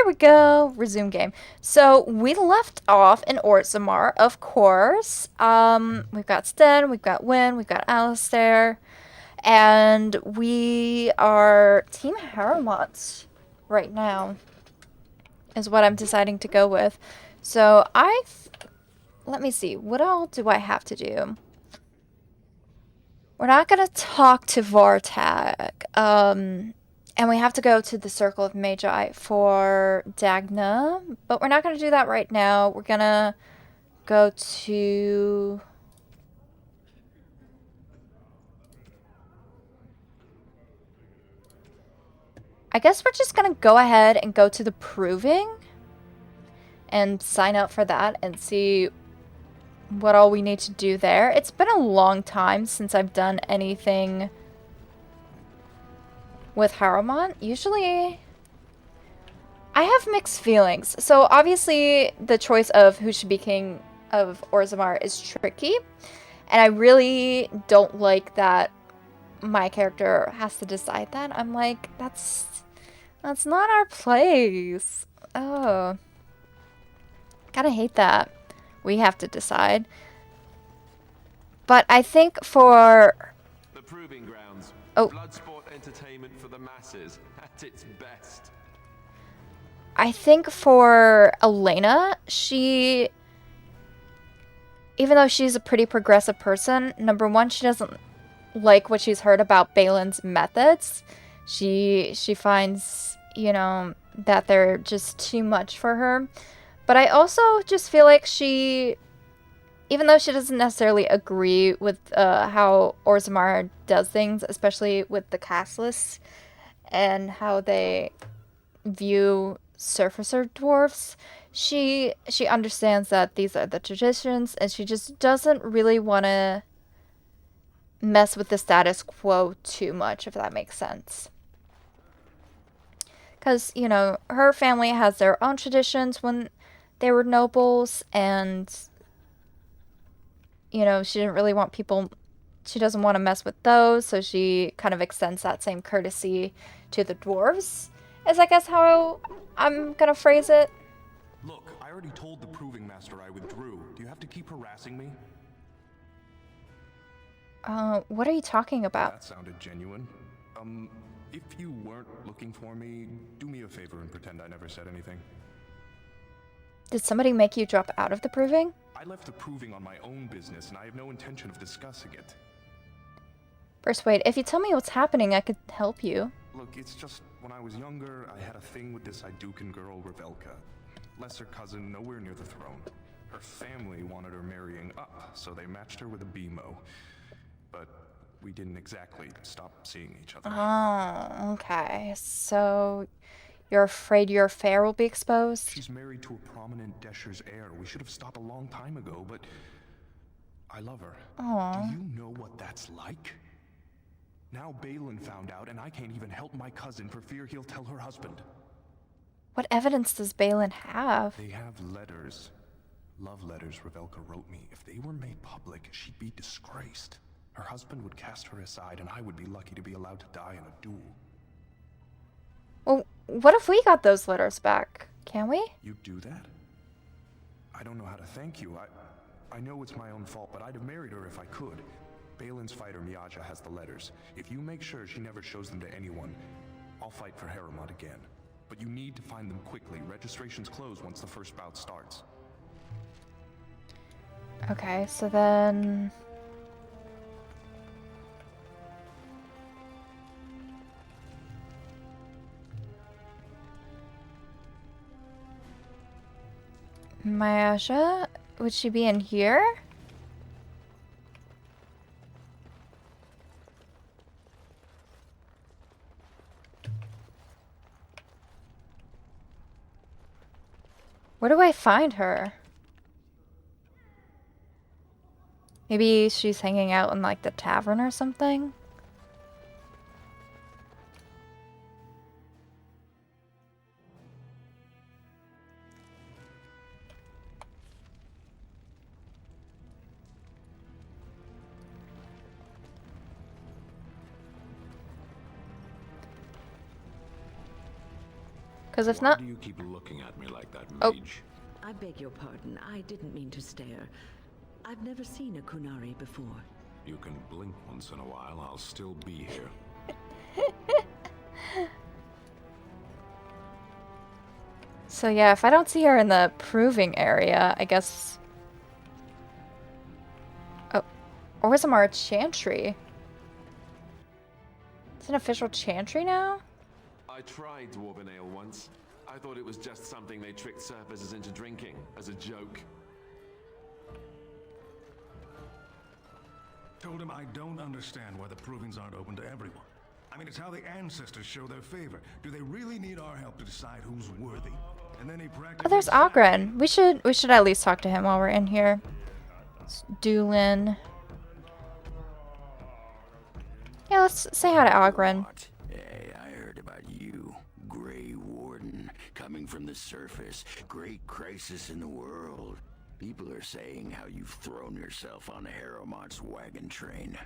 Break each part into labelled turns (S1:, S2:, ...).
S1: There we go. Resume game. So we left off in Orzammar, of course. We've got Sten, we've got Wynn, we've got Alistair, and we are Team Harromount right now, is what I'm deciding to go with. So let me see. What all do I have to do? We're not gonna talk to Vortag. And we have to go to the Circle of Magi for Dagna, but we're not gonna do that right now. We're gonna go to... I guess we're just gonna go ahead and go to the Proving and sign up for that and see what all we need to do there. It's been a long time since I've done anything with Harrowmont. Usually I have mixed feelings. So obviously the choice of who should be king of Orzammar is tricky, and I really don't like that my character has to decide that. I'm like, that's not our place. Oh, gotta hate that we have to decide. But I think for
S2: the Proving Grounds, blood sport entertainment for the masses at its best.
S1: I think for Elena, even though she's a pretty progressive person, number one, she doesn't like what she's heard about Balin's methods. She finds, you know, that they're just too much for her. But I also just feel like even though she doesn't necessarily agree with how Orzammar does things, especially with the casteless and how they view surfacer dwarfs, she understands that these are the traditions, and she just doesn't really want to mess with the status quo too much, if that makes sense. Because, you know, her family has their own traditions when they were nobles, and, you know, she doesn't want to mess with those, so she kind of extends that same courtesy to the dwarves, is I guess how I'm gonna phrase it.
S3: Look, I already told the Proving Master I withdrew. Do you have to keep harassing me?
S1: What are you talking about?
S3: That sounded genuine. If you weren't looking for me, do me a favor and pretend I never said anything.
S1: Did somebody make you drop out of the Proving?
S3: I left the Proving on my own business, and I have no intention of discussing it.
S1: First, wait, if you tell me what's happening, I could help you.
S3: Look, it's just, when I was younger, I had a thing with this Idukan girl, Revelka. Lesser cousin, nowhere near the throne. Her family wanted her marrying up, so they matched her with a BMO. But we didn't exactly stop seeing each other.
S1: Oh, okay. So, you're afraid your affair will be exposed?
S3: She's married to a prominent Desher's heir. We should have stopped a long time ago, but I love her.
S1: Aww.
S3: Do you know what that's like? Now Balin found out, and I can't even help my cousin for fear he'll tell her husband.
S1: What evidence does Balin have?
S3: They have letters. Love letters Revelka wrote me. If they were made public, she'd be disgraced. Her husband would cast her aside, and I would be lucky to be allowed to die in a duel.
S1: Well, what if we got those letters back? Can we?
S3: You'd do that? I don't know how to thank you. I know it's my own fault, but I'd have married her if I could. Balin's fighter Miaja has the letters. If you make sure she never shows them to anyone, I'll fight for Harrowmont again. But you need to find them quickly. Registrations close once the first bout starts.
S1: Okay, so then... Miaja? Would she be in here? Where do I find her? Maybe she's hanging out in, like, the tavern or something? Because if
S4: Why
S1: not...
S4: do you keep looking at me like that,
S1: Oh.
S4: mage?
S5: I beg your pardon. I didn't mean to stare. I've never seen a Kunari before.
S4: You can blink once in a while, I'll still be here.
S1: So yeah, if I don't see her in the proving area, I guess... Oh, Orzammar Chantry. It's an official chantry now?
S2: I tried Dwarven Ale once. I thought it was just something they tricked surfacers into drinking, as a joke.
S6: Told him I don't understand why the provings aren't open to everyone. I mean, it's how the ancestors show their favor. Do they really need our help to decide who's worthy? And then he practically...
S1: Oh, there's Ogren. We should at least talk to him while we're in here. It's Doolin. Yeah, let's say hi to Ogren.
S7: Hey, I heard about you, Grey Warden, coming from the surface. Great crisis in the world. People are saying how you've thrown yourself on Harrowmount's wagon train.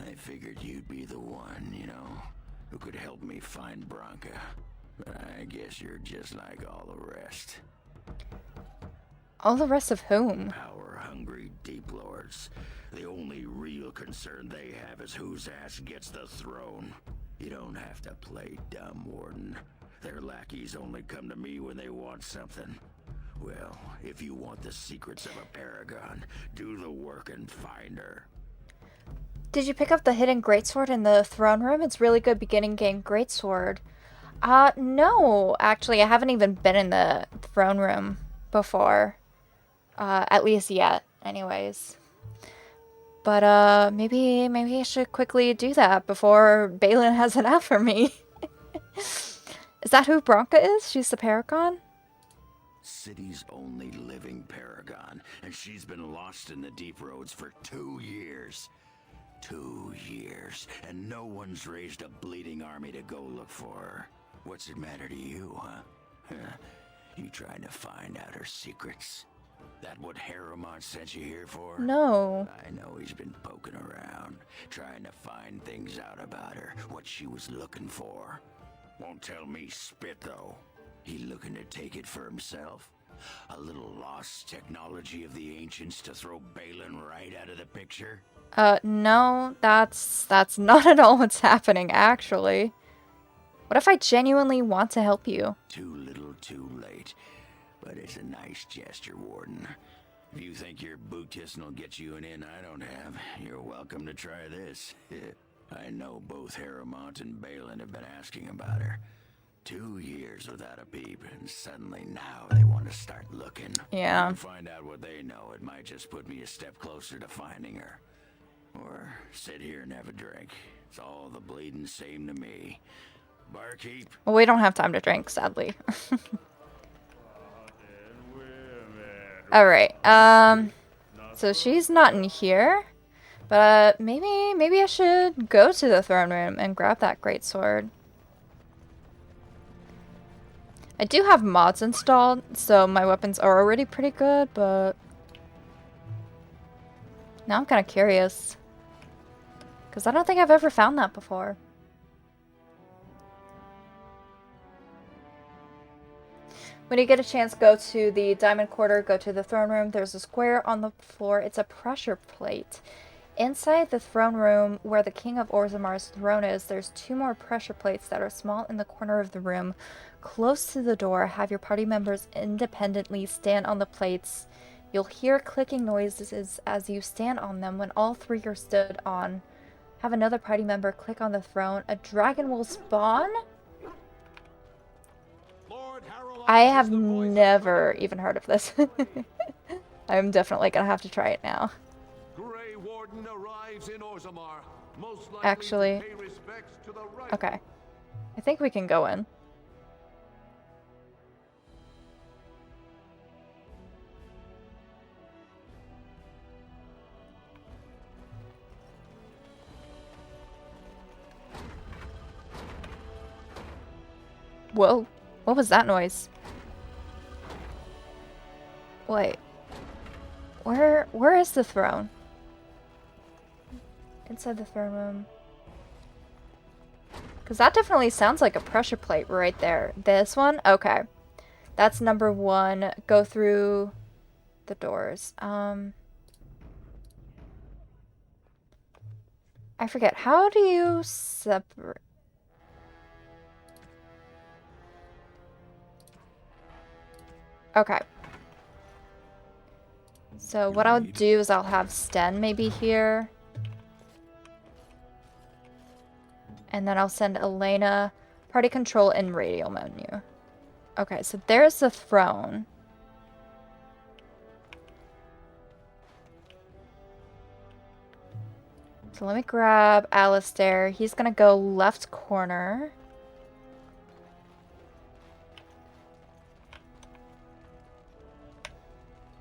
S7: I figured you'd be the one, you know, who could help me find Branka. But I guess you're just like all the rest.
S1: All the rest of whom?
S7: Power-hungry deep lords. The only real concern they have is whose ass gets the throne. You don't have to play dumb, Warden. Their lackeys only come to me when they want something. Well, if you want the secrets of a paragon, do the work and find her.
S1: Did you pick up the hidden greatsword in the throne room? It's really good beginning game greatsword. No, actually, I haven't even been in the throne room before. At least yet, anyways. But, maybe I should quickly do that before Balin has it out for me. Is that who Branka is? She's the paragon?
S7: City's only living paragon, and she's been lost in the deep roads for 2 years. 2 years, and no one's raised a bleeding army to go look for her. What's it matter to you, huh? You trying to find out her secrets? That what Harrowmount sent you here for?
S1: No.
S7: I know he's been poking around, trying to find things out about her, what she was looking for. Won't tell me spit, though. He looking to take it for himself? A little lost technology of the ancients to throw Balin right out of the picture?
S1: No, that's not at all what's happening, actually. What if I genuinely want to help you?
S7: Too little, too late. But it's a nice gesture, Warden. If you think your boot kissing will get you an in I don't have, you're welcome to try this. I know both Harrowmount and Balin have been asking about her. 2 years without a peep, and suddenly now they want to start looking.
S1: Yeah.
S7: To find out what they know, it might just put me a step closer to finding her. Or sit here and have a drink. It's all the bleeding same to me. Barkeep.
S1: Well, we don't have time to drink, sadly. Alright, so she's not in here, but maybe I should go to the throne room and grab that greatsword. I do have mods installed, so my weapons are already pretty good, but now I'm kind of curious, because I don't think I've ever found that before. When you get a chance, go to the Diamond Quarter, go to the throne room. There's a square on the floor. It's a pressure plate. Inside the throne room, where the King of Orzammar's throne is, there's 2 more pressure plates that are small in the corner of the room. Close to the door, have your party members independently stand on the plates. You'll hear clicking noises as you stand on them. When all 3 are stood on, have another party member click on the throne. A dragon will spawn?
S2: Lord Harrowmout
S1: I
S2: is
S1: have
S2: the voice of
S1: never even heard of this. I'm definitely gonna have to try it now.
S2: Grey Warden arrives in Orzammar, most likely
S1: Actually,
S2: to pay respects to the right.
S1: okay. I think we can go in. Whoa. What was that noise? Wait. Where is the throne? Inside the throne room. Because that definitely sounds like a pressure plate right there. This one? Okay. That's number 1. Go through the doors. I forget. How do you separate? Okay. So what I'll do is I'll have Sten maybe here. And then I'll send Elena party control and radio menu. Okay, so there's the throne. So let me grab Alistair. He's gonna go left corner.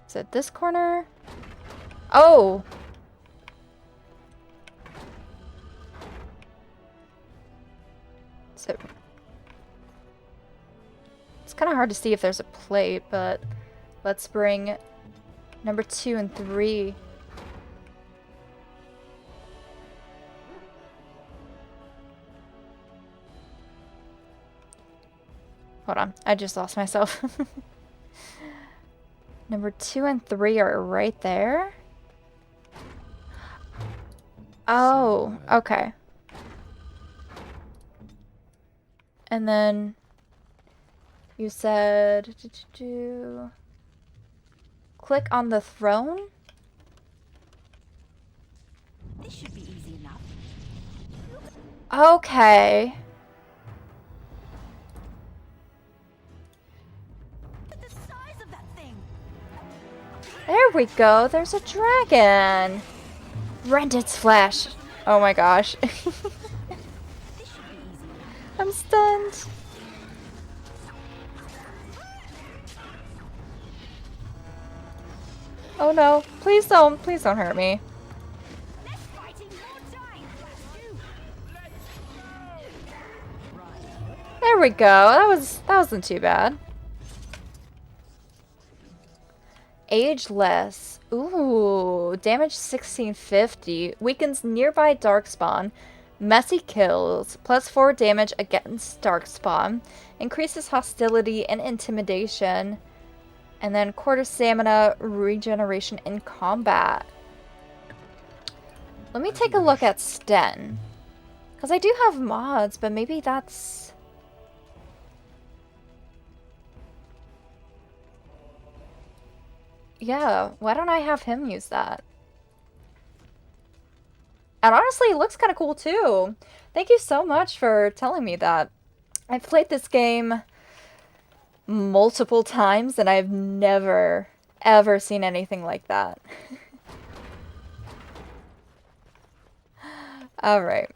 S1: Is it this corner? Oh! So it's kind of hard to see if there's a plate, but let's bring number 2 and 3. Hold on, I just lost myself. Number 2 and 3 are right there. Oh, okay. And then you said click on the throne.
S5: This should be easy enough.
S1: Okay.
S5: Look at the size of that thing.
S1: There we go. There's a dragon. Rend its flesh. Oh my gosh.
S5: This should be easy enough.
S1: I'm stunned. Oh no. Please don't hurt me.
S5: Less fighting, more time.
S1: There we go. That wasn't too bad. Ageless. Ooh, damage 1650. Weakens nearby darkspawn. Messy kills. +4 damage against darkspawn. Increases hostility and intimidation. And then quarter stamina regeneration in combat. Let me take a look at Sten. Because I do have mods, but maybe that's... Yeah, why don't I have him use that? And honestly, it looks kind of cool too. Thank you so much for telling me that. I've played this game multiple times and I've never, ever seen anything like that. Alright.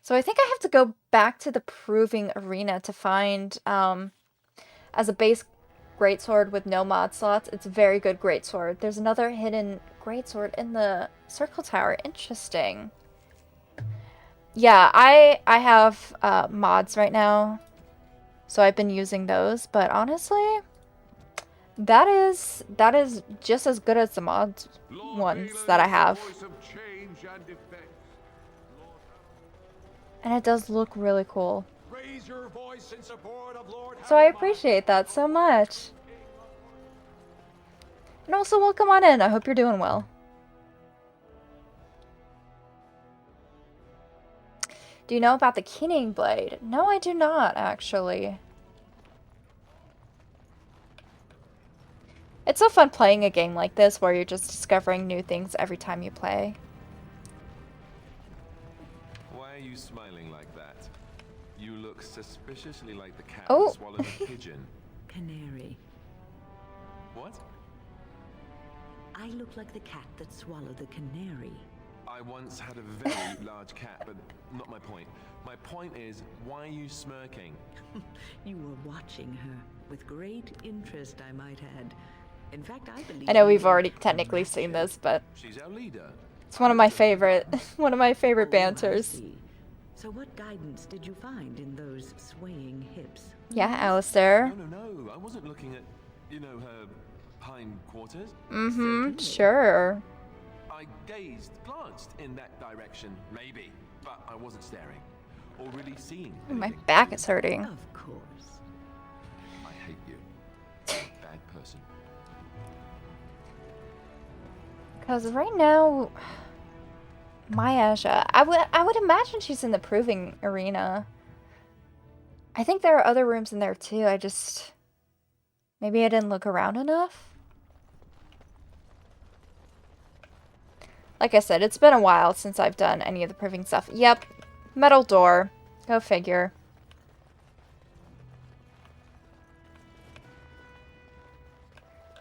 S1: So I think I have to go back to the Proving Arena to find, as a base greatsword with no mod slots. It's a very good greatsword. There's another hidden greatsword in the circle tower. Interesting. Yeah, I have mods right now, so I've been using those. But honestly, that is just as good as the mod ones that I have. And it does look really cool. So I appreciate that so much. And also, welcome on in. I hope you're doing well. Do you know about the Keening Blade? No, I do not, actually. It's so fun playing a game like this where you're just discovering new things every time you play.
S2: Why are you smiling like that? You look suspiciously like the cat
S1: Oh.
S2: that swallowed a pigeon.
S5: Canary.
S2: What?
S5: I look like the cat that swallowed the canary.
S2: I once had a very large cat, but not my point. My point is, why are you smirking?
S5: You were watching her with great interest, I might add. In fact, I believe
S1: I know we've
S5: you
S1: already
S5: were
S1: technically seen this, but
S2: She's our leader.
S1: it's one of my favorite
S5: Oh, I
S1: banters.
S5: see. So what guidance did you find in those swaying hips?
S1: Yeah, Alistair.
S2: No. I wasn't looking at, her hind quarters.
S1: Mm-hmm, sure.
S2: I glanced in that direction, maybe. but I wasn't staring or really seeing
S1: My
S2: anything.
S1: back is hurting.
S5: Of course.
S2: I hate you. Bad person.
S1: Because right now, Mayasha, I would imagine she's in the proving arena. I think there are other rooms in there too. Maybe I didn't look around enough. Like I said, it's been a while since I've done any of the proving stuff. Yep, metal door. Go figure.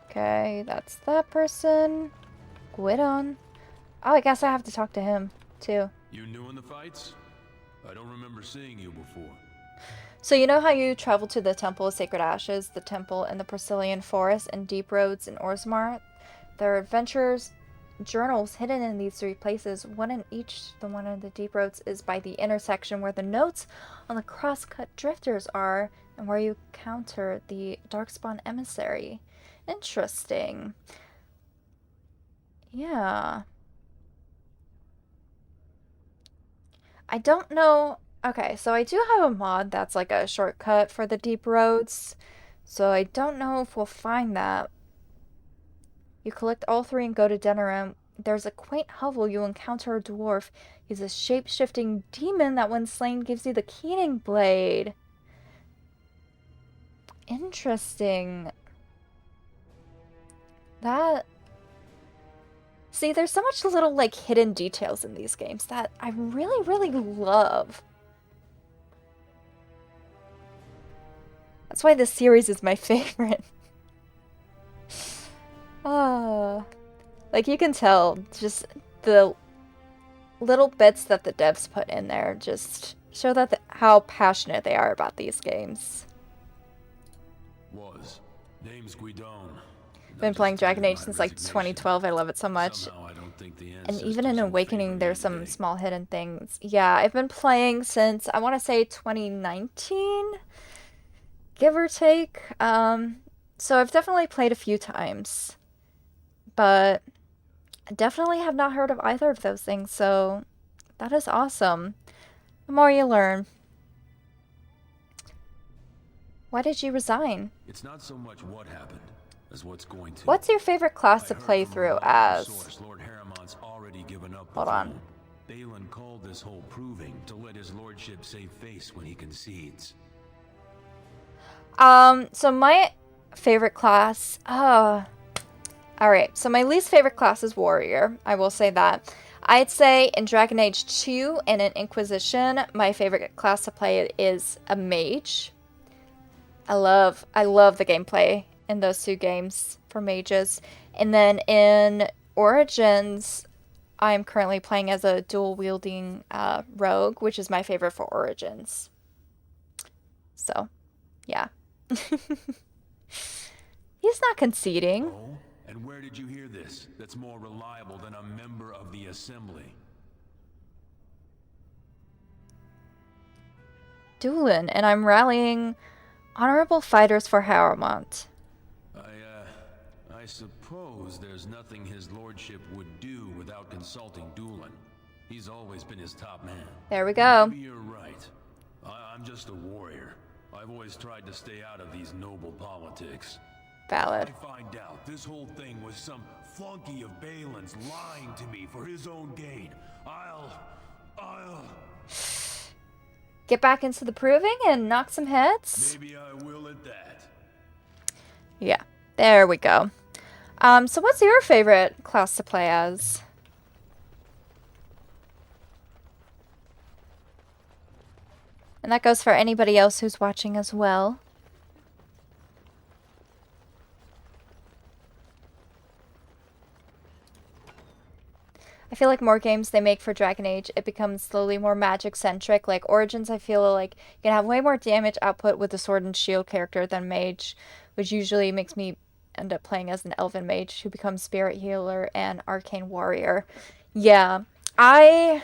S1: Okay, that's that person. Guidon. Oh, I guess I have to talk to him, too.
S4: You new in the fights? I don't remember seeing you before.
S1: So you know how you travel to the Temple of Sacred Ashes, the Temple in the Priscillian Forest, and Deep Roads in Orzammar? There are adventurers' journals hidden in these three places. One in each. The one in the Deep Roads is by the intersection where the notes on the cross-cut drifters are, and where you counter the Darkspawn emissary. Interesting. Yeah. I don't know. Okay, so I do have a mod that's like a shortcut for the Deep Roads. So I don't know if we'll find that. You collect all three and go to Denerim. There's a quaint hovel. You encounter a dwarf. He's a shape-shifting demon that when slain gives you the Keening Blade. Interesting. That... See, there's so much little, like, hidden details in these games that I really, really love. That's why this series is my favorite. Like, you can tell, just the little bits that the devs put in there just show that how passionate they are about these games.
S4: Name's Guidon.
S1: Been playing Dragon Age since like 2012. I love it so much. And even in Awakening, there's some small hidden things. Yeah, I've been playing since, I want to say 2019, give or take. So I've definitely played a few times, but I definitely have not heard of either of those things, so that is awesome. The more you learn. Why did you resign?
S4: It's not so much what happened as what's going to.
S1: What's your favorite class to play through as?
S4: Lord Harromount's already given up.
S1: Hold on.
S4: Balin called this whole proving to let his lordship save face when he concedes.
S1: So my favorite class, alright, so my least favorite class is Warrior. I will say that. I'd say in Dragon Age 2 and in Inquisition, my favorite class to play is a mage. I love the gameplay in those two games for mages. And then in Origins, I'm currently playing as a dual-wielding rogue, which is my favorite for Origins. So, yeah. He's not conceding.
S4: Oh, and where did you hear this? That's more reliable than a member of the Assembly.
S1: Doolin, and I'm rallying honorable fighters for Harrowmont.
S4: I suppose there's nothing his lordship would do without consulting Doolin. He's always been his top man.
S1: There we go.
S4: Maybe you're right. I'm just a warrior. I've always tried to stay out of these noble politics.
S1: Valid.
S4: I find out this whole thing was some flunky of Balin's lying to me for his own gain. I'll...
S1: Get back into the proving and knock some heads?
S4: Maybe I will at that.
S1: Yeah, there we go. So what's your favorite class to play as? And that goes for anybody else who's watching as well. I feel like more games they make for Dragon Age, it becomes slowly more magic-centric. Like Origins, I feel like you can have way more damage output with the sword and shield character than mage, which usually makes me end up playing as an elven mage who becomes spirit healer and arcane warrior. Yeah, I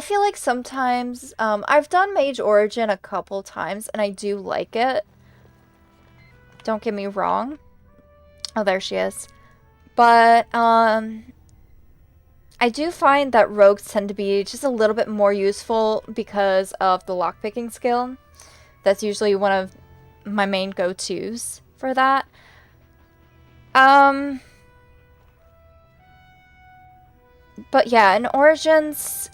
S1: feel like sometimes, I've done Mage Origin a couple times, and I do like it. Don't get me wrong. Oh, there she is. But, I I do find that rogues tend to be just a little bit more useful because of the lockpicking skill. That's usually one of my main go-tos for that. But yeah, in Origins,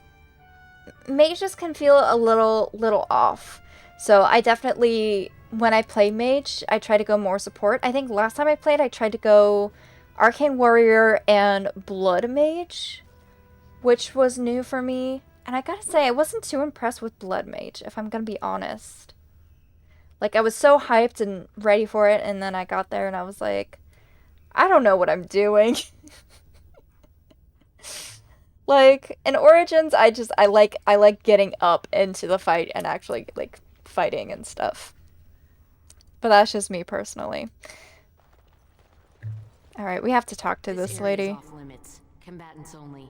S1: mages can feel a little off. So I definitely, when I play mage, I try to go more support. I think last time I played, I tried to go Arcane Warrior and Blood Mage, which was new for me. And I gotta say, I wasn't too impressed with Blood Mage, if I'm gonna be honest. Like, I was so hyped and ready for it, and then I got there and I was like, I don't know what I'm doing. Like, in Origins, I like getting up into the fight and actually, like, fighting and stuff. But that's just me personally. Alright, we have to talk to this lady.
S8: Off limits. Combatants only.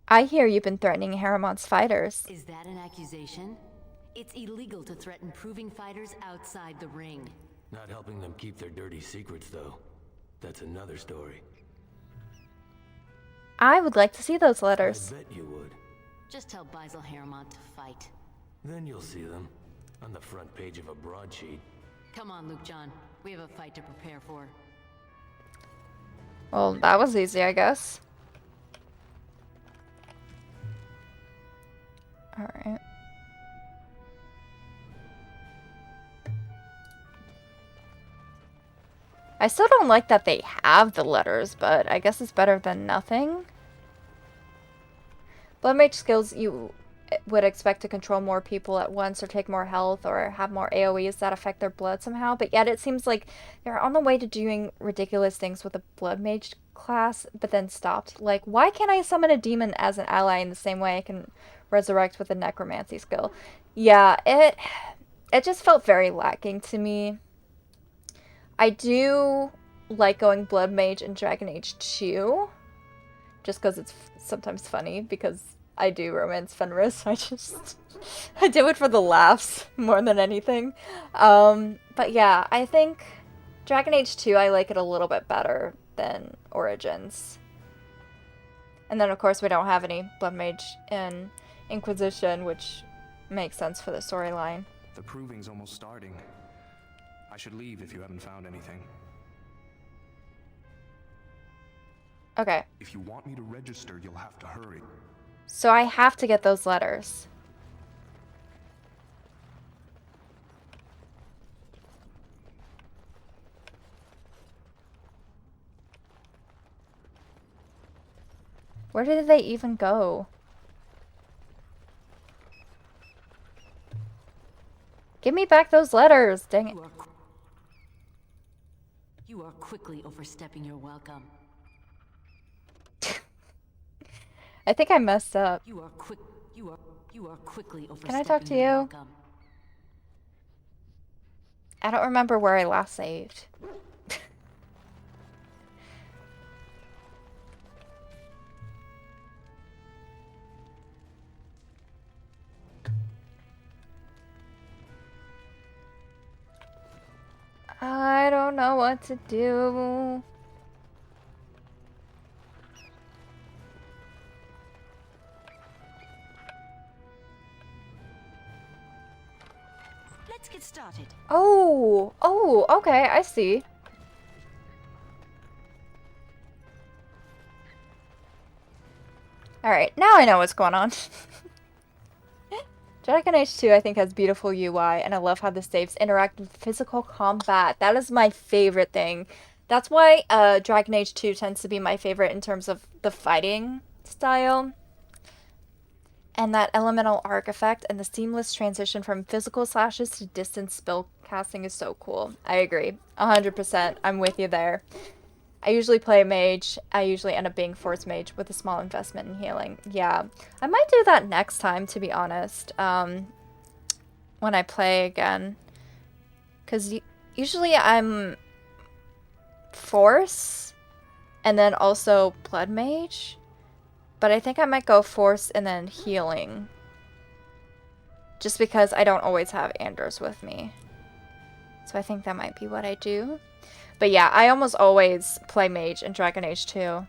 S1: I hear you've been threatening Harrowmount's fighters.
S8: Is that an accusation? It's illegal to threaten proving fighters outside the ring.
S4: Not helping them keep their dirty secrets, though. That's another story.
S1: I would like to see those letters.
S4: I bet you would.
S8: Just tell Basil Harromount to fight.
S4: Then you'll see them on the front page of a broadsheet.
S8: Come on, Luke John. We have a fight to prepare for.
S1: Well, that was easy, I guess. Alright. I still don't like that they have the letters, but I guess it's better than nothing. Blood mage skills you would expect to control more people at once or take more health or have more AoEs that affect their blood somehow, but yet it seems like they're on the way to doing ridiculous things with the blood mage class, but then stopped. Like, why can't I summon a demon as an ally in the same way I can resurrect with a necromancy skill? Yeah, it just felt very lacking to me. I do like going Blood Mage in Dragon Age 2, just because it's sometimes funny, because I do romance Fenris. I do it for the laughs more than anything. But yeah, I think Dragon Age 2, I like it a little bit better than Origins. And then, of course, we don't have any Blood Mage in Inquisition, which makes sense for the storyline.
S3: The proving's almost starting. I should leave if you haven't found anything.
S1: Okay.
S3: If you want me to register, you'll have to hurry.
S1: So I have to get those letters. Where did they even go? Give me back those letters, dang it.
S8: You are quickly overstepping your welcome.
S1: I think I messed up.
S8: You are quickly overstepping
S1: Can I talk to
S8: your
S1: you?
S8: welcome.
S1: I don't remember where I last saved. I don't know what to do.
S8: Let's get started.
S1: Oh, okay, I see. Alright, now I know what's going on. Dragon Age 2, I think, has beautiful UI, and I love how the saves interact with physical combat. That is my favorite thing. That's why Dragon Age 2 tends to be my favorite in terms of the fighting style. And that elemental arc effect and the seamless transition from physical slashes to distance spell casting is so cool. I agree. 100%. I'm with you there. I usually play a mage. I usually end up being force mage with a small investment in healing. Yeah, I might do that next time, to be honest, when I play again. Because usually I'm force and then also blood mage. But I think I might go force and then healing. Just because I don't always have Anders with me. So I think that might be what I do. But yeah, I almost always play mage in Dragon Age 2.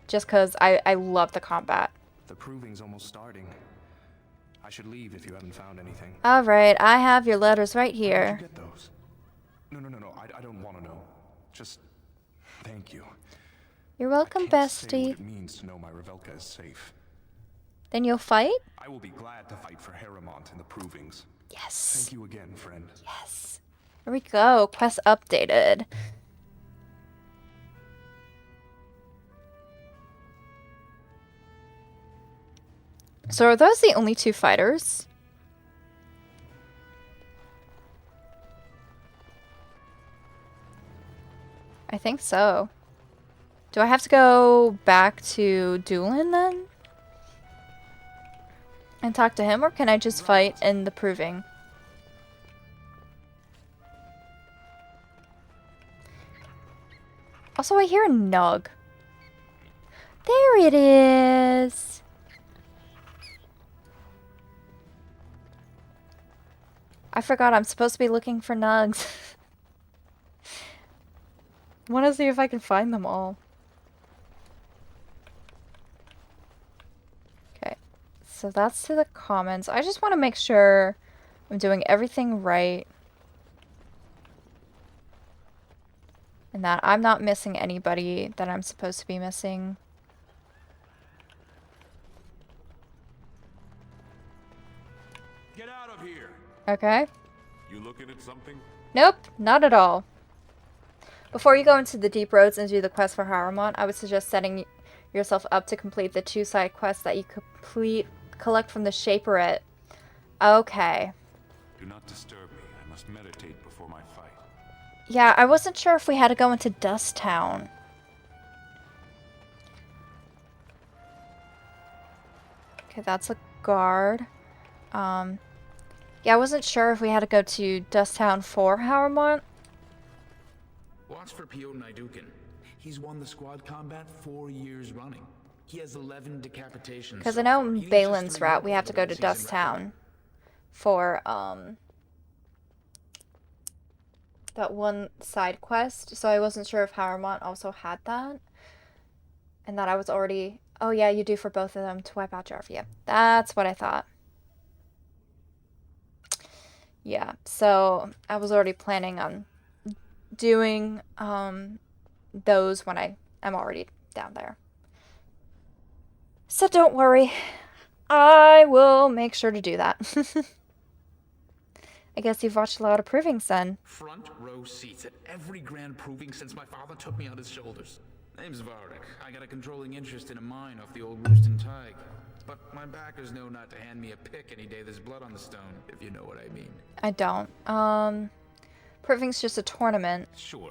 S1: just because I love the combat.
S3: The proving's almost starting. I should leave if you haven't found anything.
S1: Alright, I have your letters right
S3: Where did
S1: here.
S3: you get those? No. I don't want to know. Just thank you.
S1: You're welcome,
S3: I can't say
S1: bestie.
S3: what it means to know my Revelka is safe.
S1: Then you'll fight?
S3: I will be glad to fight for Harromount in the provings.
S1: Yes.
S3: Thank you again, friend.
S1: Yes. Here we go. Quest updated. So are those the only 2 fighters? I think so. Do I have to go back to Doolin then? And talk to him, or can I just fight in the proving? Also, I hear a Nug. There it is! I forgot I'm supposed to be looking for Nugs. I want to see if I can find them all. Okay, so that's to the comments. I just want to make sure I'm doing everything right. And that I'm not missing anybody that I'm supposed to be missing.
S2: Get out of here!
S1: Okay.
S2: You looking at something?
S1: Nope, not at all. Before you go into the deep roads and do the quest for Harromount, I would suggest setting yourself up to complete the 2 side quests that you collect from the Shaperate. Okay.
S6: Do not disturb me. I must meditate before my fight.
S1: Yeah, I wasn't sure if we had to go into Dust Town. Okay, that's a guard. Yeah, I wasn't sure if we had to go to Dust Town for Harromount.
S9: Watch for Piotr Naidukin. He's won the squad combat 4 years running. He has 11 decapitations.
S1: Because I know in Balin's route we have to go to Dust Town for that one side quest. So I wasn't sure if Harromount also had that. And that I was already... Oh yeah, you do for both of them to wipe out Jarvia. That's what I thought. Yeah, so I was already planning on doing those when I am already down there. So don't worry. I will make sure to do that. I guess you've watched a lot of provings then.
S9: Front row seats at every grand proving since my father took me on his shoulders. Name's Vardak. I got a controlling interest in a mine off the old Rooston Tig. But my backers know not to hand me a pick any day there's blood on the stone, if you know what I mean.
S1: I don't. Proving's just a tournament.
S9: Sure.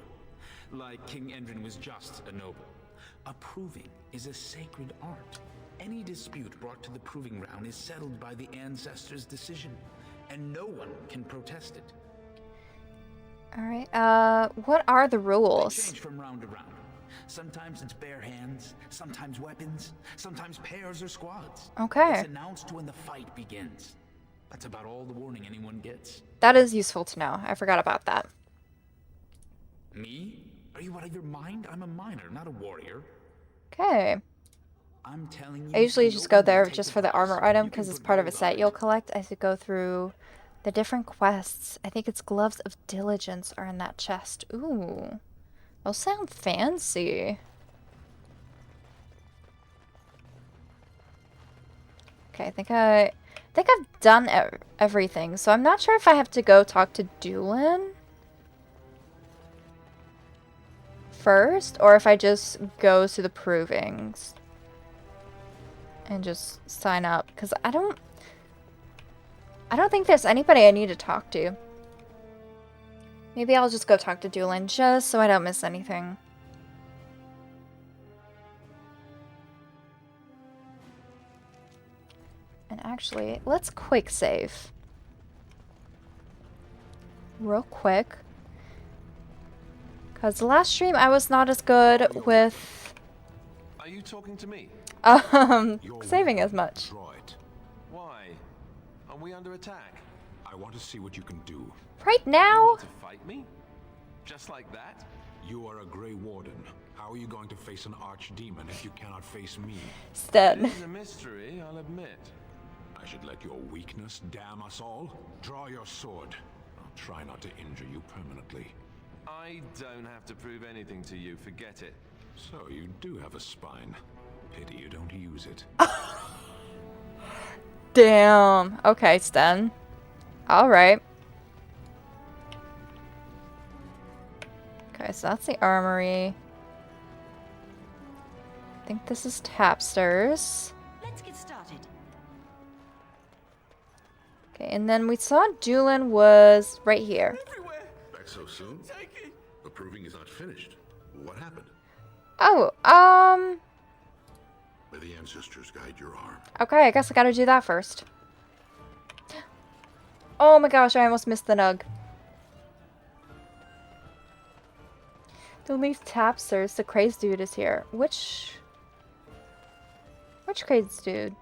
S9: Like King Endrin was just a noble. A proving is a sacred art. Any dispute brought to the proving ground is settled by the ancestors' decision, and no one can protest it.
S1: Alright, what are the
S9: They
S1: rules?
S9: change from round to round. Sometimes it's bare hands, sometimes weapons, sometimes pairs or squads.
S1: Okay.
S9: It's announced when the fight begins. That's about all the warning anyone gets.
S1: That is useful to know. I forgot about that.
S9: Me? Are you out of your mind? I'm a miner, not a warrior.
S1: Okay.
S9: I'm telling you.
S1: I usually
S9: no
S1: just go
S9: one will
S1: there
S9: take
S1: just
S9: the
S1: for the
S9: house.
S1: armor item
S9: You can
S1: because it's
S9: put
S1: part of a
S9: gold
S1: set
S9: on
S1: you'll
S9: it.
S1: collect. I should go through the different quests. I think it's Gloves of Diligence are in that chest. Ooh. Those sound fancy. Okay, I think I've done everything, so I'm not sure if I have to go talk to Doolin first, or if I just go to the provings and just sign up, because I don't think there's anybody I need to talk to. Maybe I'll just go talk to Doolin just so I don't miss anything. And actually, let's quick save. Real quick. Because the last stream I was not as good with
S2: Are you talking to me?
S1: saving as much.
S6: Droid,
S2: Why? Are we under attack?
S6: I want to see what you can do.
S1: Right
S2: You
S1: now?
S2: want to fight me? Just like that?
S6: You are a Grey Warden. How are you going to face an archdemon if you cannot face me?
S1: Sten.
S2: It's a mystery, I'll admit.
S6: I should let your weakness damn us all? Draw your sword. I'll try not to injure you permanently.
S2: I don't have to prove anything to you, forget it.
S6: So you do have a spine. Pity you don't use it.
S1: Damn. Okay, Sten. Alright. Okay, so that's the armory. I think this is Tapsters.
S8: Let's get started.
S1: Okay, and then we saw Doolin was right here.
S9: Everywhere.
S4: Back so soon?
S9: Taking.
S4: The proving is not finished. What happened?
S1: Oh,
S4: May the ancestors guide your arm.
S1: okay, I guess I gotta do that first. Oh my gosh, I almost missed the nug. The leaf Tapsters, the crazed dude is here. Which crazed dude?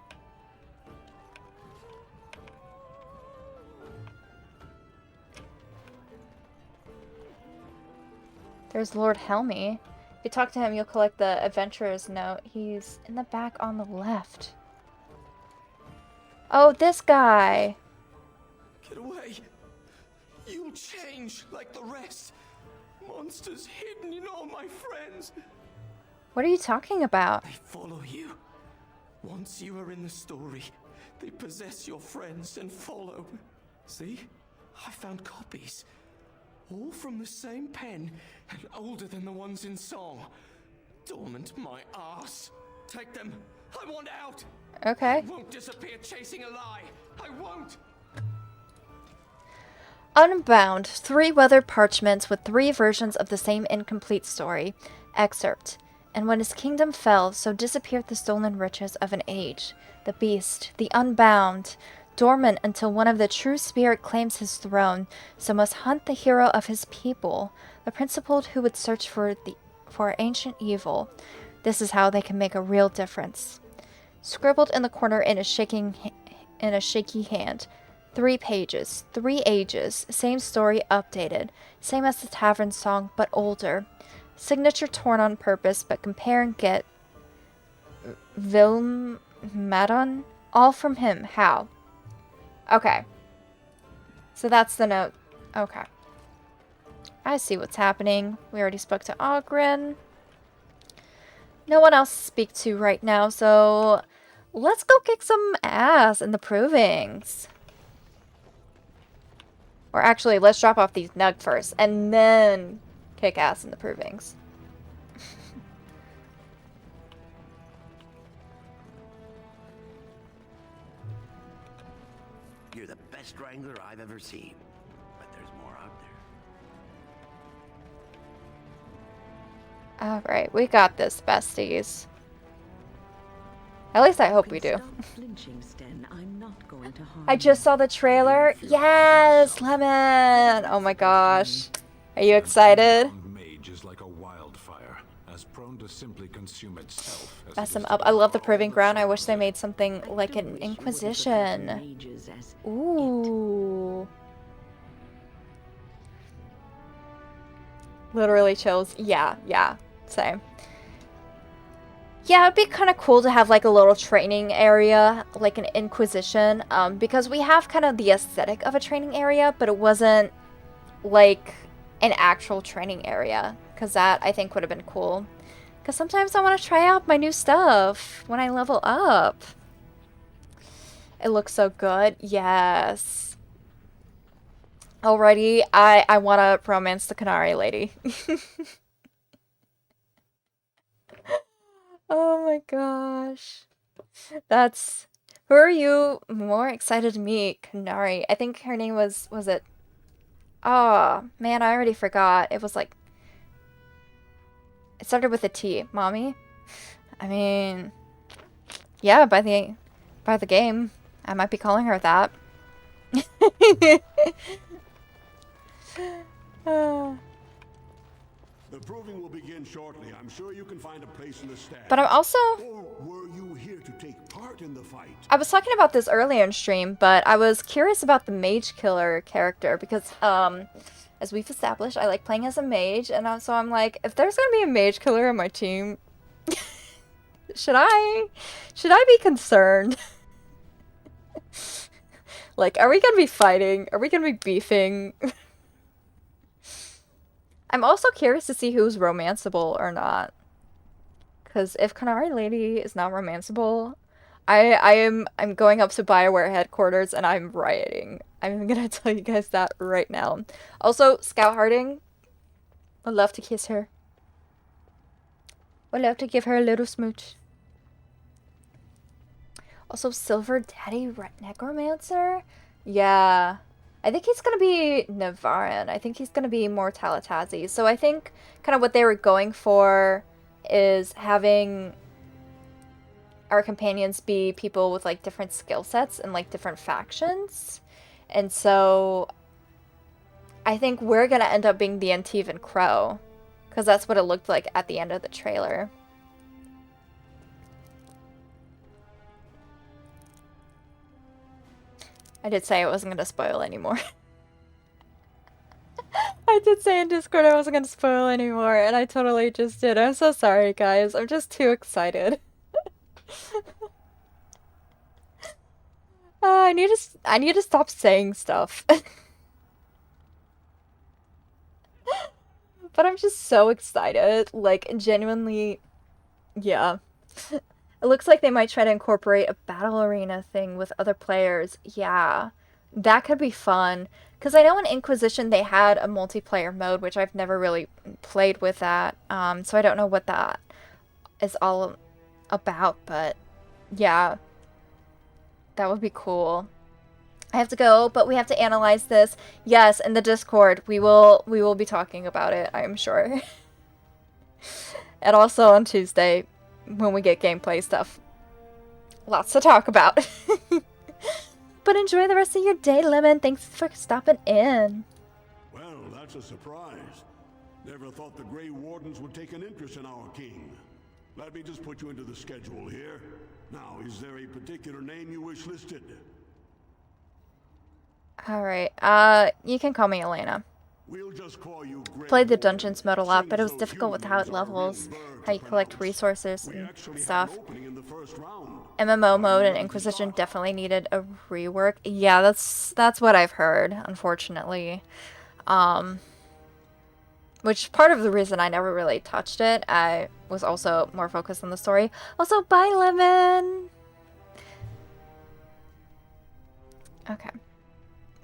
S1: There's Lord Harromount. If you talk to him, you'll collect the adventurer's note. He's in the back on the left. Oh, this guy.
S10: Get away. You'll change like the rest. Monsters hidden in all my friends.
S1: What are you talking about?
S10: They follow you. Once you are in the story, they possess your friends and follow. See? I found copies. All from the same pen and older than the ones in song. Dormant my ass. Take them. I want out.
S1: Okay.
S10: I won't disappear chasing a lie. I won't.
S1: Unbound, 3 weathered parchments with 3 versions of the same incomplete story. Excerpt. And when his kingdom fell, so disappeared the stolen riches of an age. The beast, the unbound, dormant until one of the true spirit claims his throne, so must hunt the hero of his people, the principled who would search for ancient evil. This is how they can make a real difference. Scribbled in the corner in a shaky hand. 3 pages, 3 ages, same story updated, same as the tavern song, but older. Signature torn on purpose, but compare and get Madon, all from him. How? Okay. So that's the note. Okay. I see what's happening. We already spoke to Ogren. No one else to speak to right now, so let's go kick some ass in the provings. Or actually, let's drop off these nug first, and then kick ass in the provings.
S7: You're the best wrangler I've ever seen. But there's more out there.
S1: Alright, we got this, besties. At least I hope we do.
S5: Flinching, Sten. I'm not going to harm
S1: I just saw the trailer. Yes, Lemon! Oh my gosh. Are you excited?
S6: Mage is like a wildfire, as prone to simply consume itself.
S1: Mess him up. I love the proving ground. I wish they made something like an Inquisition. Ooh. Literally chills. Yeah, same. Yeah, it'd be kind of cool to have like a little training area, like an Inquisition, because we have kind of the aesthetic of a training area, but it wasn't like an actual training area, because that I think would have been cool. Because sometimes I want to try out my new stuff when I level up. It looks so good. Yes. Alrighty, I want to romance the Canary lady. Oh my gosh. That's... Who are you more excited to meet? Canary. I think her name was it... Oh, man, I already forgot. It was like... It started with a T. Mommy? I mean... Yeah, by the game. I might be calling her that.
S11: The proving will begin shortly. I'm sure you can find a place in the staff.
S1: But I'm also...
S11: Or were you here to take part in the fight?
S1: I was talking about this earlier in stream, but I was curious about the Mage Killer character because, As we've established, I like playing as a mage, and so I'm like, if there's gonna be a mage killer on my team, should I be concerned? Like, are we gonna be fighting? Are we gonna be beefing? I'm also curious to see who's romanceable or not. Because if Kanari Lady is not romanceable, I'm going up to BioWare headquarters and I'm rioting. I'm gonna tell you guys that right now. Also, Scout Harding, would love to kiss her. Would love to give her a little smooch. Also, Silver Daddy Necromancer? Yeah. I think he's gonna be Navaran. I think he's gonna be more Talatazi. So I think kind of what they were going for is having our companions be people with like different skill sets and like different factions. And so I think we're gonna end up being the Antivan Crow, because that's what it looked like at the end of the trailer. I did say I wasn't gonna spoil anymore. I did say in Discord I wasn't gonna spoil anymore, and I totally just did. I'm so sorry, guys. I'm just too excited. I need to stop saying stuff. But I'm just so excited. Like, genuinely, yeah. It looks like they might try to incorporate a battle arena thing with other players. Yeah, that could be fun. Because I know in Inquisition they had a multiplayer mode, which I've never really played with that. So I don't know what that is all about, but yeah, that would be cool. I have to go, but we have to analyze this. Yes, in the Discord, we will be talking about it, I'm sure. And also on Tuesday, when we get gameplay stuff. Lots to talk about. But enjoy the rest of your day, Lemon. Thanks for stopping in.
S11: Well, that's a surprise. Never thought the Grey Wardens would take an interest in our king. Let me just put you into the schedule here. Now, is there a particular name you wish listed?
S1: Alright, you can call me Elena.
S11: We'll just call you Grey
S1: Played the
S11: Warden.
S1: Dungeons mode a lot, but it was difficult with how it levels, how you collect resources and stuff. MMO mode and Inquisition definitely needed a rework. Yeah, that's what I've heard, unfortunately. Which part of the reason I never really touched it, I was also more focused on the story. Also, bye, Lemon! Okay.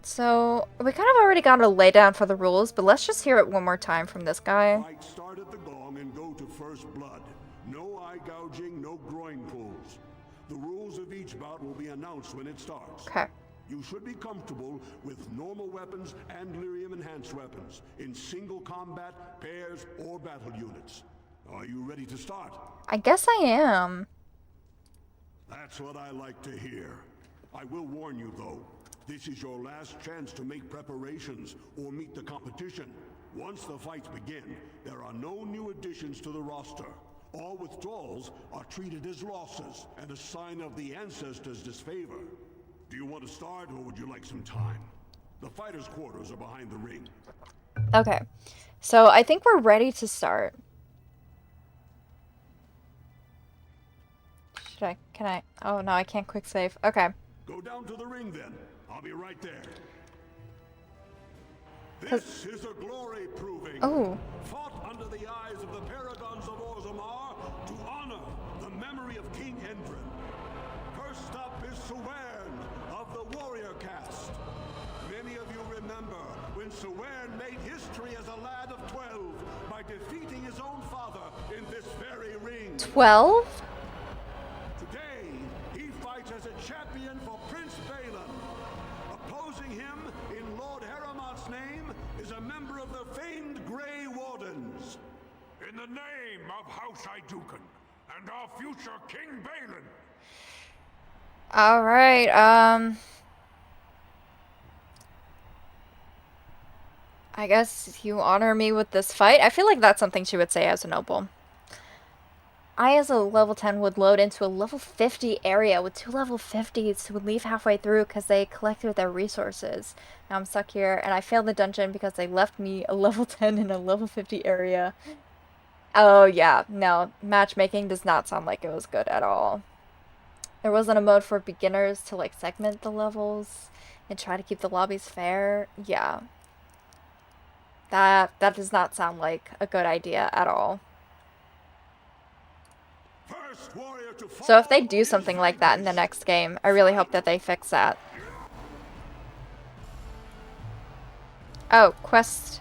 S1: So, we kind of already got a laydown for the rules, but let's just hear it one more time from this guy.
S11: Fight start at the gong and go to first blood. No eye gouging, no groin pulls. The rules of each bout will be announced when it starts.
S1: Okay.
S11: You should be comfortable with normal weapons and lyrium enhanced weapons in single combat, pairs, or battle units. Are you ready to start?
S1: I guess I am.
S11: That's what I like to hear. I will warn you though. This is your last chance to make preparations or meet the competition. Once the fights begin, there are no new additions to the roster. All withdrawals are treated as losses and a sign of the ancestors' disfavor. Do you want to start or would you like some time? The fighters' quarters are behind the ring.
S1: Okay, so I think we're ready to start. Can I? Oh no, I can't quick save. Okay.
S11: Go down to the ring then. I'll be right there. This is a glory proving.
S1: Oh.
S11: Fought under the eyes of the paragons of Orzammar to honor the memory of King Endrin. First up is Sawern of the Warrior Caste. Many of you remember when Sawern made history as a lad of 12 by defeating his own father in this very ring.
S1: 12?
S11: Today, he fights as a champion for Prince Balin. Opposing him in Lord Harromount's name is a member of the famed Grey Wardens.
S6: In the name of House Idukan and our future King Balin.
S1: Alright, I guess you honor me with this fight. I feel like that's something she would say as a noble. I, as a level 10, would load into a level 50 area with 2 level 50s who would leave halfway through because they collected their resources. Now I'm stuck here, and I failed the dungeon because they left me a level 10 in a level 50 area. Oh yeah, no, matchmaking does not sound like it was good at all. There wasn't a mode for beginners to like segment the levels and try to keep the lobbies fair. Yeah. That does not sound like a good idea at all. So if they do something like that in the next game, I really hope that they fix that. Oh, quest.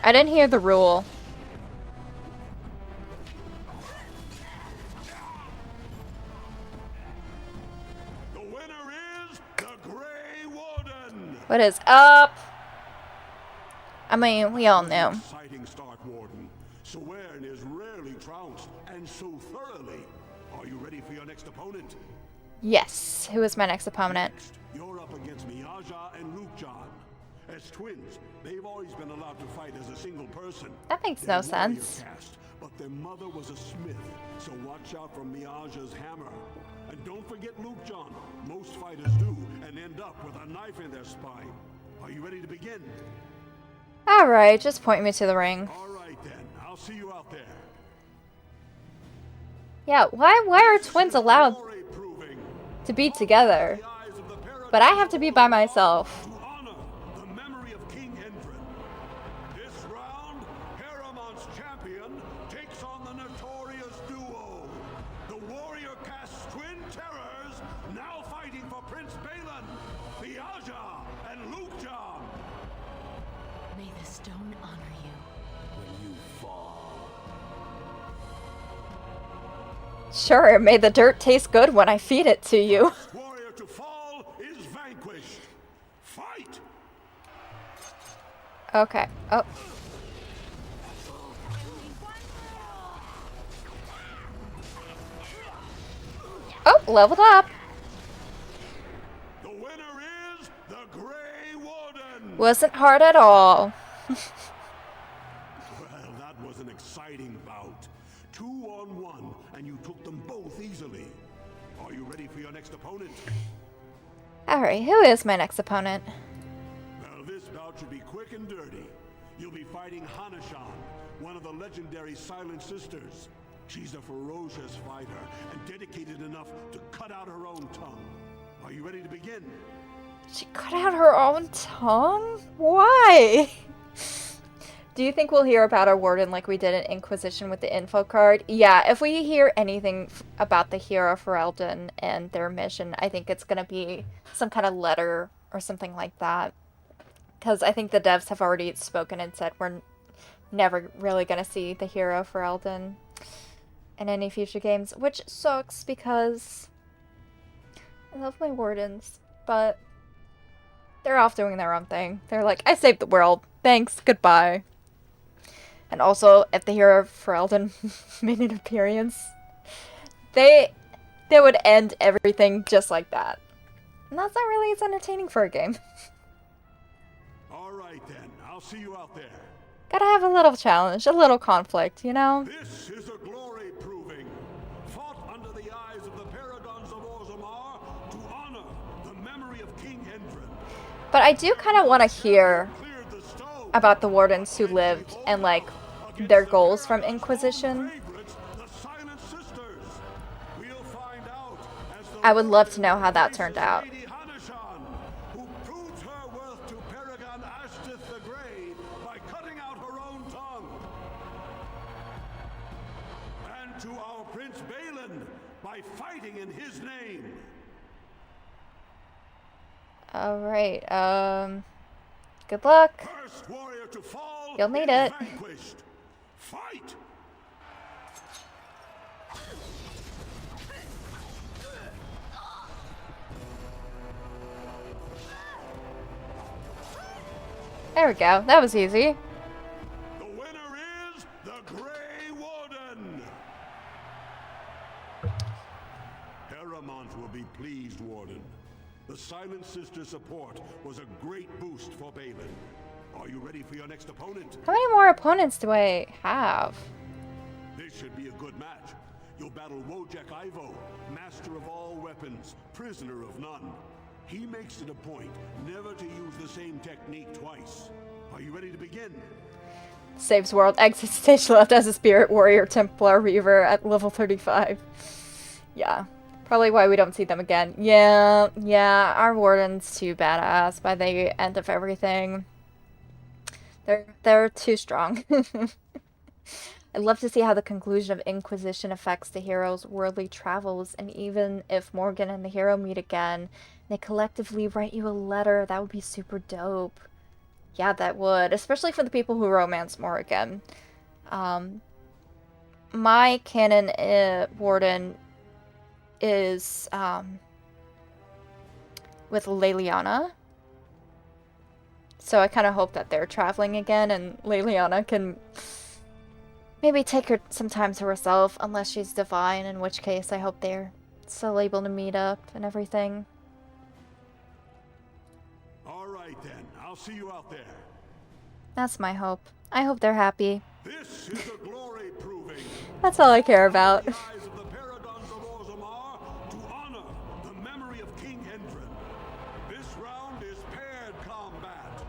S1: I didn't hear the rule.
S11: The winner is the Grey Warden.
S1: What is up? I mean, we all know.
S11: Exciting start, Warden. Swearn is rarely trounced, and so thoroughly. Are you ready for your next opponent?
S1: Yes. Who is my next opponent?
S11: You're up against Miaja and Lukejan. As twins, they've always been allowed to fight as a single person.
S1: That makes no sense.
S11: Cast, but their mother was a smith, so watch out for Miaja's hammer. And don't forget Lukejan. Most fighters do, and end up with a knife in their spine. Are you ready to begin?
S1: Alright, just point me to the ring.
S11: Alright then, I'll see you out there.
S1: Yeah, why are twins allowed to be together? But I have to be by myself.
S11: This round, Harromount's champion takes on the notorious duo. The warrior caste twin terrors, now fighting for Prince Balin, Miaja and Lukejan.
S8: May the stone honor you.
S7: When you fall.
S1: Sure, may the dirt taste good when I feed it to you.
S11: Warrior to fall is vanquished. Fight!
S1: Okay. Oh. Oh, leveled up.
S11: The winner is the Grey Warden.
S1: Wasn't hard at all.
S11: Well, that was an exciting bout. 2-on-1, and you took them both easily. Are you ready for your next opponent?
S1: Alright, who is my next opponent?
S11: Well, this bout should be quick and dirty. You'll be fighting Hanashan, one of the legendary Silent Sisters. She's a ferocious fighter and dedicated enough to cut out her own tongue. Are you ready to begin?
S1: She cut out her own tongue? Why? Do you think we'll hear about our warden like we did in Inquisition with the info card? Yeah, if we hear anything about the hero Ferelden and their mission, I think it's going to be some kind of letter or something like that. Because I think the devs have already spoken and said we're never really going to see the hero Ferelden in any future games, which sucks because I love my wardens, but they're off doing their own thing. They're like, I saved the world. Thanks. Goodbye. And also, if the hero Ferelden made an appearance, they would end everything just like that. And that's not really as entertaining for a game.
S11: Alright then, I'll see you out there.
S1: Gotta have a little challenge, a little conflict, you know?
S11: This is a glory proving. Fought under the eyes of the paragons of Orzammar to honor the memory of King Endrin.
S1: But I do kind of want to hear about the wardens who lived and, like, their goals from Inquisition. I would love to know how that turned out.
S11: Who proved her worth to Paragon Ashtith the Grey by cutting out her own tongue. And to our Prince Balin by fighting in his name.
S1: Alright, good luck.
S11: First warrior to fall.
S1: You'll need it.
S11: Vanquished. Fight!
S1: There we go. That was easy.
S11: The winner is the Grey Warden. ancestor support was a great boost for Balin. Are you ready for your next opponent?
S1: How many more opponents do I have?
S11: This should be a good match. You'll battle Wojek Ivo, master of all weapons, prisoner of none. He makes it a point never to use the same technique twice. Are you ready to begin?
S1: Saves world, exit stage left as a spirit warrior Templar Reaver at level 35. Yeah. Probably why we don't see them again. Yeah, our warden's too badass by the end of everything. They're too strong. I'd love to see how the conclusion of Inquisition affects the hero's worldly travels, and even if Morgan and the hero meet again, they collectively write you a letter, that would be super dope. Yeah, that would, especially for the people who romance Morgan. My canon warden is with Leliana. So I kind of hope that they're traveling again and Leliana can maybe take her some time to herself, unless she's divine, in which case I hope they're still able to meet up and everything.
S11: All right then, I'll see you out there.
S1: That's my hope. I hope they're happy.
S11: This is a glory proving.
S1: That's all I care about.
S11: The eyes of the paragons of Orzammar to honor the memory of King Endrin. This round is paired combat.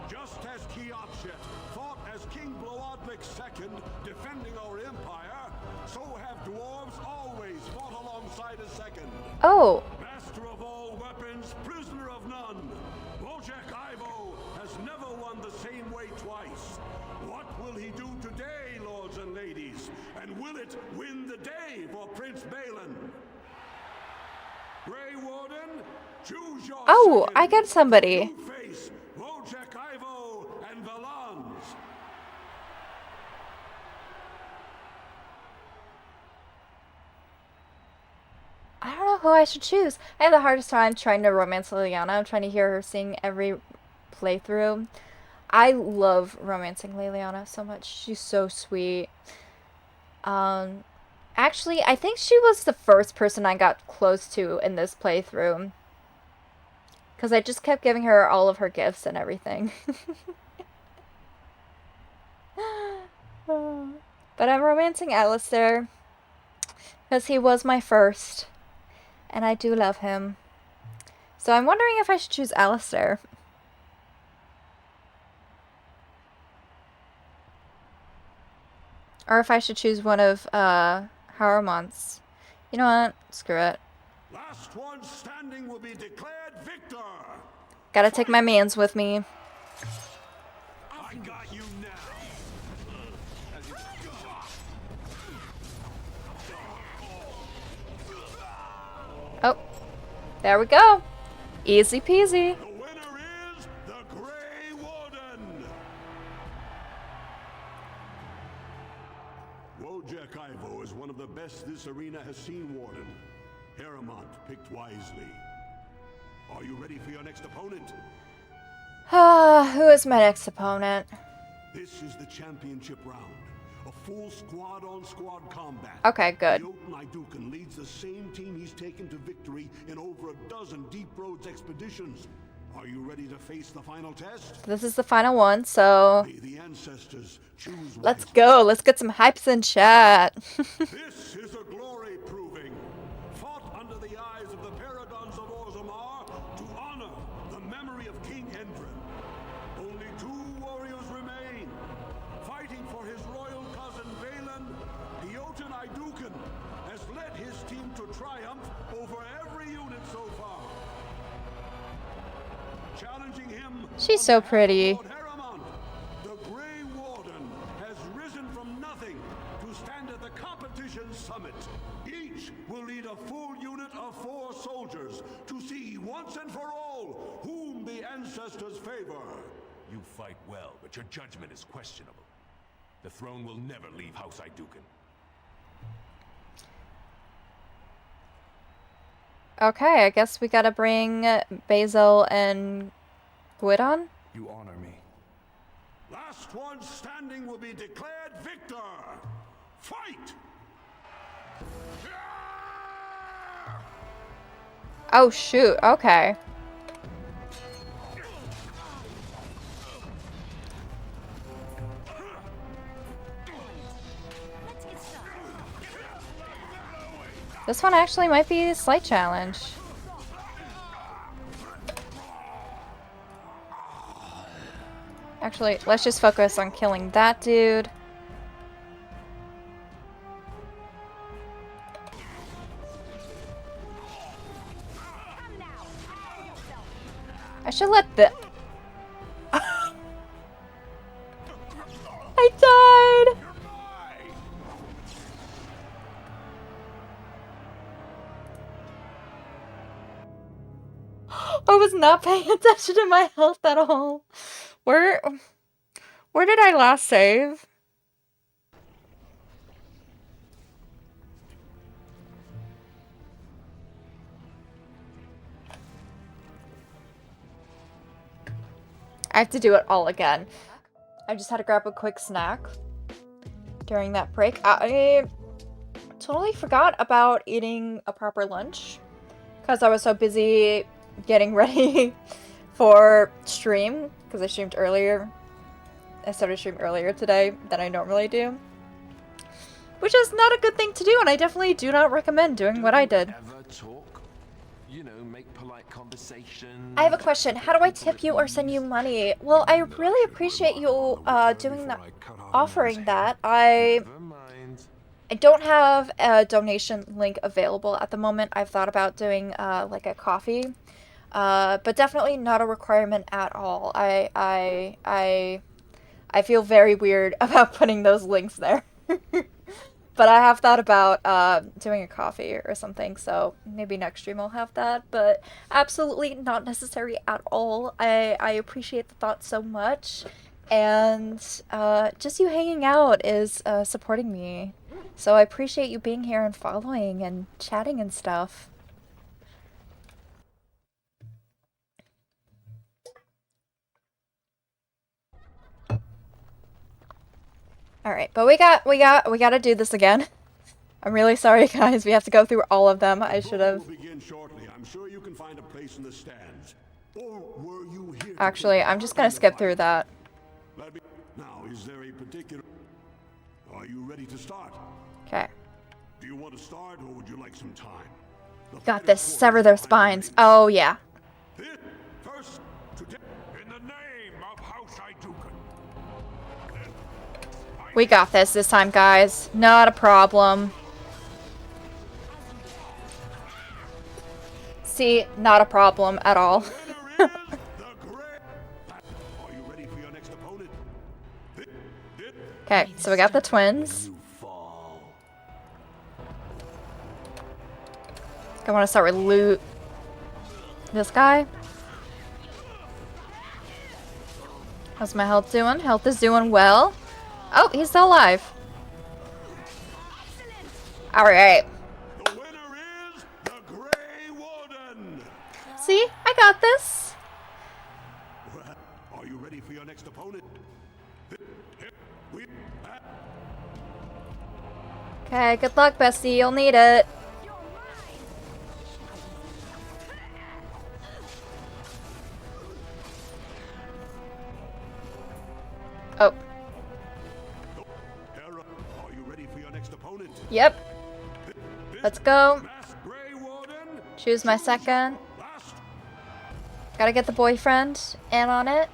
S11: Just as Kiopshet fought as King Bloodlick II, defending our empire, so have dwarves always fought alongside a second.
S1: Oh.
S11: Master of all weapons, prisoner of none. Wojek Ivo has never won the same way twice. What will he do today, lords and ladies? And will it win the day for Prince Balin? Grey Warden, choose your
S1: Oh,
S11: second.
S1: I got somebody.
S11: You face Wojek Ivo and Valans.
S1: I don't know who I should choose. I have the hardest time trying to romance Leliana. I'm trying to hear her sing every playthrough. I love romancing Leliana so much. She's so sweet. Actually, I think she was the first person I got close to in this playthrough. Because I just kept giving her all of her gifts and everything. But I'm romancing Alistair. Because he was my first. And I do love him. So I'm wondering if I should choose Alistair. Or if I should choose one of Harromount's. You know what? Screw it.
S11: Last one standing will be declared victor.
S1: Gotta take my mans with me.
S11: I got you now.
S1: Oh, there we go. Easy peasy.
S11: The winner is the Grey Warden. Wojek Ivo is one of the best this arena has seen, Warden. Harromount picked wisely. Are you ready for your next opponent?
S1: Who is my next opponent?
S11: This is the championship round. A full squad-on-squad combat.
S1: Okay, good.
S11: Jotun Idukan leads the same team he's taken to victory in over a dozen Deep Roads expeditions. Are you ready to face the final test?
S1: This is the final one, so
S11: The ancestors choose
S1: let's
S11: wisely.
S1: go. Let's get some hypes in chat.
S11: This is a glory proving. Fought under the eyes of the paragons of Orzammar to honor the memory of King Endrin. Only two warriors remain. Fighting for his royal cousin Balin, Jotun Idukan has led his team to triumph over every unit so far. Challenging him.
S1: She's so pretty.
S11: Lord Harromount, the Grey Warden has risen from nothing to stand at the competition summit. Each will lead a full unit of 4 soldiers to see once and for all whom the ancestors favor.
S12: You fight well, but your judgment is questionable. The throne will never leave House Idukan.
S1: Okay, I guess we gotta bring Basil and Guidon.
S3: You honor me.
S11: Last one standing will be declared victor. Fight!
S1: Oh shoot, okay. This one actually might be a slight challenge. Actually, let's just focus on killing that dude. I should let the... I died! I was not paying attention to my health at all. Where did I last save? I have to do it all again. I just had to grab a quick snack during that break. I totally forgot about eating a proper lunch because I was so busy getting ready for stream because I streamed earlier. I started stream earlier today than I normally do, which is not a good thing to do, and I definitely do not recommend doing what I did.
S2: Ever talk? You know, make polite conversation.
S1: I have a question. How do I tip you or send you money? Well, I really appreciate you doing that, offering that. I don't have a donation link available at the moment. I've thought about doing like a coffee, but definitely not a requirement at all. I feel very weird about putting those links there. But I have thought about doing a coffee or something, so maybe next stream I'll have that, but absolutely not necessary at all. I appreciate the thought so much, and just you hanging out is supporting me. So I appreciate you being here and following and chatting and stuff. Alright, but we gotta do this again. I'm really sorry, guys. We have to go through all of them. I should have. Actually, I'm just gonna skip through that.
S11: Now, is there a particular... Are you ready to start?
S1: Okay.
S11: Do you want to start, or would you like some time?
S1: Got this. Sever their spines. Oh, yeah.
S11: First, in the name of House Idukan.
S1: We got this time, guys. Not a problem. See, not a problem at all. Okay, so we got the twins. I want to start with loot. This guy. How's my health doing? Health is doing well. Oh, he's still alive. Alright. See? I got this.
S11: Are you ready for your next opponent?
S1: Okay, good luck, bestie. You'll need it. Oh.
S11: Are you ready for your next opponent?
S1: Yep. Let's go. Choose my second. Gotta get the boyfriend in on it.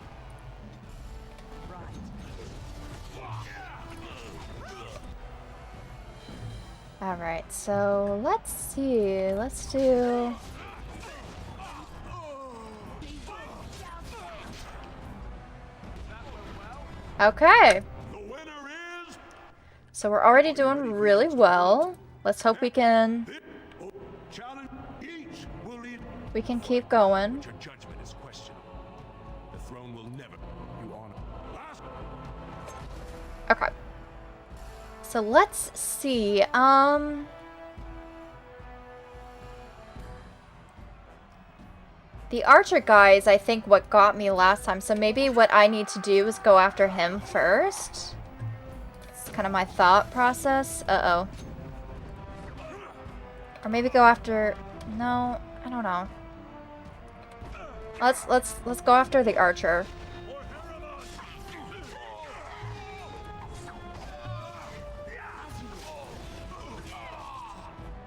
S1: Alright, so let's see. Let's do... Okay. So we're already doing really well. Let's hope we can keep going. Okay. So let's see. The archer guy is, I think, what got me last time. So maybe what I need to do is go after him first. It's kind of my thought process. Uh-oh. Or maybe go after... No, I don't know. Let's go after the archer.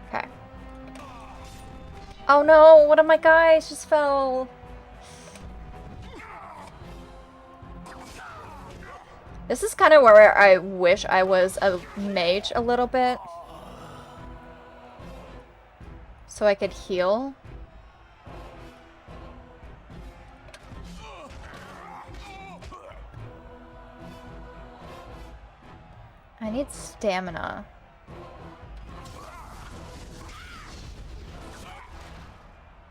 S1: Okay. Oh no, one of my guys just fell. This is kind of where I wish I was a mage a little bit. So I could heal. I need stamina.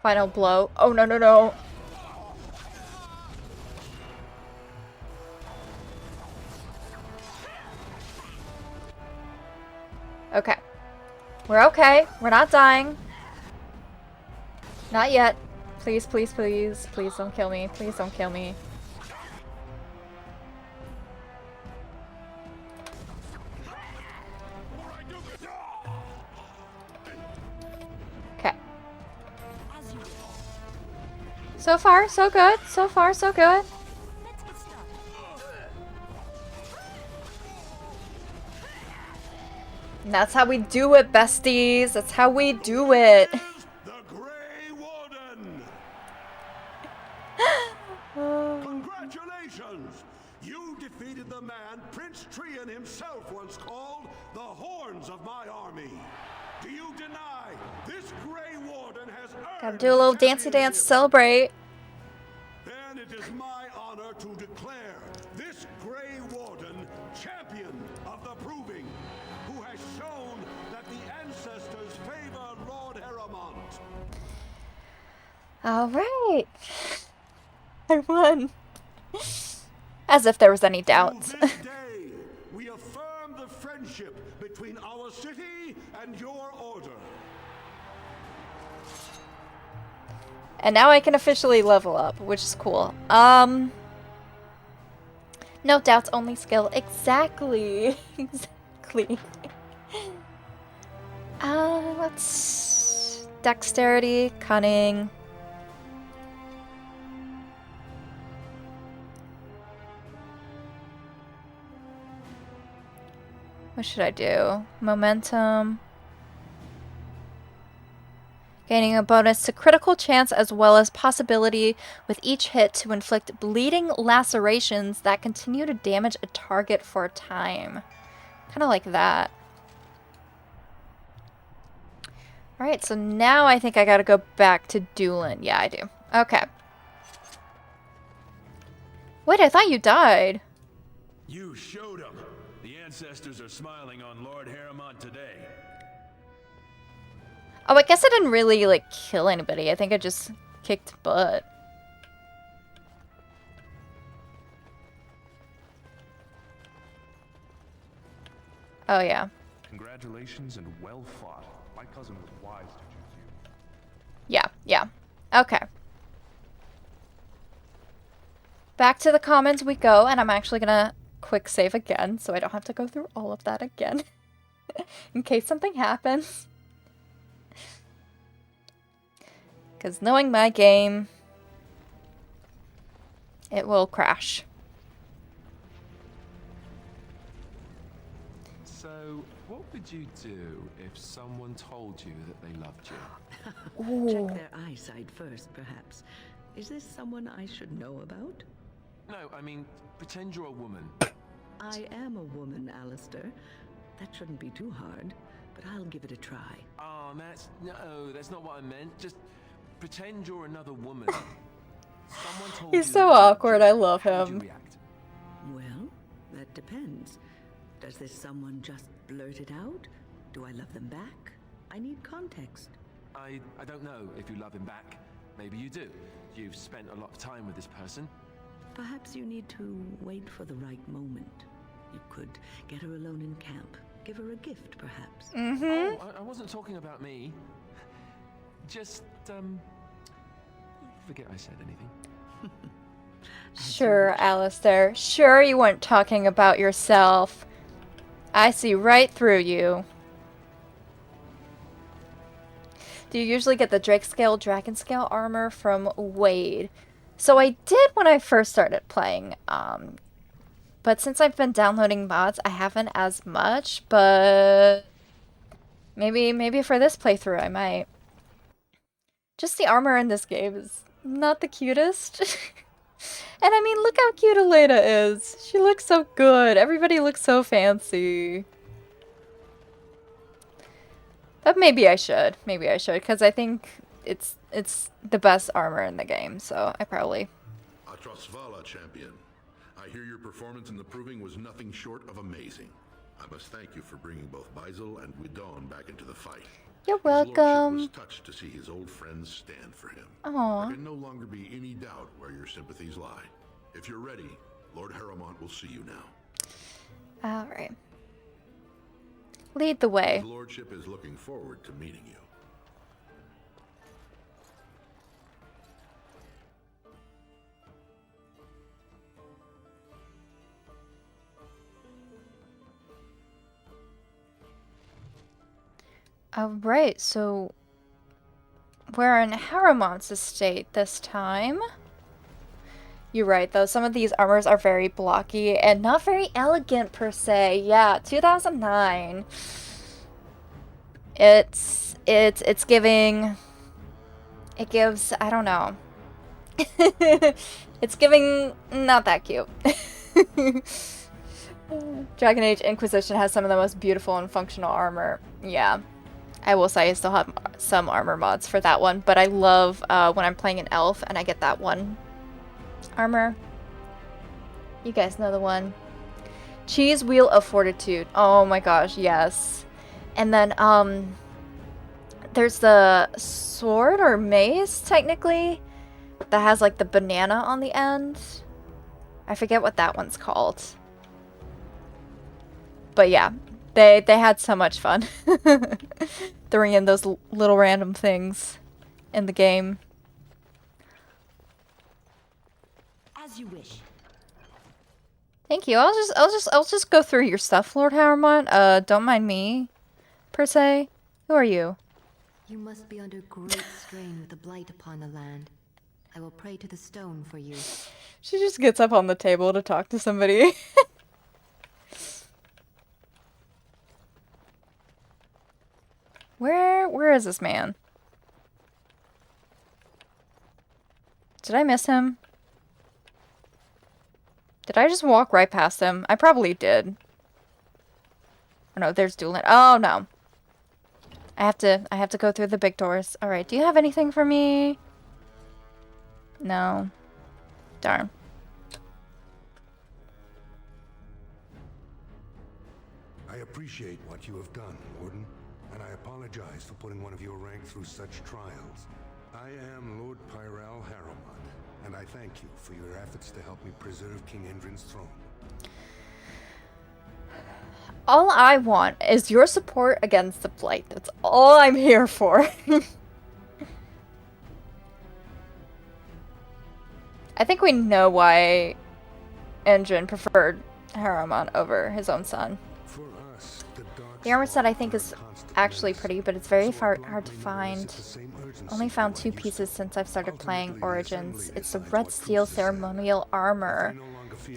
S1: Final blow. Oh, no, no, no. Okay. We're okay. We're not dying. Not yet. Please, please, please. Please don't kill me. Please don't kill me. Okay. So far, so good. So far, so good. And that's how we do it, besties. That's how we do it.
S11: The Grey Warden!
S1: Oh.
S11: Congratulations! You defeated the man Prince Trian himself once called the Horns of my army. Do you deny this Grey Warden has
S1: Gotta
S11: earned
S1: do a little dancey dance to celebrate.
S11: Then it is my honor to declare this Grey Warden champion of the Proving, who has shown that the ancestors favor Lord Harromount.
S1: Alright. I won. As if there was any doubts.
S11: To this day, we affirm the friendship between our city and your order.
S1: And now I can officially level up, which is cool. No doubts, only skill. Exactly. Exactly. Let's... Dexterity, cunning. What should I do? Momentum. Gaining a bonus to critical chance as well as possibility with each hit to inflict bleeding lacerations that continue to damage a target for a time. Kind of like that. Alright, so now I think I gotta go back to Doolin. Yeah, I do. Okay. Wait, I thought you died.
S4: You showed them. The ancestors are smiling on Lord Harromount today.
S1: Oh, I guess I didn't really, like, kill anybody. I think I just kicked butt. Oh, yeah.
S3: Congratulations and well fought. My cousin was wise to choose you.
S1: Yeah, yeah. Okay. Back to the commons we go, and I'm actually gonna quick save again, so I don't have to go through all of that again. In case something happens. Because knowing my game, it will crash.
S2: So, what would you do if someone told you that they loved you?
S5: Check their eyesight first, perhaps. Is this someone I should know about?
S2: No, I mean, pretend you're a woman.
S5: I am a woman, Alistair. That shouldn't be too hard, but I'll give it a try.
S2: Oh, that's not what I meant. Just pretend you're another woman. Someone told
S1: He's
S2: you
S1: so
S2: that they loved
S1: awkward,
S2: you.
S1: I love
S2: How would you
S1: him.
S2: react?
S5: Well, that depends. Does this someone just blurt it out? Do I love them back? I need context.
S2: I don't know if you love him back. Maybe you do. You've spent a lot of time with this person.
S5: Perhaps you need to wait for the right moment. You could get her alone in camp. Give her a gift, perhaps.
S1: Mm-hmm.
S2: Oh, I wasn't talking about me. Just, forget I said anything.
S1: Sure, Alistair. Sure you weren't talking about yourself. I see right through you. Do you usually get the Drake Scale, Dragon Scale armor from Wade? So I did when I first started playing, but since I've been downloading mods, I haven't as much, but maybe for this playthrough I might. Just the armor in this game is not the cutest. And I mean, look how cute Elena is. She looks so good. Everybody looks so fancy. But maybe I should. Maybe I should, because I think it's the best armor in the game, so I probably...
S13: Atrosvala, champion. I hear your performance in the proving was nothing short of amazing. I must thank you for bringing both Baisel and Guidon back into the fight.
S1: You're
S13: His lordship
S1: welcome.
S13: was touched to see his old friends stand for him.
S1: Aww.
S13: There can no longer be any doubt where your sympathies lie. If you're ready, Lord Harromount will see you now.
S1: Alright. Lead the way.
S13: His lordship is looking forward to meeting you.
S1: Alright, so we're in Harrowmount's estate this time. You're right, though. Some of these armors are very blocky and not very elegant per se. Yeah, 2009. It's giving... It gives... I don't know. It's giving... Not that cute. Dragon Age Inquisition has some of the most beautiful and functional armor. Yeah. I will say I still have some armor mods for that one, but I love when I'm playing an elf and I get that one armor. You guys know the one. Cheese Wheel of Fortitude. Oh my gosh, yes. And then there's the sword or mace technically that has like the banana on the end. I forget what that one's called. But yeah, they had so much fun throwing in those little random things in the game.
S8: As you wish.
S1: Thank you. I'll just go through your stuff, Lord Harromount. Don't mind me, per se. Who are you?
S8: You must be under great strain with the blight upon the land. I will pray to the stone for you.
S1: She just gets up on the table to talk to somebody. Where is this man? Did I miss him? Did I just walk right past him? I probably did. Oh no, there's Doolin. Oh no. I have to go through the big doors. Alright, do you have anything for me? No. Darn.
S11: I appreciate what you have done, Warden, and I apologize for putting one of your rank through such trials. I am Lord Pyrell Harrowmount, and I thank you for your efforts to help me preserve King Endrin's throne.
S1: All I want is your support against the Blight. That's all I'm here for. I think we know why Endrin preferred Harrowmount over his own son.
S11: For us,
S1: The armor set I think is actually pretty, but it's very hard to find. Only found 2 pieces since I've started playing Origins. It's the Red Steel Ceremonial Armor.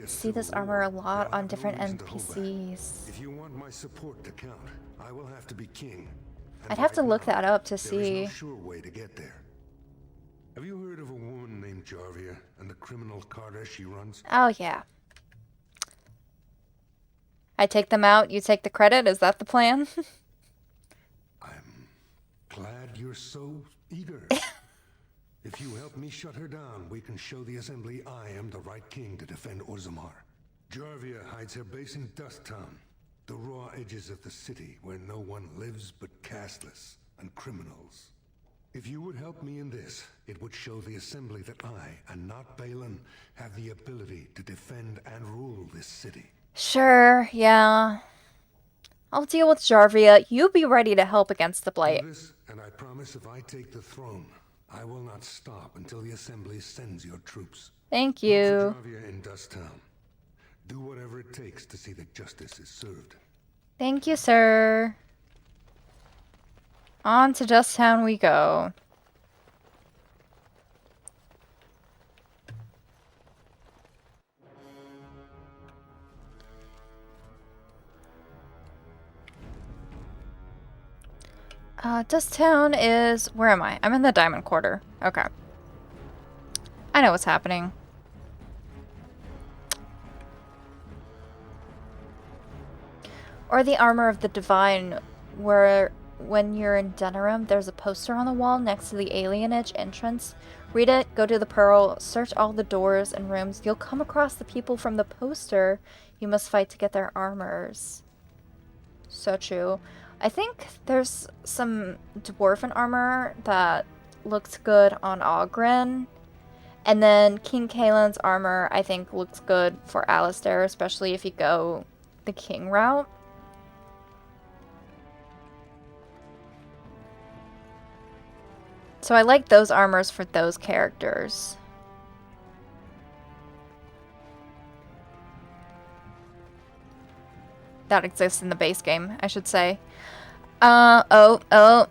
S1: See this armor a lot on different NPCs.
S11: If you want my support to count, I will have to be king.
S1: I'd have to look that up to see.
S11: There is no sure way to get there. Have you heard of a woman named Jarvia and the criminal carter she runs?
S1: Oh yeah. I take them out, you take the credit, is that the plan?
S11: I'm glad you're so eager. If you help me shut her down, we can show the Assembly I am the right king to defend Orzammar. Jarvia hides her base in Dusttown, the raw edges of the city where no one lives but castless and criminals. If you would help me in this, it would show the Assembly that I, and not Balin, have the ability to defend and rule this city.
S1: Sure, yeah. I'll deal with Jarvia. You be ready to help against the Blight.
S11: Do this, and I promise if I take the throne, I will not stop until the Assembly sends your troops.
S1: Thank you.
S11: Look for Jarvia in Dusttown. Do whatever it takes to see that justice is served.
S1: Thank you, sir. On to Dusttown we go. Dust Town is... Where am I? I'm in the Diamond Quarter. Okay. I know what's happening. Or the Armor of the Divine, where when you're in Denerim, there's a poster on the wall next to the alienage entrance. Read it, go to the Pearl, search all the doors and rooms. You'll come across the people from the poster you must fight to get their armors. So true. I think there's some dwarven armor that looks good on Oghren. And then King Kaelin's armor, I think, looks good for Alistair, especially if you go the king route. So I like those armors for those characters. That exists in the base game, I should say. Oh.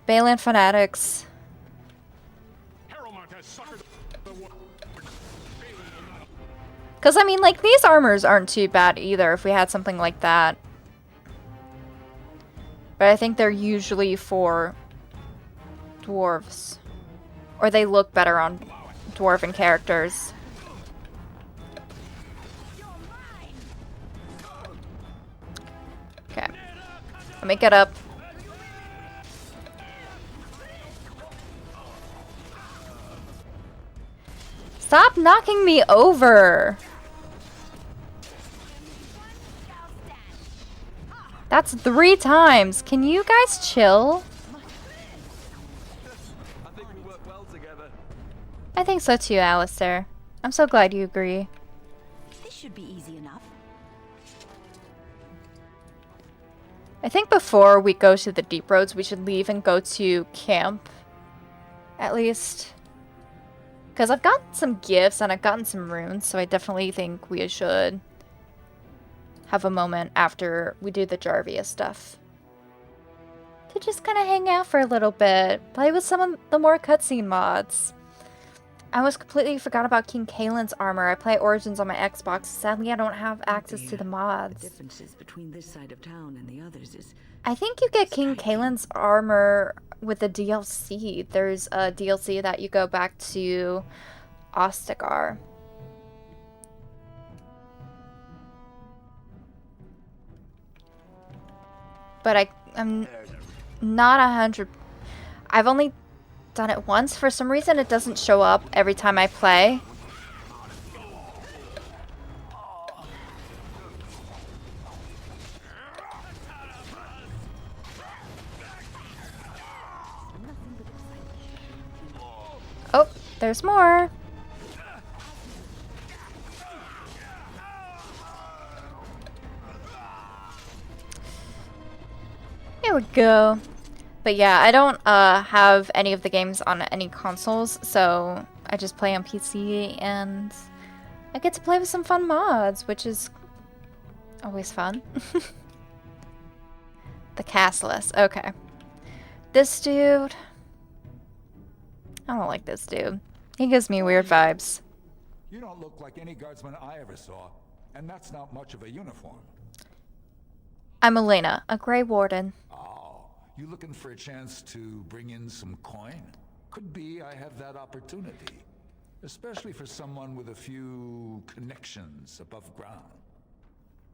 S1: Balin Fanatics. Because, I mean, like, these armors aren't too bad either if we had something like that. But I think they're usually for dwarves. Or they look better on dwarven characters. Okay. Let me get up. Stop knocking me over! That's 3 times. Can you guys chill? I think so too, Alistair. I'm so glad you agree.
S5: This should be easy enough.
S1: I think before we go to the deep roads, we should leave and go to camp. At least. Because I've gotten some gifts and I've gotten some runes, so I definitely think we should have a moment after we do the Jarvia stuff to just kind of hang out for a little bit, play with some of the more cutscene mods. I almost completely forgot about King Kaelin's armor. I play Origins on my Xbox. Sadly, I don't have access to the mods.
S5: The differences between this side of town and the others is...
S1: I think you get King Kaelin's armor with the DLC. There's a DLC that you go back to Ostagar. But I'm not 100... I've only done it once. For some reason, it doesn't show up every time I play. Oh, there's more. There we go. But yeah, I don't have any of the games on any consoles, so I just play on PC, and I get to play with some fun mods, which is always fun. The Castless, okay. This dude... I don't like this dude. He gives me weird vibes.
S14: You don't look like any guardsman I ever saw, and that's not much of a uniform.
S1: I'm Elena, a Grey Warden.
S14: Oh, you looking for a chance to bring in some coin? Could be I have that opportunity, especially for someone with a few connections above ground.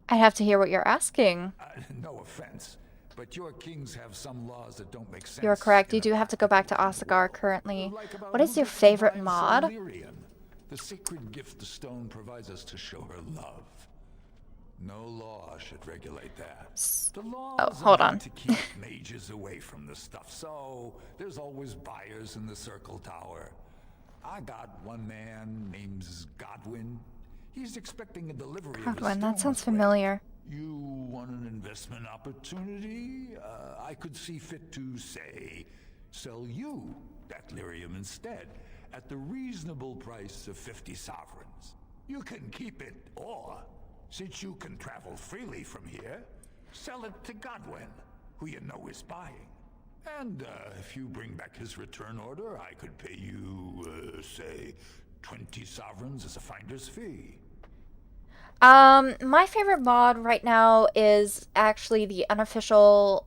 S1: I have to hear what you're asking.
S14: No offense, but your kings have some laws that don't make sense.
S1: You're correct. You do have to go back to Ostagar currently. What is your favorite mod?
S14: The sacred gift the stone provides us to show her love. No law should regulate that. The laws
S1: hold
S14: are
S1: on.
S14: to keep mages away from the stuff, so there's always buyers in the Circle Tower. I got one man named Godwin. He's expecting a delivery.
S1: Godwin, that sounds familiar.
S14: You want an investment opportunity? I could see fit to, say, sell you that lyrium instead, at the reasonable price of 50 sovereigns. You can keep it, or, since you can travel freely from here, sell it to Godwin, who you know is buying. And if you bring back his return order, I could pay you, say, 20 sovereigns as a finder's fee.
S1: My favorite mod right now is actually the unofficial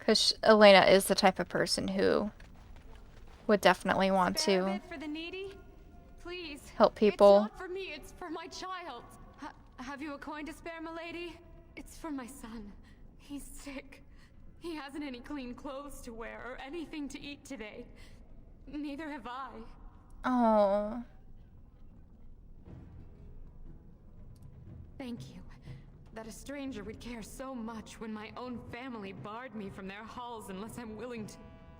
S1: Because Elena is the type of person who would definitely want
S8: Spare a
S1: to
S8: bit for the needy? Please.
S1: help people.
S8: It's not for me, it's for my child. Have you a coin to spare, milady? It's for my son. He's sick. He hasn't any clean clothes to wear or anything to eat today. Neither have I.
S1: Oh.
S8: Thank you. That a stranger would care so much when my own family barred me from their halls unless I'm willing to.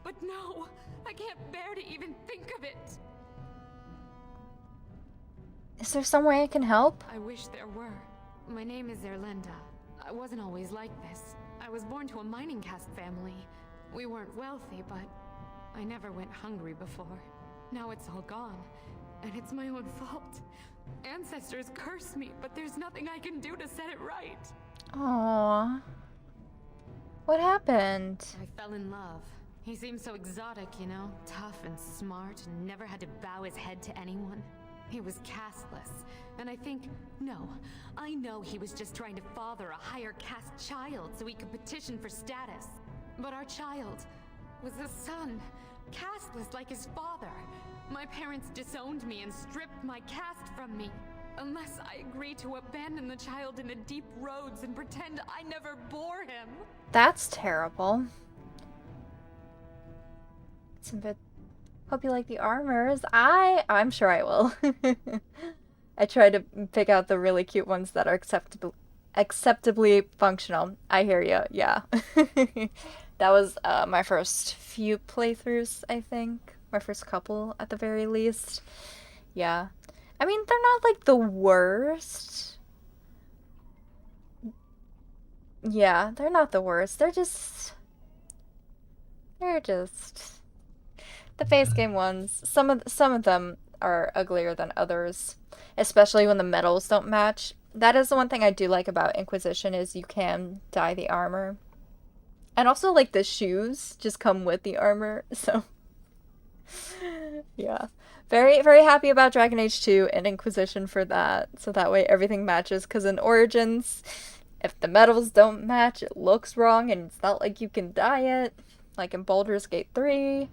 S8: But no, I can't bear to even think of it.
S1: Is there some way I can help?
S8: I wish there were. My name is Erlenda. I wasn't always like this. I was born to a mining caste family. We weren't wealthy, but I never went hungry before. Now it's all gone, and it's my own fault. Ancestors cursed me, but there's nothing I can do to set it right.
S1: Aww. What happened?
S8: I fell in love. He seemed so exotic, you know? Tough and smart, and never had to bow his head to anyone. He was casteless, and I know he was just trying to father a higher caste child so he could petition for status. But our child was a son, casteless like his father. My parents disowned me and stripped my caste from me. Unless I agree to abandon the child in the deep roads and pretend I never bore him.
S1: That's terrible. It's a bit... Hope you like the armors. I'm sure I will. I try to pick out the really cute ones that are acceptably functional. I hear you. Yeah. That was my first few playthroughs, I think. My first couple, at the very least. Yeah. I mean, they're not, like, the worst. Yeah, they're not the worst. They're just... The base game ones. Some of them are uglier than others. Especially when the medals don't match. That is the one thing I do like about Inquisition, is you can dye the armor. And also, like, the shoes just come with the armor, so... Yeah. Very, very happy about Dragon Age 2 and Inquisition for that. So that way everything matches. Because in Origins, if the medals don't match, it looks wrong. And it's not like you can dye it. Like in Baldur's Gate 3.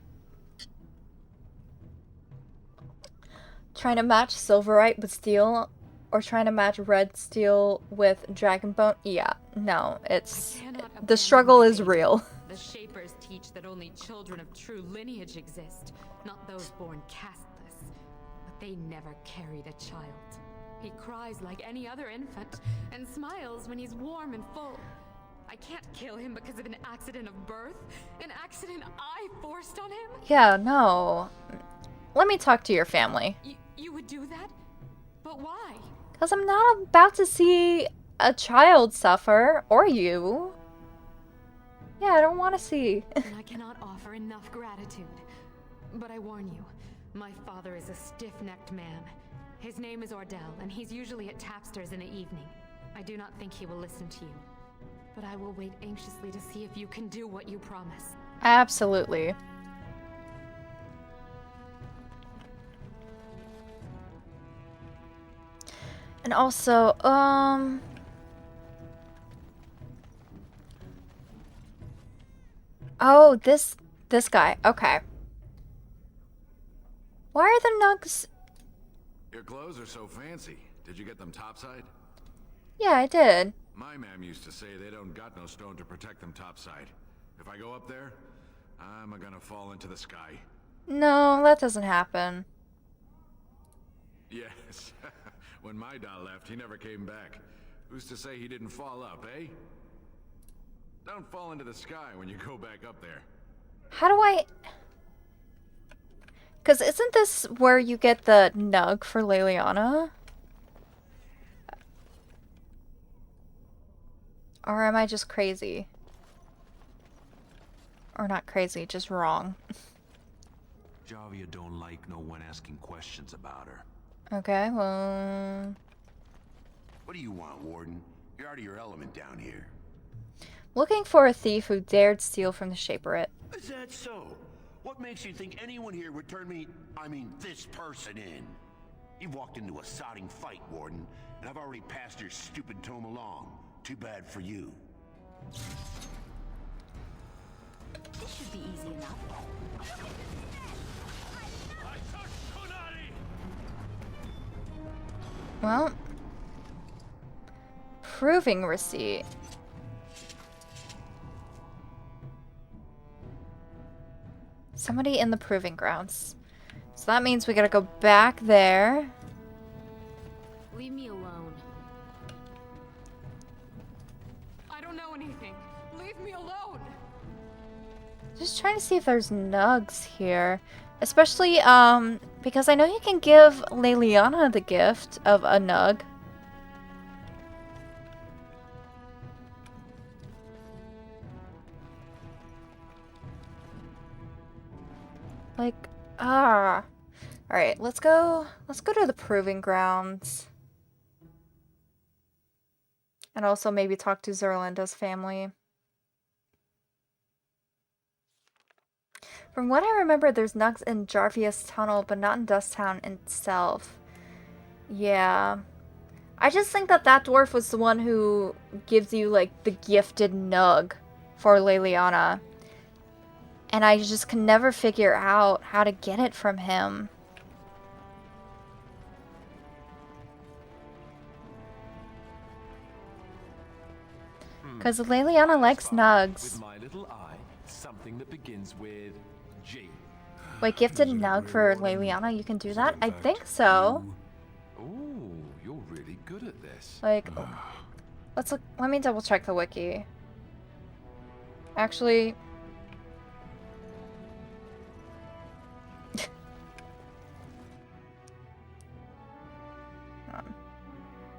S1: Trying to match Silverite with steel. Or trying to match red steel with Dragonbone. Yeah. No. It's... The struggle is real.
S8: The Shapers teach that only children of true lineage exist, not those born casteless. But they never carried a child. He cries like any other infant, and smiles when he's warm and full. I can't kill him because of an accident of birth, an accident I forced on him.
S1: Yeah, no. Let me talk to your family.
S8: You would do that? But why?
S1: Because I'm not about to see a child suffer, or you. Yeah, I don't want to see.
S8: And I cannot offer enough gratitude. But I warn you, my father is a stiff-necked man. His name is Ordell, and he's usually at Tapster's in the evening. I do not think he will listen to you. But I will wait anxiously to see if you can do what you promise.
S1: Absolutely. And also, oh, this guy. Okay. Why are the nugs...
S13: Your clothes are so fancy. Did you get them topside?
S1: Yeah, I did.
S13: My ma'am used to say they don't got no stone to protect them topside. If I go up there, I'm gonna fall into the sky.
S1: No, that doesn't happen.
S13: Yes. When my da left, he never came back. Who's to say he didn't fall up, eh? Don't fall into the sky when you go back up there.
S1: How do I... Because isn't this where you get the nug for Leliana? Or am I just crazy? Or not crazy, just wrong.
S12: Javia don't like no one asking questions about her.
S1: Okay, well...
S7: What do you want, Warden? You're out of your element down here.
S1: Looking for a thief who dared steal from the Shaperate.
S7: Is that so? What makes you think anyone here would turn me, this person in? You've walked into a sodding fight, Warden, and I've already passed your stupid tome along. Too bad for you.
S15: This should be easy enough.
S1: Well, proving receipt. Somebody in the proving grounds. So that means we gotta go back there.
S8: Leave me alone. I don't know anything. Leave me alone.
S1: Just trying to see if there's nugs here. Especially, because I know you can give Leliana the gift of a nug. Like, Alright, let's go to the proving grounds. And also maybe talk to Zerlinda's family. From what I remember, there's nugs in Jarvius Tunnel, but not in Dust Town itself. Yeah. I just think that that dwarf was the one who gives you, like, the gifted nug for Leliana. And I just can never figure out how to get it from him. Because Leliana likes nugs.
S2: With my little eye, something that begins with G.
S1: Wait, gifted nug for Leliana? You can do that? I think so.
S2: Ooh, you're really good at this.
S1: Like, let's look. Let me double check the wiki. Actually,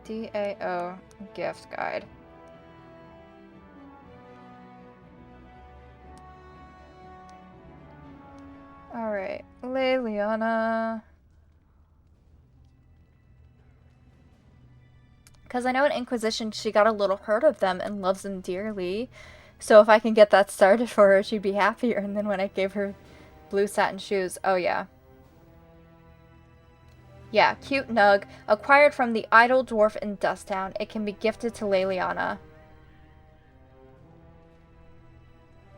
S1: DAO gift guide. Alright, Leliana. Because I know in Inquisition she got a little hurt of them and loves them dearly. So if I can get that started for her, she'd be happier. And then when I gave her blue satin shoes, oh yeah. Yeah, cute nug. Acquired from the idle dwarf in Dusttown. It can be gifted to Leliana.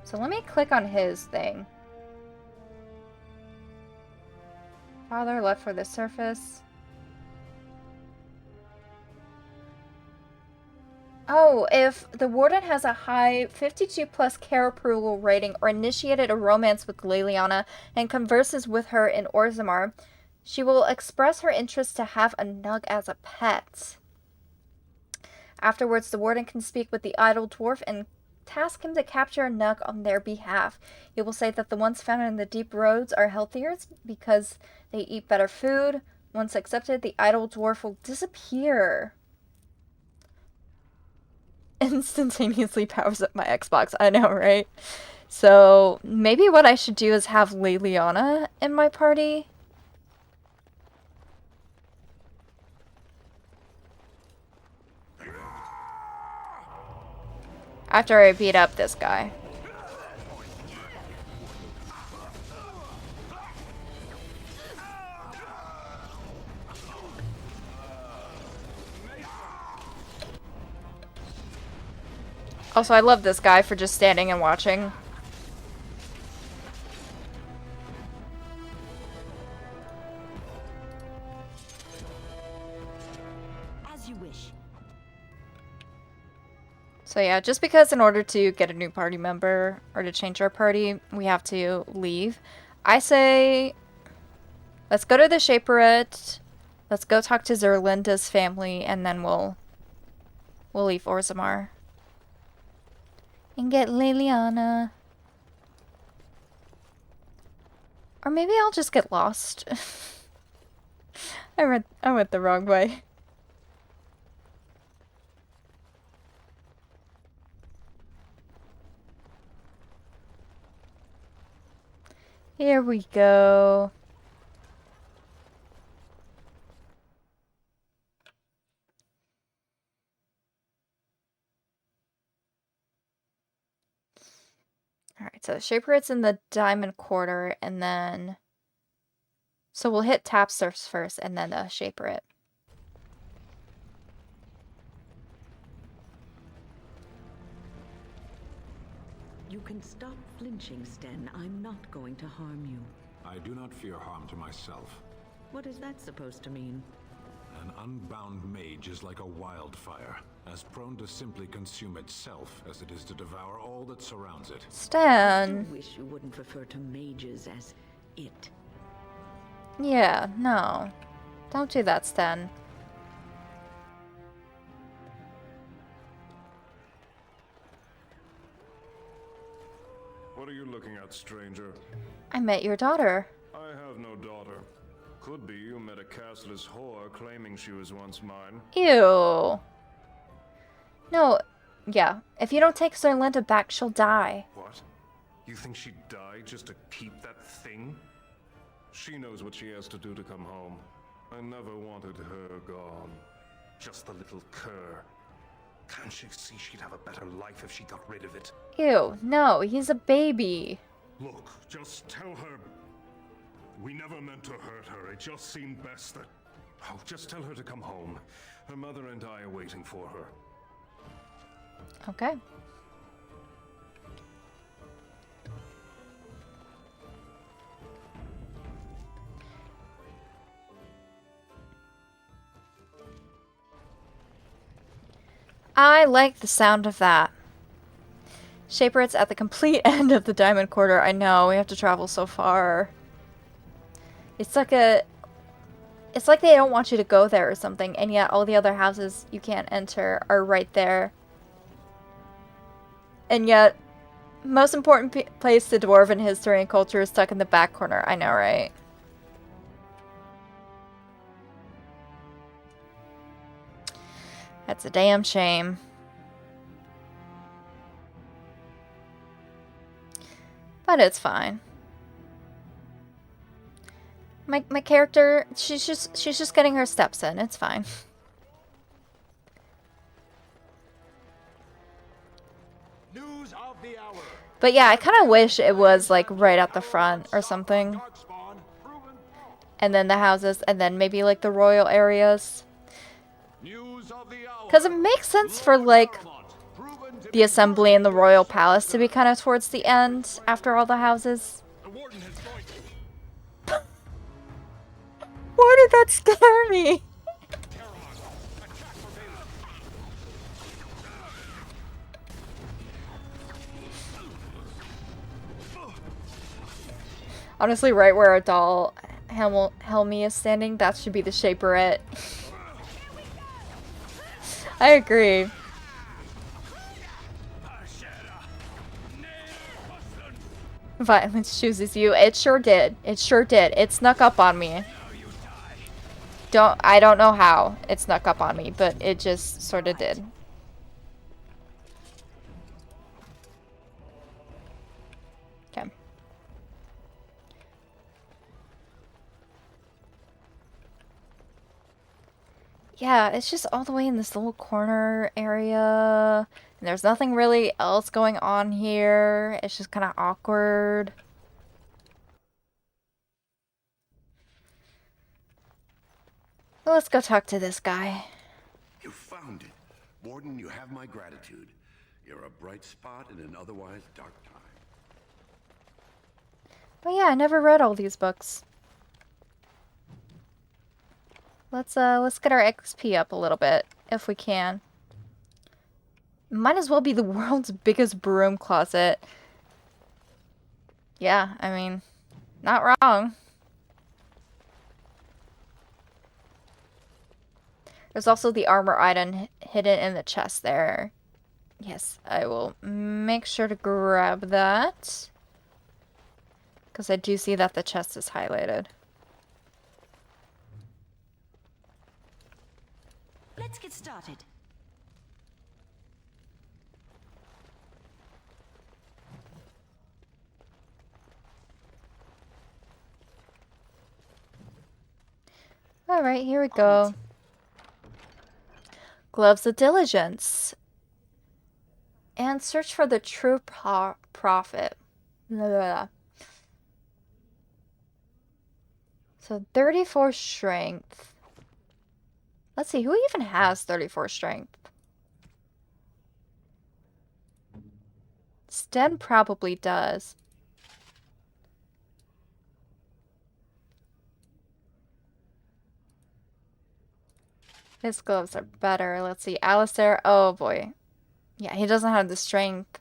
S1: So let me click on his thing. Father left for the surface. Oh, if the warden has a high 52 plus care approval rating or initiated a romance with Leliana and converses with her in Orzammar, she will express her interest to have a nug as a pet. Afterwards, the warden can speak with the idle dwarf and task him to capture a nug on their behalf. He will say that the ones found in the deep roads are healthier because they eat better food. Once accepted, the idle dwarf will disappear. Instantaneously powers up my Xbox. I know, right? So maybe what I should do is have Leliana in my party. After I beat up this guy. Also, I love this guy for just standing and watching.
S15: As you wish.
S1: So yeah, just because in order to get a new party member or to change our party, we have to leave. I say, let's go to the Shaperate. Let's go talk to Zerlinda's family, and then we'll leave Orzammar. And get Leliana. Or maybe I'll just get lost. I went the wrong way. Here we go. Alright, so Shaperate's in the Diamond Quarter, and then... So we'll hit Tap Surfs first, and then Shaperate.
S5: You can stop flinching, Sten. I'm not going to harm you.
S6: I do not fear harm to myself.
S5: What is that supposed to mean?
S6: An unbound mage is like a wildfire, as prone to simply consume itself as it is to devour all that surrounds it.
S1: Stan.
S5: I wish you wouldn't refer to mages as it.
S1: Yeah, no. Don't do that, Stan.
S16: What are you looking at, stranger?
S1: I met your daughter.
S16: I have no daughter. Could be you met a castless whore claiming she was once mine.
S1: Ew. No, yeah. If you don't take Sir Linda back, she'll die.
S16: What? You think she'd die just to keep that thing? She knows what she has to do to come home. I never wanted her gone. Just the little cur. Can't she see she'd have a better life if she got rid of it?
S1: Ew, no, he's a baby.
S16: Look, just tell her... We never meant to hurt her. It just seemed best that... Oh, just tell her to come home. Her mother and I are waiting for her.
S1: Okay. I like the sound of that. Shaper, it's at the complete end of the Diamond Quarter. I know, we have to travel so far. It's like they don't want you to go there or something, and yet all the other houses you can't enter are right there. And yet, most important place to Dwarven history and culture is stuck in the back corner. I know, right? That's a damn shame. But it's fine. My character, she's just getting her steps in. It's fine.
S11: News of the hour.
S1: But yeah, I kind of wish it was like right at the front or something. And then the houses, and then maybe like the royal areas. Because it makes sense for like the assembly and the royal palace to be kind of towards the end after all the houses. Why did that scare me? Honestly, right where a doll Helmy is standing, that should be the Shaperette. I agree. Violence chooses you. It sure did. It sure did. It snuck up on me. I don't know how it snuck up on me, but it just sort of did. Okay. Yeah, it's just all the way in this little corner area. And there's nothing really else going on here. It's just kind of awkward. Let's go talk to this guy.
S13: You found it. Warden, you have my gratitude. You're a bright spot in an otherwise dark time.
S1: But yeah, I never read all these books. Let's get our XP up a little bit, if we can. Might as well be the world's biggest broom closet. Yeah, I mean, not wrong. There's also the armor item hidden in the chest there. Yes, I will make sure to grab that. Because I do see that the chest is highlighted.
S15: Let's get started.
S1: Alright, here we go. Gloves of Diligence. And search for the true prophet. Blah, blah, blah. So 34 strength. Let's see, who even has 34 strength? Den probably does. His gloves are better. Let's see. Alistair. Oh boy. Yeah, he doesn't have the strength.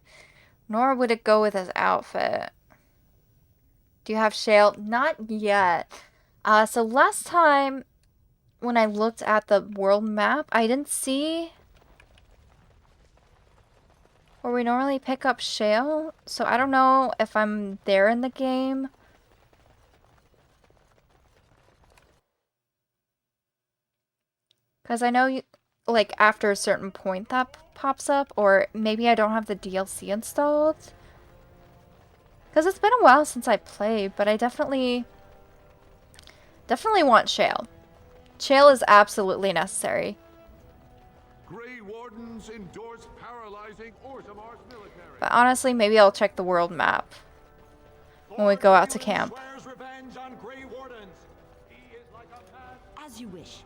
S1: Nor would it go with his outfit. Do you have Shale? Not yet. So last time when I looked at the world map, I didn't see where we normally pick up Shale. So I don't know if I'm there in the game. Because I know you, like, after a certain point that pops up, or maybe I don't have the DLC installed. Because it's been a while since I played, but I definitely want Shale. Shale is absolutely necessary.
S2: Grey Wardens endorse paralyzing Orzamar's military.
S1: But honestly, maybe I'll check the world map when we go out to camp.
S10: Revenge on Grey Wardens. He is like a man.
S15: As you wish.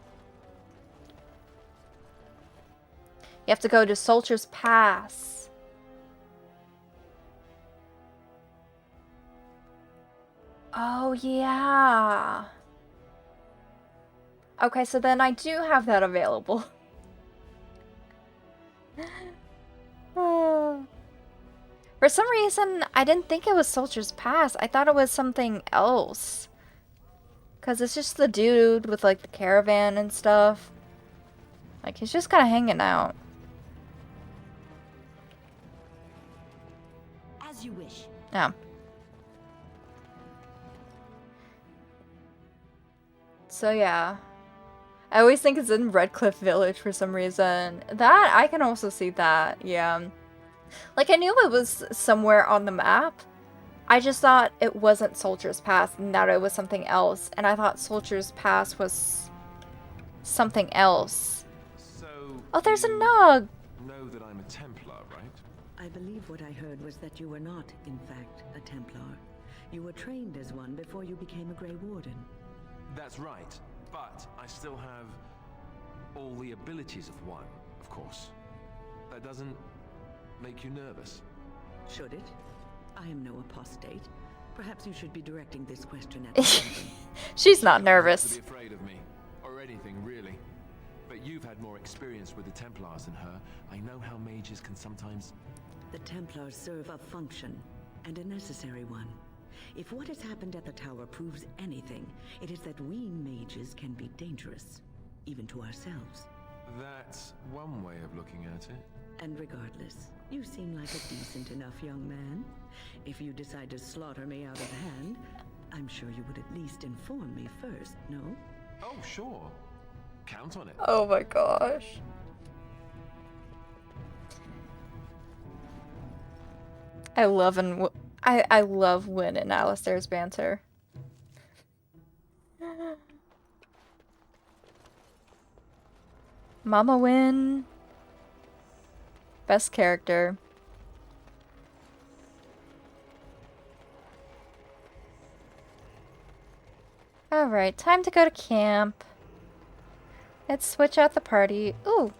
S1: You have to go to Soldier's Pass. Oh, yeah. Okay, so then I do have that available. For some reason, I didn't think it was Soldier's Pass. I thought it was something else. Because it's just the dude with, like, the caravan and stuff. Like, he's just kind of hanging out.
S15: As you wish.
S1: Yeah. So yeah. I always think it's in Redcliffe Village for some reason. That, I can also see that, yeah. Like, I knew it was somewhere on the map. I just thought it wasn't Soldier's Pass and that it was something else. And I thought Soldier's Pass was something else.
S2: So
S1: Oh, there's a Nog!
S2: know that I'm a Templar, right?
S5: I believe what I heard was that you were not, in fact, a Templar. You were trained as one before you became a Grey Warden.
S2: That's right, but I still have all the abilities of one, of course. That doesn't make you nervous.
S5: Should it? I am no apostate. Perhaps you should be directing this question at me.
S1: She's not
S2: To
S1: nervous.
S2: be afraid of me, or anything really. But you've had more experience with the Templars than her. I know how mages can sometimes...
S5: The Templars serve a function, and a necessary one. If what has happened at the tower proves anything, it is that we mages can be dangerous, even to ourselves.
S2: That's one way of looking at it.
S5: And regardless, you seem like a decent enough young man. If you decide to slaughter me out of hand, I'm sure you would at least inform me first, no?
S2: Oh, sure. Count on it.
S1: Oh my gosh. I love Wynn and Alistair's banter. Mama Wynn. Best character. Alright, time to go to camp. Let's switch out the party. Ooh.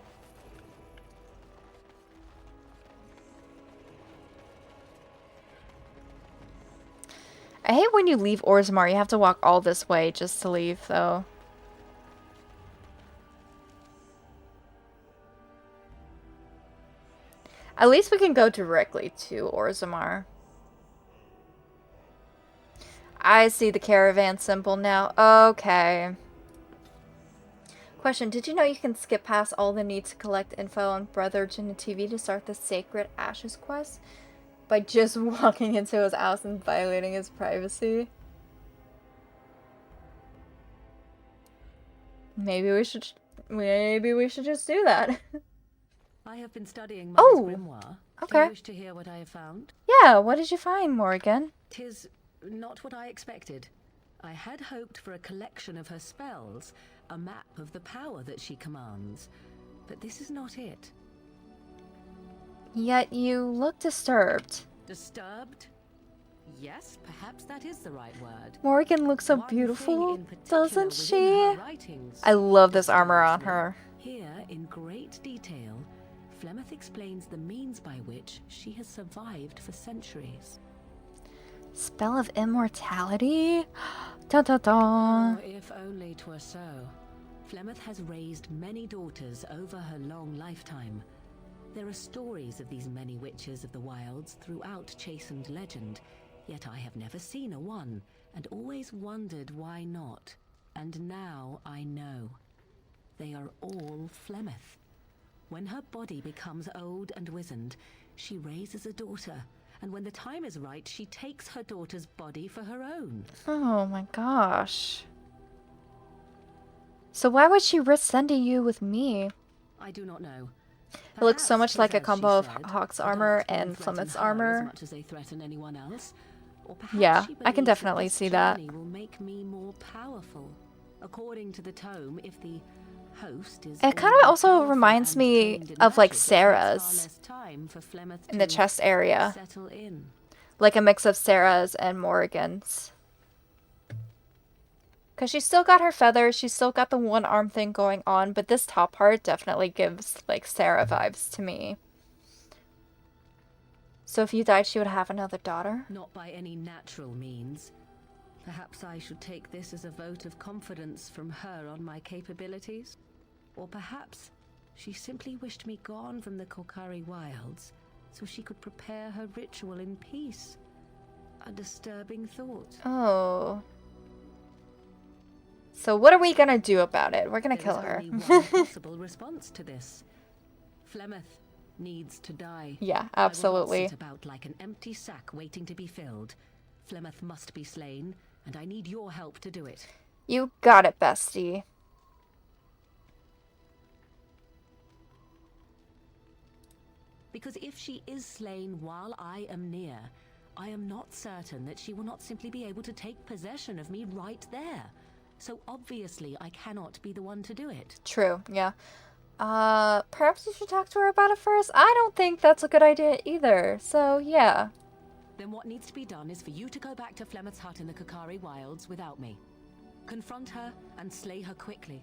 S1: I hate when you leave Orzammar, you have to walk all this way just to leave, though. At least we can go directly to Orzammar. I see the caravan symbol now. Okay. Question, did you know you can skip past all the need to collect info on Brother Jin TV to start the Sacred Ashes quest? By just walking into his house and violating his privacy? Maybe we should just do that.
S15: I have been studying Mother's grimoire.
S1: Okay.
S15: Do you wish to hear what I have found?
S1: Yeah, what did you find, Morgan?
S15: 'Tis not what I expected. I had hoped for a collection of her spells, a map of the power that she commands. But this is not it.
S1: Yet you look disturbed.
S15: Disturbed? Yes, perhaps that is the right word.
S1: Morgan looks so
S15: One
S1: beautiful,
S15: thing in particular
S1: doesn't
S15: within
S1: she?
S15: her writings
S1: I love this armor on her.
S15: Here, in great detail,
S5: Flemeth explains the means by which she has survived for centuries.
S1: Spell of immortality? Dun dun dun.
S5: Oh, if only 'twere so. Flemeth has raised many daughters over her long lifetime. There are stories of these many witches of the wilds throughout chastened legend, yet I have never seen a one, and always wondered why not. And now I know. They are all Flemeth. When her body becomes old and wizened, she raises a daughter, and when the time is right, she takes her daughter's body for her own.
S1: Oh my gosh. So why would she risk sending you with me?
S5: I do not know.
S1: It looks so much like a
S5: Perhaps,
S1: combo
S5: as
S1: of
S5: she said,
S1: Hawk's
S5: the
S1: armor
S5: Darkspawn
S1: and
S5: threaten
S1: Flemeth's
S5: her As
S1: armor.
S5: much as they threaten anyone else. Or perhaps
S1: Yeah,
S5: she
S1: I can
S5: believes
S1: definitely
S5: this
S1: see that.
S5: journey will make me more powerful. According to the tome, if the host is
S1: It kind
S5: already
S1: of also
S5: powerful
S1: reminds
S5: and
S1: me
S5: trained in
S1: of like
S5: magic, it takes far
S1: Sarah's
S5: less time for Flemeth
S1: in the
S5: to
S1: chest area.
S5: settle in.
S1: Like a mix of Sarah's and Morrigan's. Because she's still got her feathers, she's still got the one arm thing going on, but this top part definitely gives like Sarah vibes to me. So if you died, she would have another daughter?
S5: Not by any natural means. Perhaps I should take this as a vote of confidence from her on my capabilities? Or perhaps she simply wished me gone from the Kokari wilds so she could prepare her ritual in peace. A disturbing thought.
S1: Oh. So what are we gonna do about it? We're gonna kill her.
S5: There is only one possible response to this. Flemeth needs to die.
S1: Yeah,
S5: I will
S1: absolutely.
S5: not sit about like an empty sack waiting to be filled. Flemeth must be slain, and I need your help to do it.
S1: You got it, bestie.
S5: Because if she is slain while I am near, I am not certain that she will not simply be able to take possession of me right there. So obviously I cannot be the one to do it.
S1: True, yeah. Perhaps you should talk to her about it first? I don't think that's a good idea either, so yeah.
S5: Then what needs to be done is for you to go back to Flemeth's hut in the Kokari wilds without me. Confront her and slay her quickly.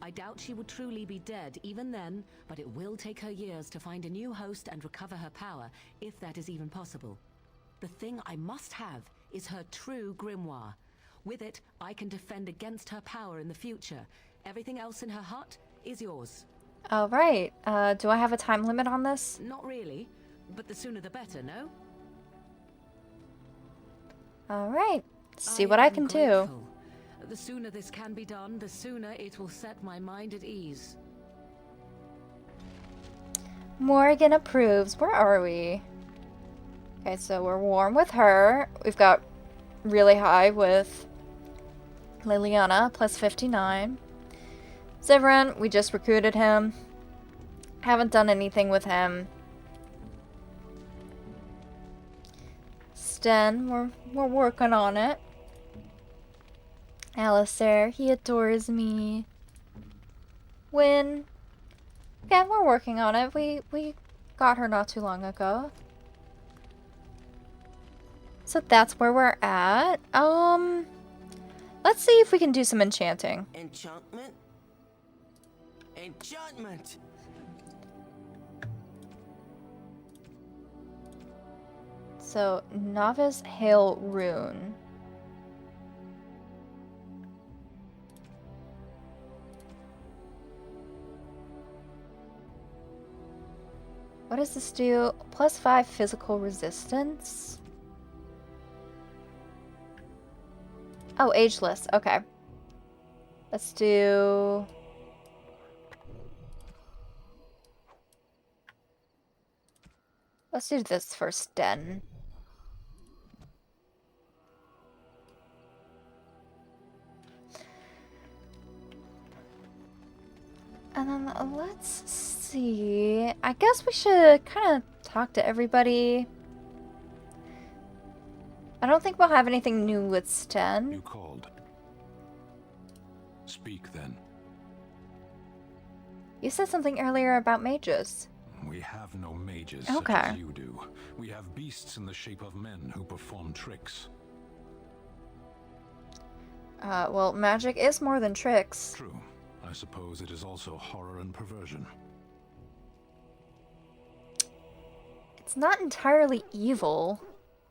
S5: I doubt she will truly be dead even then, but it will take her years to find a new host and recover her power, if that is even possible. The thing I must have is her true grimoire. With it, I can defend against her power in the future. Everything else in her hut is yours.
S1: Alright, do I have a time limit on this?
S5: Not really, but the sooner the better, no?
S1: Alright, see what I can do.
S5: Grateful. The sooner this can be done, the sooner it will set my mind at ease.
S1: Morgan approves. Where are we? Okay, so we're warm with her. We've got really high with Liliana, plus 59. Zivran, we just recruited him. Haven't done anything with him. Sten, we're working on it. Alistair, he adores me. Win. Again, we're working on it. We got her not too long ago. So that's where we're at. Let's see if we can do some enchanting.
S10: Enchantment? Enchantment!
S1: So, Novice Hail Rune. What does this do? Plus 5 physical resistance. Oh, ageless. Okay. Let's do... Let's do this first, Den. And then let's see. I guess we should kind of talk to everybody. I don't think we'll have anything new with Sten.
S3: You called. Speak then.
S1: You said something earlier about mages.
S3: We have no mages
S1: Okay.
S3: such as you do. We have beasts in the shape of men who perform tricks.
S1: Well, magic is more than tricks.
S3: True. I suppose it is also horror and perversion.
S1: It's not entirely evil.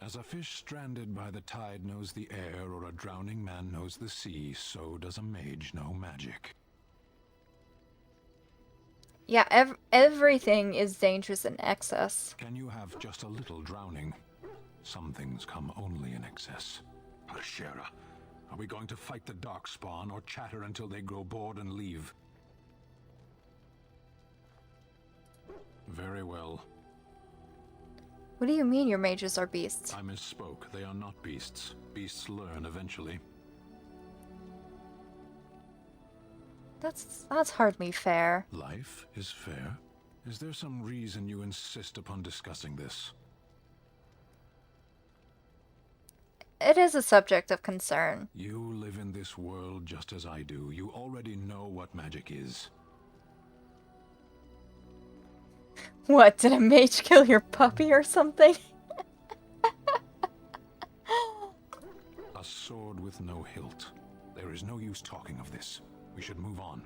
S14: As a fish stranded by the tide knows the air, or a drowning man knows the sea, so does a mage know magic.
S1: Yeah, everything is dangerous in excess.
S14: Can you have just a little drowning? Some things come only in excess. Arshera, are we going to fight the Darkspawn or chatter until they grow bored and leave? Very well.
S1: What do you mean your mages are beasts?
S14: I misspoke. They are not beasts. Beasts learn eventually.
S1: That's hardly fair.
S14: Life is fair. Is there some reason you insist upon discussing this?
S1: It is a subject of concern.
S14: You live in this world just as I do. You already know what magic is.
S1: What, did a mage kill your puppy or something?
S14: A sword with no hilt. There is no use talking of this. We should move on.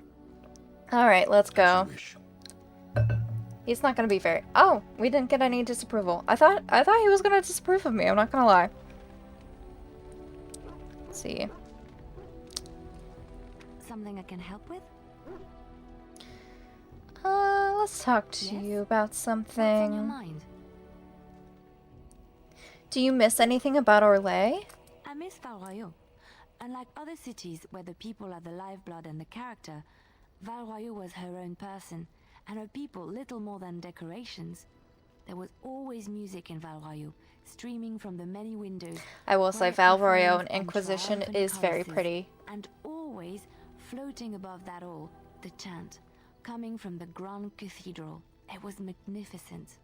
S1: Alright, let's go. He's not gonna be very... Oh, we didn't get any disapproval. I thought he was gonna disapprove of me, I'm not gonna lie. Let's see.
S17: Something I can help with?
S1: Let's talk to you about something.
S17: What's on your mind?
S1: Do you miss anything about Orlais?
S17: I miss Val Royeaux. Unlike other cities where the people are the lifeblood and the character, Val Royeaux was her own person, and her people little more than decorations. There was always music in Val Royeaux, streaming from the many windows.
S1: I will say Val Royeaux and Inquisition is very pretty.
S17: And always, floating above that all, the chant, coming from the Grand Cathedral. It was magnificent.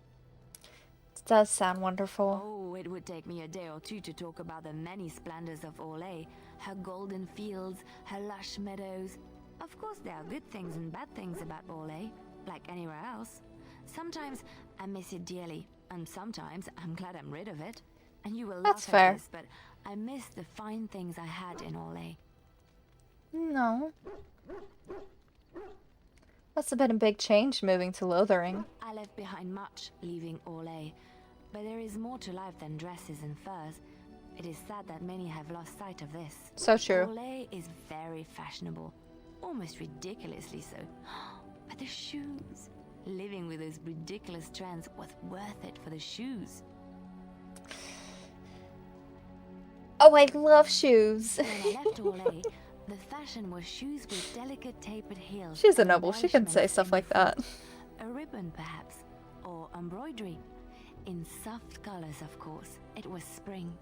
S1: It does sound wonderful.
S17: Oh, it would take me a day or two to talk about the many splendors of Orlais, her golden fields, her lush meadows. Of course, there are good things and bad things about Orlais, like anywhere else. Sometimes I miss it dearly, and sometimes I'm glad I'm rid of it. And you will
S1: That's
S17: laugh
S1: fair.
S17: at this, but I miss the fine things I had in Orlais.
S1: No. Must have been a big change moving to Lothering.
S17: I left behind much, leaving Orlais, but there is more to life than dresses and furs. It is sad that many have lost sight of this.
S1: So true.
S17: Orlais is very fashionable, almost ridiculously so. But the shoes, living with those ridiculous trends was worth it for the shoes.
S1: Oh, I love shoes.
S17: When I left Orlais, the fashion was shoes with delicate tapered heels.
S1: She's a noble. She can say stuff like that.
S17: A ribbon, perhaps, or embroidery. In soft colors, of course. It was spring.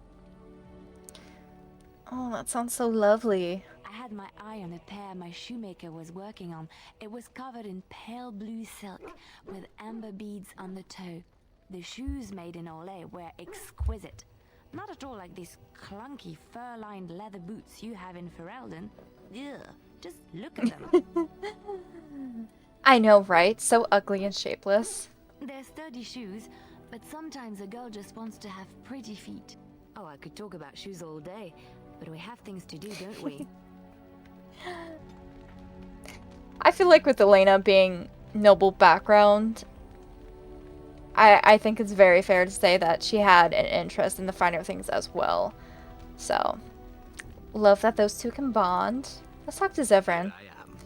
S1: Oh, that sounds so lovely.
S17: I had my eye on a pair my shoemaker was working on. It was covered in pale blue silk with amber beads on the toe. The shoes made in Orlais were exquisite. Not at all like these clunky fur-lined leather boots you have in Ferelden. Ugh, just look at them.
S1: I know, right? So ugly and shapeless.
S17: They're sturdy shoes, but sometimes a girl just wants to have pretty feet. Oh, I could talk about shoes all day, but we have things to do, don't we?
S1: I feel like with Elena being noble background, I think it's very fair to say that she had an interest in the finer things as well. So, love that those two can bond. Let's talk to Zevran.
S18: Here I am.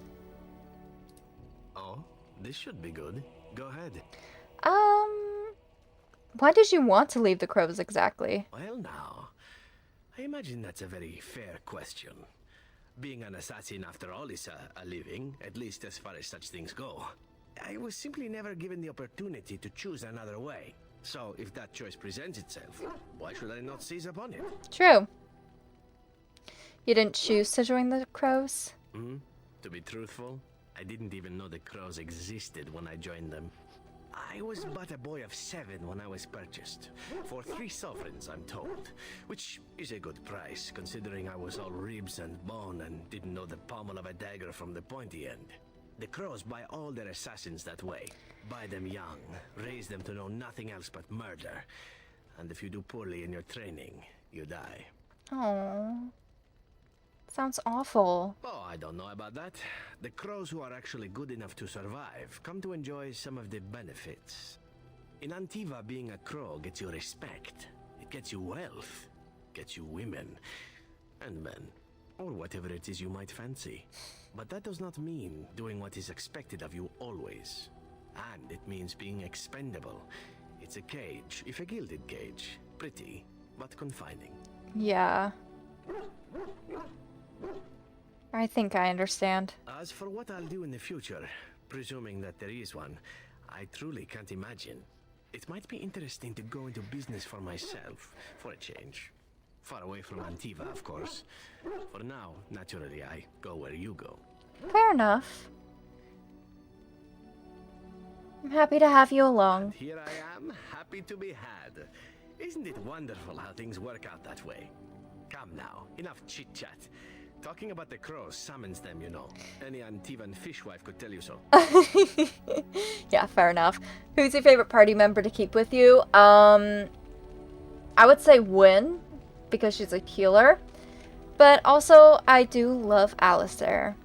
S18: Oh, this should be good. Go ahead.
S1: Why did you want to leave the Crows exactly?
S18: Well, now, I imagine that's a very fair question. Being an assassin, after all, is a living, at least as far as such things go. I was simply never given the opportunity to choose another way. So, if that choice presents itself, why should I not seize upon it?
S1: True. You didn't choose to join the Crows?
S18: To be truthful, I didn't even know the Crows existed when I joined them. I was but a boy of 7 when I was purchased. For 3 sovereigns, I'm told. Which is a good price, considering I was all ribs and bone and didn't know the pommel of a dagger from the pointy end. The Crows buy all their assassins that way. Buy them young, raise them to know nothing else but murder. And if you do poorly in your training, you die.
S1: Oh, sounds awful.
S18: Oh, I don't know about that. The Crows who are actually good enough to survive come to enjoy some of the benefits. In Antiva, being a crow gets you respect. It gets you wealth. Gets you women. And men. Or whatever it is you might fancy. But that does not mean doing what is expected of you always. And it means being expendable. It's a cage, if a gilded cage. Pretty, but confining.
S1: Yeah. I think I understand.
S18: As for what I'll do in the future, presuming that there is one, I truly can't imagine. It might be interesting to go into business for myself, for a change. Far away from Antiva, of course. For now, naturally, I go where you go.
S1: Fair enough. I'm happy to have you along.
S18: And here I am, happy to be had. Isn't it wonderful how things work out that way? Come now, enough chit-chat. Talking about the crows summons them, you know. Any Antivan fishwife could tell you so.
S1: Yeah, fair enough. Who's your favorite party member to keep with you? I would say Wynn, because she's a healer. But also, I do love Alistair.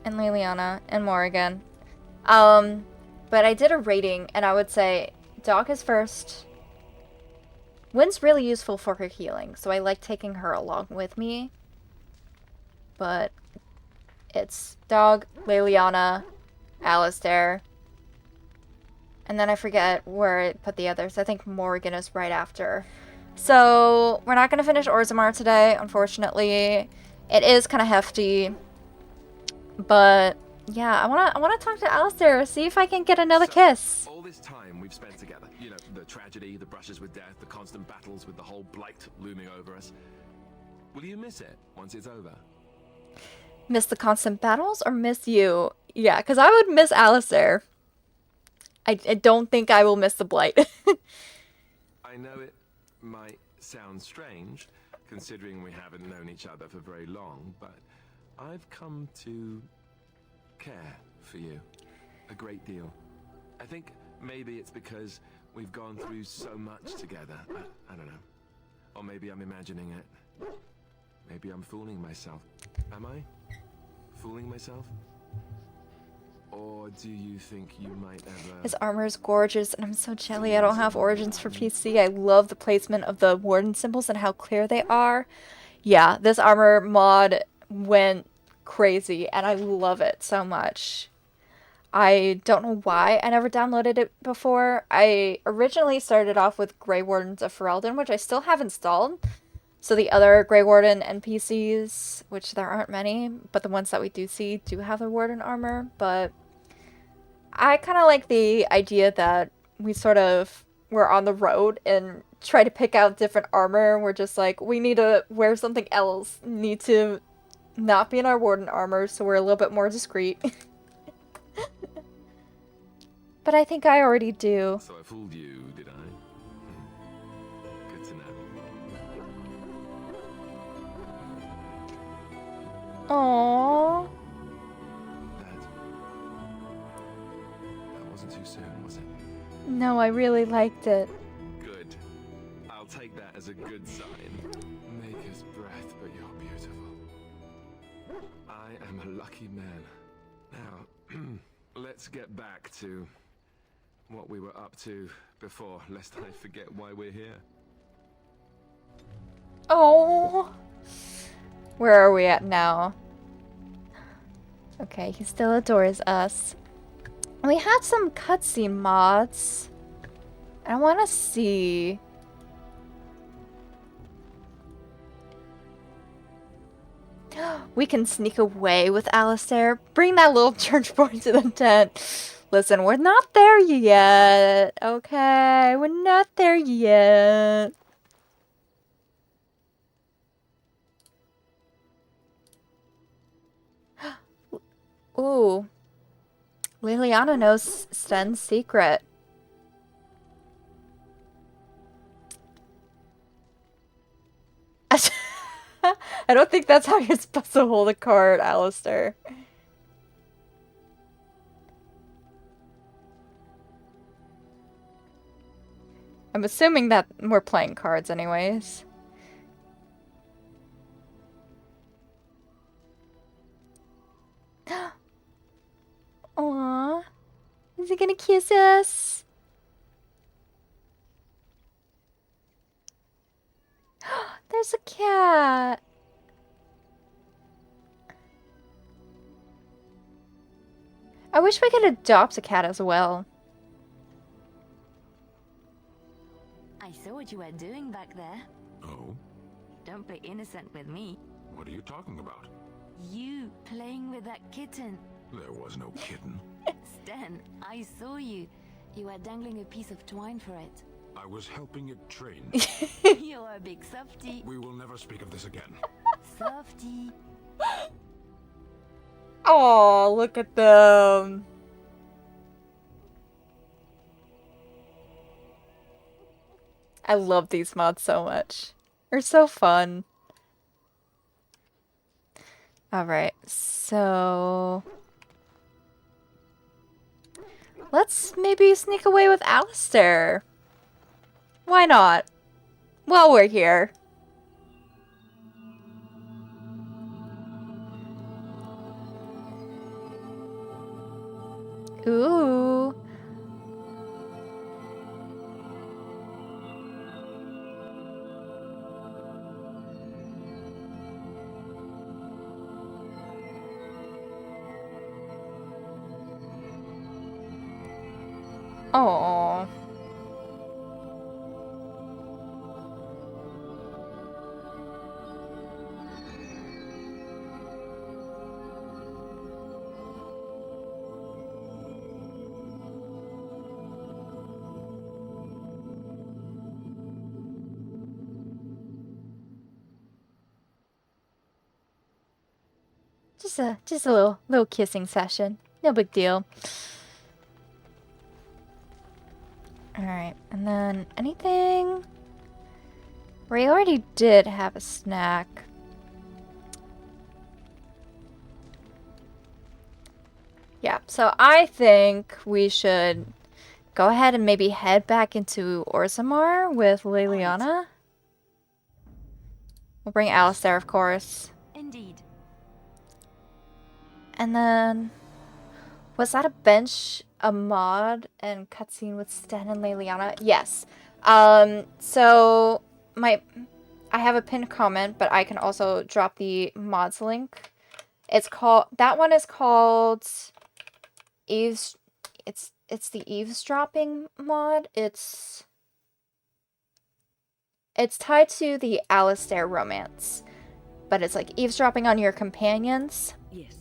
S1: And Liliana. And Morrigan. But I did a rating, and I would say Doc is first. Wynn's really useful for her healing, so I like taking her along with me. But it's Dog, Liliana, Alistair. And then I forget where I put the others. I think Morrigan is right after. So we're not going to finish Orzammar today, unfortunately. It is kind of hefty. But yeah, I want to talk to Alistair, see if I can get another kiss.
S2: All this time we've spent together, you know, the tragedy, the brushes with death, the constant battles with the whole blight looming over us. Will you miss it once it's over?
S1: Miss the constant battles or miss you? Yeah, because I would miss Alistair. I don't think I will miss the blight.
S2: I know it might sound strange, considering we haven't known each other for very long, but I've come to care for you a great deal. I think maybe it's because we've gone through so much together. I don't know. Or maybe I'm imagining it. Maybe I'm fooling myself. Am I? Fooling myself? Or do you think you might ever...
S1: His armor is gorgeous, and I'm so jelly I don't have Origins for PC. I love the placement of the warden symbols and how clear they are. Yeah, this armor mod went crazy, and I love it so much. I don't know why I never downloaded it before. I originally started off with Grey Wardens of Ferelden, which I still have installed. So the other Grey Warden NPCs, which there aren't many, but the ones that we do see do have the Warden armor. But I kind of like the idea that we sort of were on the road and try to pick out different armor. We're just like, we need to wear something else. Need to not be in our Warden armor, so we're a little bit more discreet. But I think I already do.
S2: So I fooled you, did I? Good to know.
S1: Aww.
S2: That wasn't too soon, was it?
S1: No, I really liked it.
S2: Good. I'll take that as a good sign. Maker's breath, but you're beautiful. I am a lucky man. Now, let's get back to what we were up to before, lest I forget why we're here.
S1: Oh. Where are we at now? Okay, he still adores us. We had some cutscene mods. I want to see. We can sneak away with Alistair. Bring that little church boy to the tent. Listen, we're not there yet. Okay, we're not there yet. Ooh. Liliana knows Sten's secret. I don't think that's how you're supposed to hold a card, Alistair. I'm assuming that we're playing cards anyways. Aww. Is he gonna kiss us? There's a cat. I wish we could adopt a cat as well.
S17: I saw what you were doing back there.
S12: Oh?
S17: Don't play innocent with me.
S12: What are you talking about?
S17: You playing with that kitten.
S12: There was no kitten.
S17: Sten, I saw you. You were dangling a piece of twine for it.
S12: I was helping it train.
S17: You're a big softie.
S12: We will never speak of this again.
S17: Softie.
S1: Oh, look at them. I love these mods so much. They're so fun. Alright, so... let's maybe sneak away with Alistair. Why not? While we're here. Ooh. Aww. Just a little kissing session. No big deal. Alright, and then anything? We already did have a snack. Yeah, so I think we should go ahead and maybe head back into Orzammar with Liliana. We'll bring Alistair, of course.
S17: Indeed.
S1: And then... was that a bench, a mod, and cutscene with Sten and Liliana? Yes. So I have a pinned comment, but I can also drop the mods link. That one is called it's the eavesdropping mod. It's tied to the Alistair romance, but it's like eavesdropping on your companions.
S5: Yes.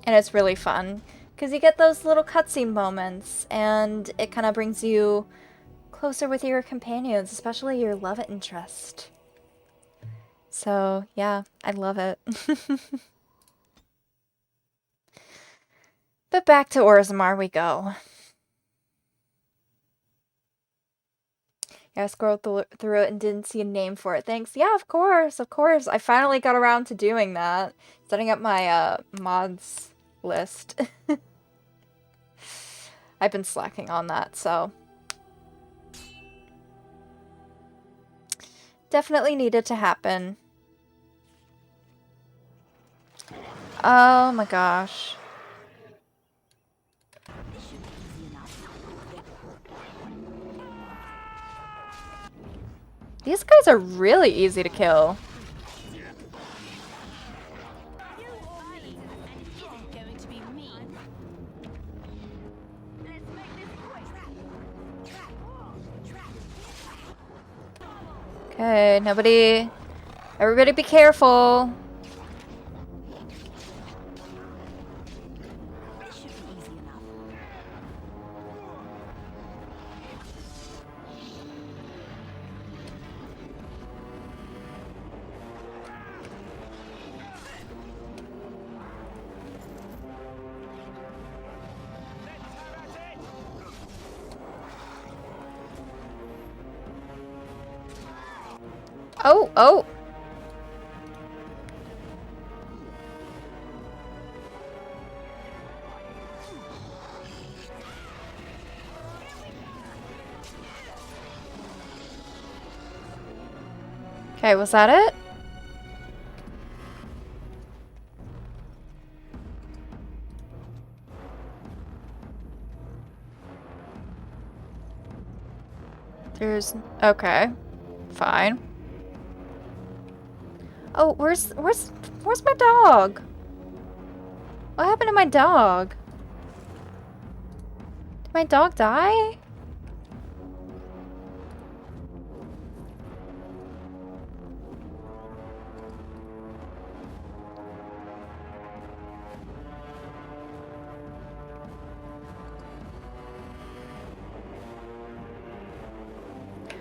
S1: And it's really fun, because you get those little cutscene moments, and it kind of brings you closer with your companions, especially your love interest. So, yeah, I love it. But back to Orzammar we go. Yeah, I scrolled through it and didn't see a name for it. Thanks. Yeah, of course, of course. I finally got around to doing that. Setting up my mods list. I've been slacking on that, so definitely needed to happen. Oh my gosh. These guys are really easy to kill. Okay, everybody be careful. Oh! Okay, was that it? Okay. Fine. Oh, where's my dog? What happened to my dog? Did my dog die?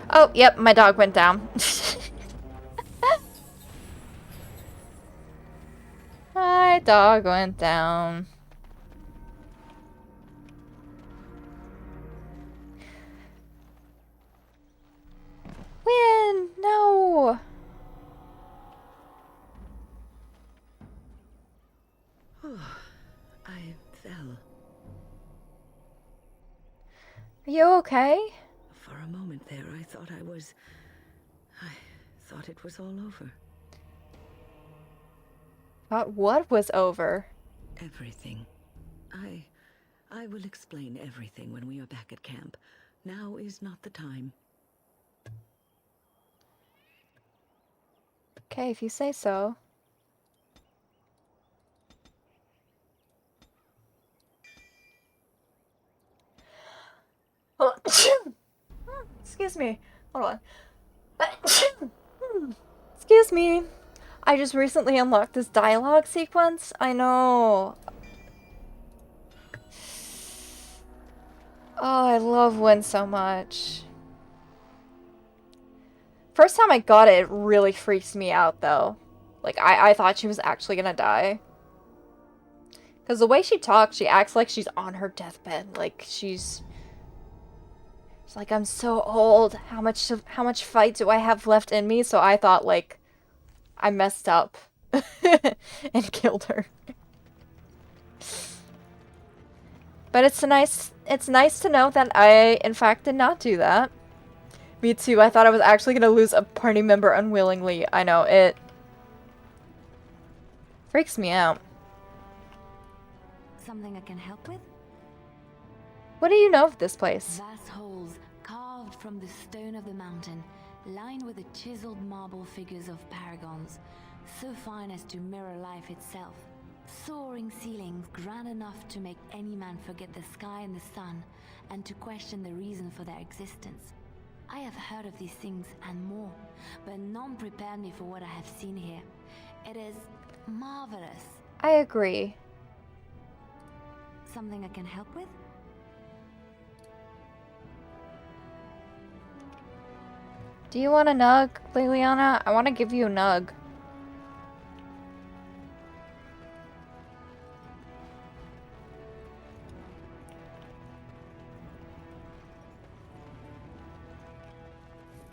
S1: Oh, yep, my dog went down. My dog went down. Win! No!
S5: I fell.
S1: Are you okay?
S5: For a moment there, I thought I thought it was all over.
S1: Thought what was over?
S5: Everything. I will explain everything when we are back at camp. Now is not the time.
S1: Okay, if you say so. Oh, excuse me. Hold on. Excuse me. I just recently unlocked this dialogue sequence. I know. Oh, I love Win so much. First time I got it, it really freaks me out, though. Like, I thought she was actually gonna die. Because the way she talks, she acts like she's on her deathbed. Like, she's like, I'm so old. How much fight do I have left in me? So I thought, like, I messed up and killed her. But it's nice to know that I, in fact, did not do that. Me too. I thought I was actually gonna lose a party member unwillingly. I know, it freaks me out.
S17: Something I can help with?
S1: What do you know of this place?
S17: Vast holes carved from the stone of the mountain, lined with the chiseled marble figures of paragons, so fine as to mirror life itself. Soaring ceilings grand enough to make any man forget the sky and the sun, and to question the reason for their existence. I have heard of these things and more, but none prepared me for what I have seen here. It is marvelous.
S1: I agree.
S17: Something I can help with?
S1: Do you want a nug, Liliana? I want to give you a nug.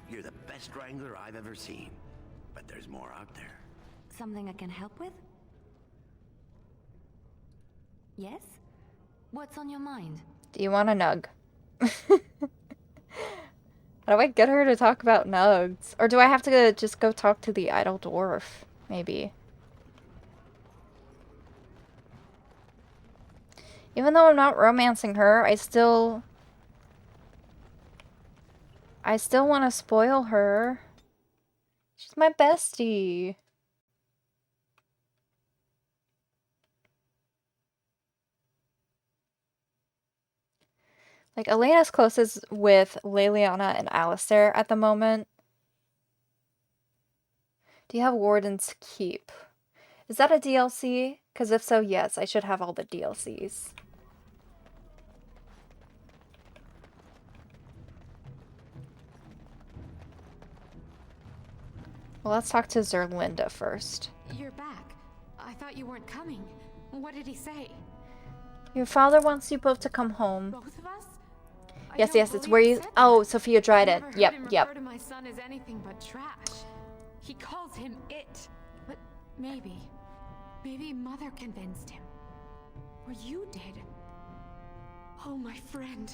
S7: You're the best wrangler I've ever seen. But there's more out there.
S17: Something I can help with? Yes? What's on your mind?
S1: Do you want a nug? How do I get her to talk about nugs? Or do I have to just go talk to the idle dwarf? Maybe. Even though I'm not romancing her, I still want to spoil her. She's my bestie. Like, Elena's closest with Liliana and Alistair at the moment. Do you have Warden's Keep? Is that a DLC? Because if so, yes, I should have all the DLCs. Well, let's talk to Zerlinda first.
S8: You're back. I thought you weren't coming. What did he say?
S1: Your father wants you both to come home.
S8: Both of us?
S1: Yes, it's where you... Oh, Sophia Dryden. Yep.
S8: Refer to my son as anything but trash. He calls him it. But maybe Mother convinced him. Or you did. Oh, my friend.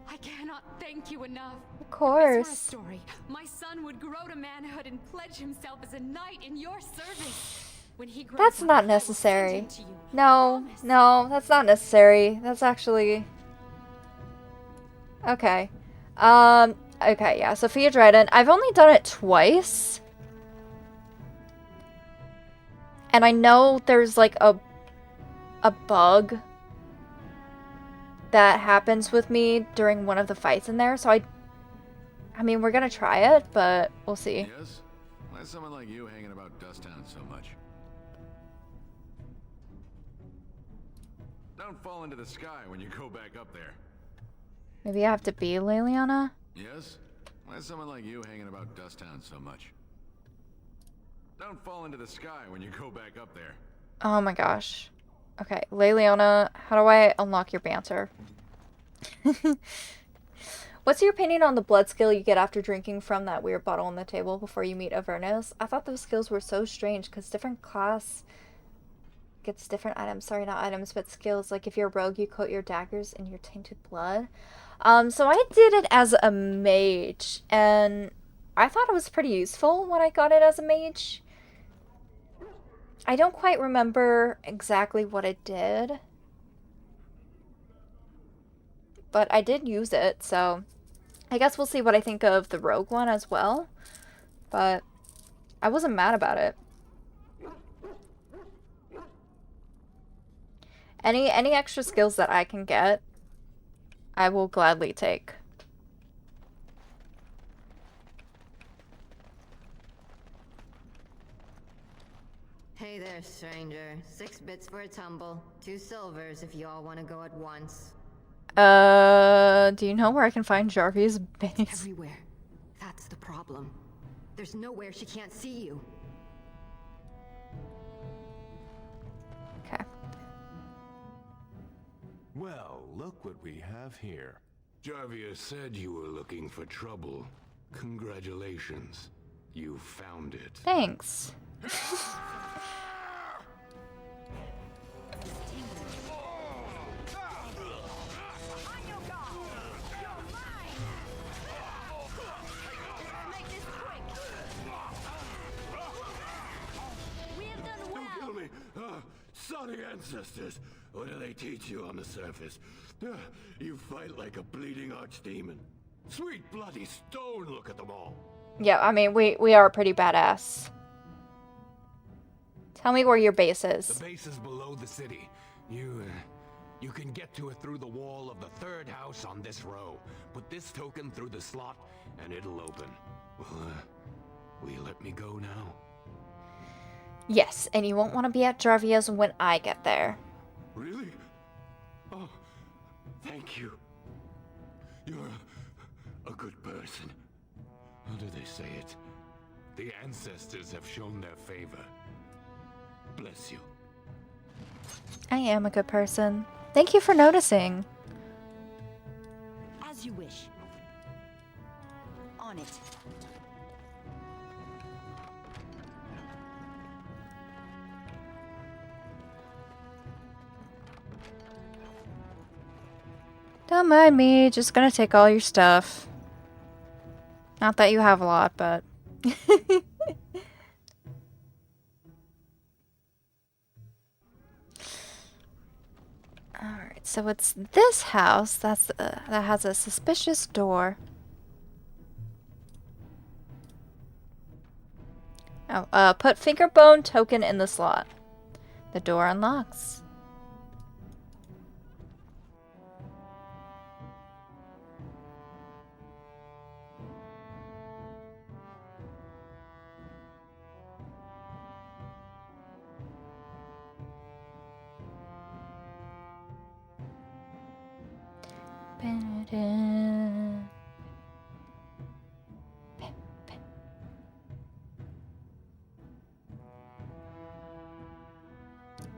S8: I cannot thank you enough.
S1: Of course.
S8: If this were a story, my son would grow to manhood and pledge himself as a knight in your service. When he grows
S1: That's
S8: up,
S1: not
S8: I will
S1: necessary.
S8: send him to you.
S1: No, that's not necessary. That's actually... Okay. Okay, yeah, Sophia Dryden. I've only done it twice. And I know there's like a bug that happens with me during one of the fights in there, so I mean, we're gonna try it, but we'll see.
S4: Yes? Why is someone like you hanging about Dusttown so much? Don't fall into the sky when you go back up there.
S1: Maybe I have to be Leliana?
S4: Yes? Why is someone like you hanging about Dusttown so much? Don't fall into the sky when you go back up there.
S1: Oh my gosh. Okay, Leliana, how do I unlock your banter? What's your opinion on the blood skill you get after drinking from that weird bottle on the table before you meet Avernus? I thought those skills were so strange because different class gets different items. Sorry, not items, but skills. Like if you're a rogue, you coat your daggers in your tainted blood. So I did it as a mage, and I thought it was pretty useful when I got it as a mage. I don't quite remember exactly what it did, but I did use it, so I guess we'll see what I think of the rogue one as well, but I wasn't mad about it. Any extra skills that I can get, I will gladly take.
S19: Hey there, stranger. 6 bits for a tumble. 2 silvers if you all want to go at once.
S1: Do you know where I can find Jarvia's base?
S19: It's everywhere. That's the problem. There's nowhere she can't see you.
S1: Okay.
S12: Well, look what we have here.
S7: Jarvia said you were looking for trouble. Congratulations. You found it.
S1: Thanks.
S7: Don't kill me! Sorry, ancestors! What do they teach you on the surface? You fight like a bleeding archdemon. Sweet bloody stone, look at them all!
S1: Yeah, I mean, we are pretty badass. Tell me where your base is.
S14: The base is below the city. You can get to it through the wall of the 3rd house on this row. Put this token through the slot, and it'll open. Well, will you let me go now?
S1: Yes, and you won't want to be at Jarvia's when I get there.
S7: Really? Oh, thank you. You're a good person. How do they say it?
S14: The ancestors have shown their favor.
S7: Bless you.
S1: I am a good person. Thank you for noticing.
S20: As you wish. On it.
S1: Don't mind me, just gonna take all your stuff. Not that you have a lot, but... Alright, so it's this house that has a suspicious door. Oh, put fingerbone token in the slot. The door unlocks.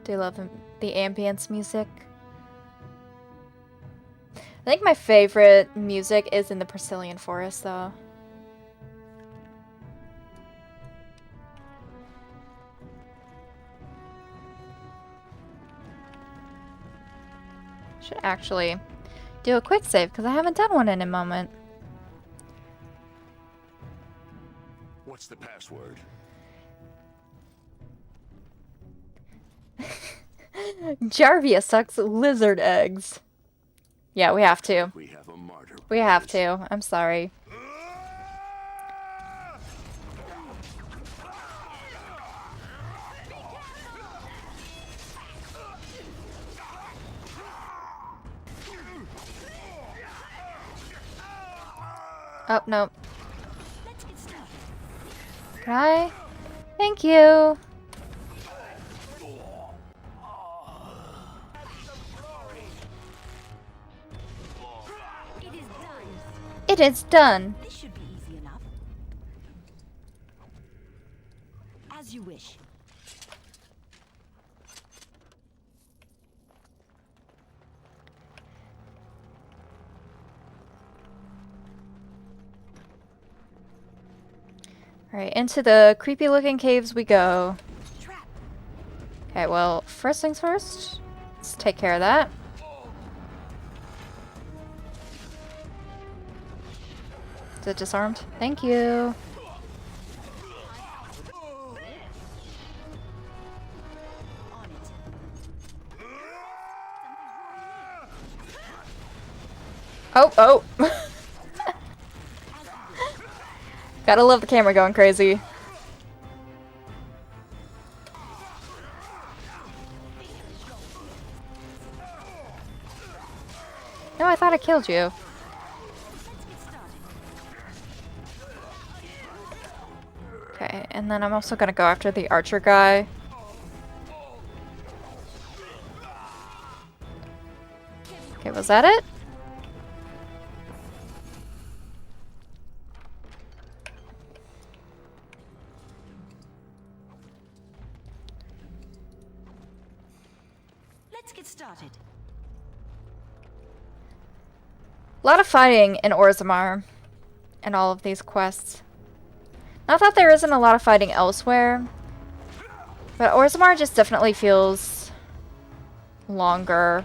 S1: Do you love the ambience music? I think my favorite music is in the Brazilian forest, though. Should actually do a quick save, because I haven't done one in a moment.
S7: What's the password?
S1: Jarvia sucks lizard eggs. Yeah, we have to.
S7: We have a martyr.
S1: We have to. I'm sorry. Oh, no. Can I? Thank you. It is done.
S17: This should be easy enough. As you wish.
S1: Alright, into the creepy looking caves we go. Okay, well, first things first. Let's take care of that. Is it disarmed? Thank you. Oh, oh. Gotta love the camera going crazy. No, I thought I killed you. Okay, and then I'm also gonna go after the archer guy. Okay, was that it?
S17: Let's get started.
S1: A lot of fighting in Orzammar in all of these quests. Not that there isn't a lot of fighting elsewhere, but Orzammar just definitely feels longer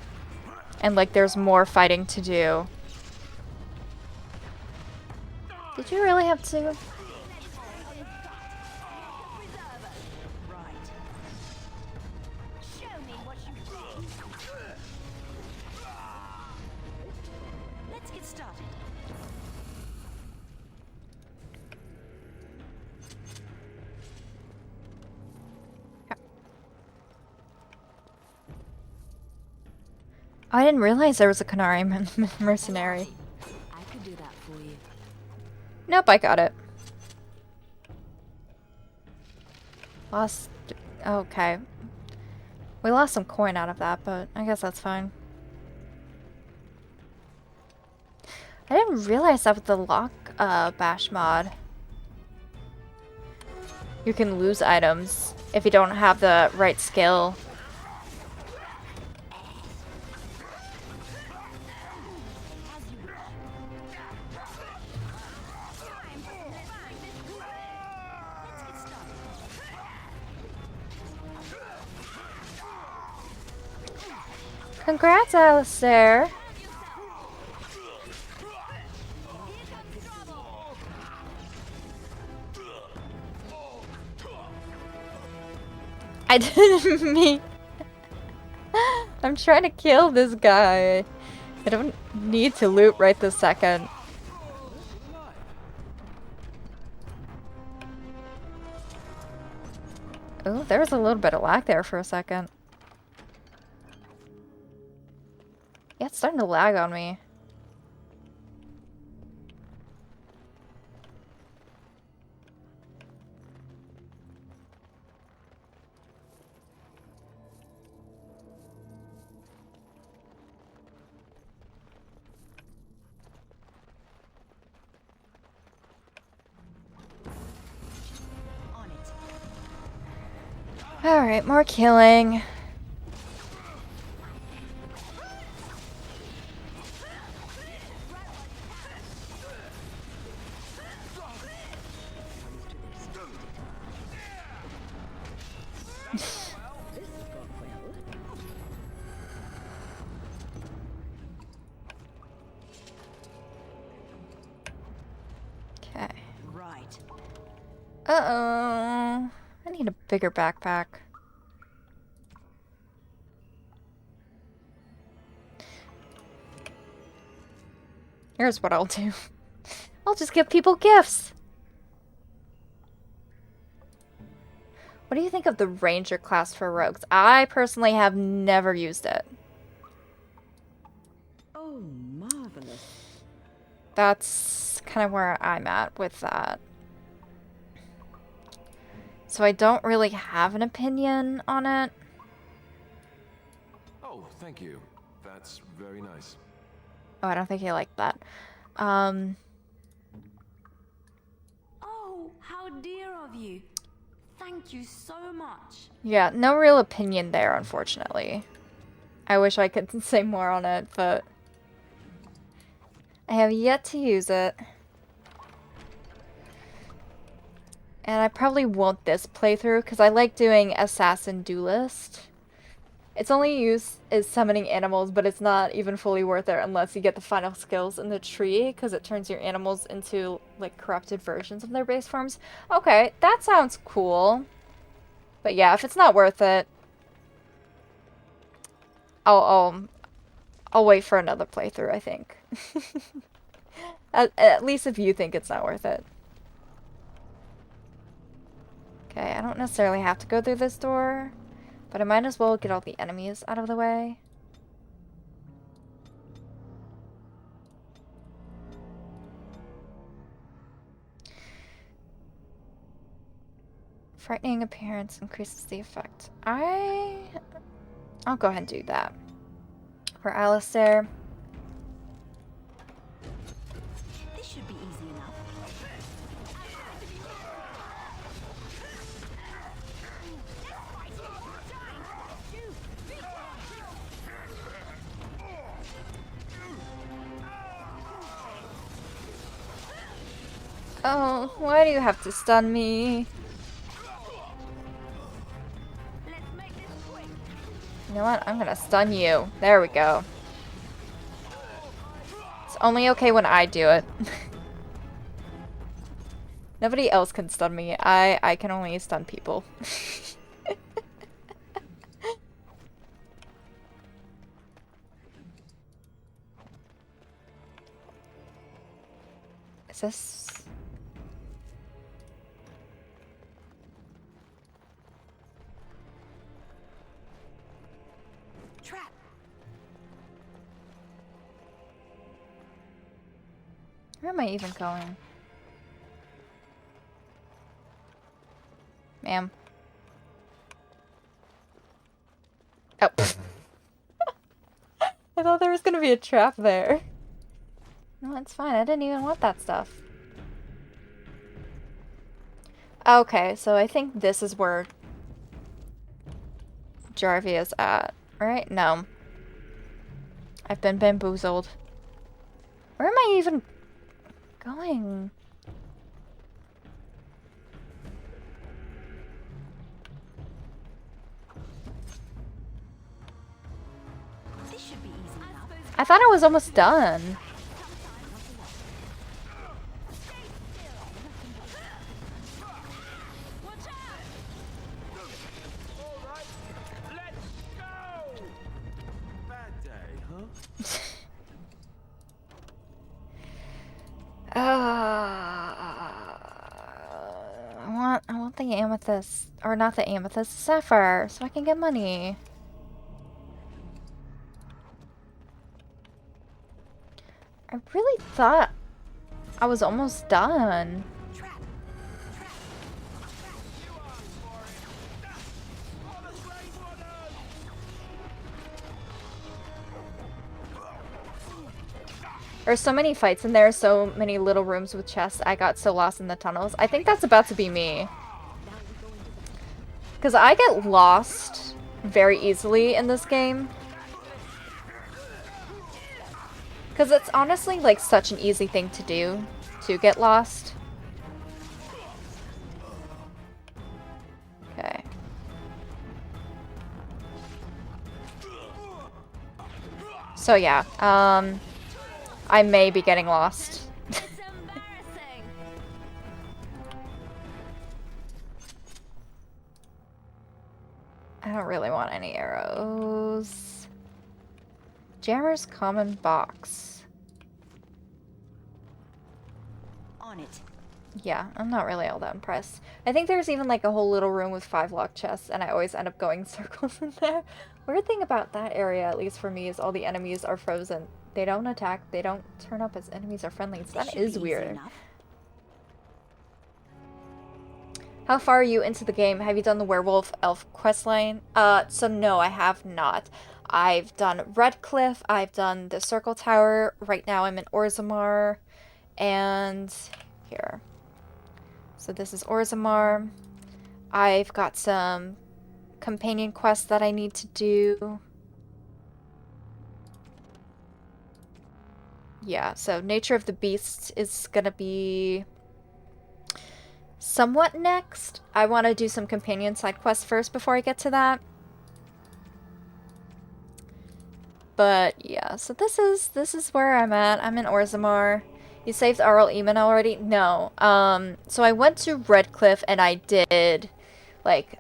S1: and like there's more fighting to do. Did you really have to?
S17: Let's get started.
S1: I didn't realize there was a Canary mercenary.
S17: I could do that for you.
S1: Nope, I got it. Lost... Okay. We lost some coin out of that, but I guess that's fine. I didn't realize that with the lock bash mod. You can lose items if you don't have the right skill. Congrats, Alistair. I didn't mean... I'm trying to kill this guy. I don't need to loot right this second. Oh, there was a little bit of lag there for a second. Yeah, it's starting to lag on me. Alright, more killing. Okay.
S17: Right.
S1: Uh-oh. I need a bigger backpack. Here's what I'll do. I'll just give people gifts. What do you think of the Ranger class for rogues? I personally have never used it.
S17: Oh, marvelous.
S1: That's kind of where I'm at with that. So I don't really have an opinion on it.
S2: Oh, thank you. That's very nice.
S1: Oh, I don't think he liked that.
S17: Oh, how dear of you. Thank you so much.
S1: Yeah, no real opinion there, unfortunately. I wish I could say more on it, but I have yet to use it. And I probably won't this playthrough, because I like doing Assassin Duelist. Its only use is summoning animals, but it's not even fully worth it unless you get the final skills in the tree, because it turns your animals into, like, corrupted versions of their base forms. Okay, that sounds cool. But yeah, if it's not worth it, I'll wait for another playthrough, I think. At least if you think it's not worth it. Okay, I don't necessarily have to go through this door, but I might as well get all the enemies out of the way. Frightening appearance increases the effect. I'll go ahead and do that. For Alistair.
S17: This should be easy enough.
S1: Oh, why do you have to stun me? You know what? I'm gonna stun you. There we go. It's only okay when I do it. Nobody else can stun me. I can only stun people. Is this...
S17: Trap.
S1: Where am I even going? Ma'am. Oh. I thought there was gonna be a trap there. No, it's fine. I didn't even want that stuff. Okay, so I think this is where Jarvie is at, right? No. I've been bamboozled. Where am I even going?
S17: This should be easy enough.
S1: I thought I was almost done. I want the amethyst, or not the amethyst, the sapphire, so I can get money. I really thought I was almost done. There's so many fights in there, so many little rooms with chests. I got so lost in the tunnels. I think that's about to be me. Because I get lost very easily in this game. Because it's honestly like such an easy thing to do, to get lost. Okay. So yeah, I may be getting lost. I don't really want any arrows. Jammer's common box.
S17: On it.
S1: Yeah, I'm not really all that impressed. I think there's even like a whole little room with 5 locked chests, and I always end up going circles in there. Weird thing about that area, at least for me, is all the enemies are frozen They don't attack. They don't turn up as enemies or friendlies. That is weird. How far are you into the game? Have you done the werewolf elf questline? So no, I have not. I've done Redcliffe. I've done the Circle Tower. Right now I'm in Orzammar. And here. So this is Orzammar. I've got some companion quests that I need to do. Yeah, so Nature of the Beast is gonna be somewhat next. I want to do some companion side quests first before I get to that. But yeah, so this is where I'm at. I'm in Orzammar. You saved Arl Eamon already? No. So I went to Redcliffe and I did, like,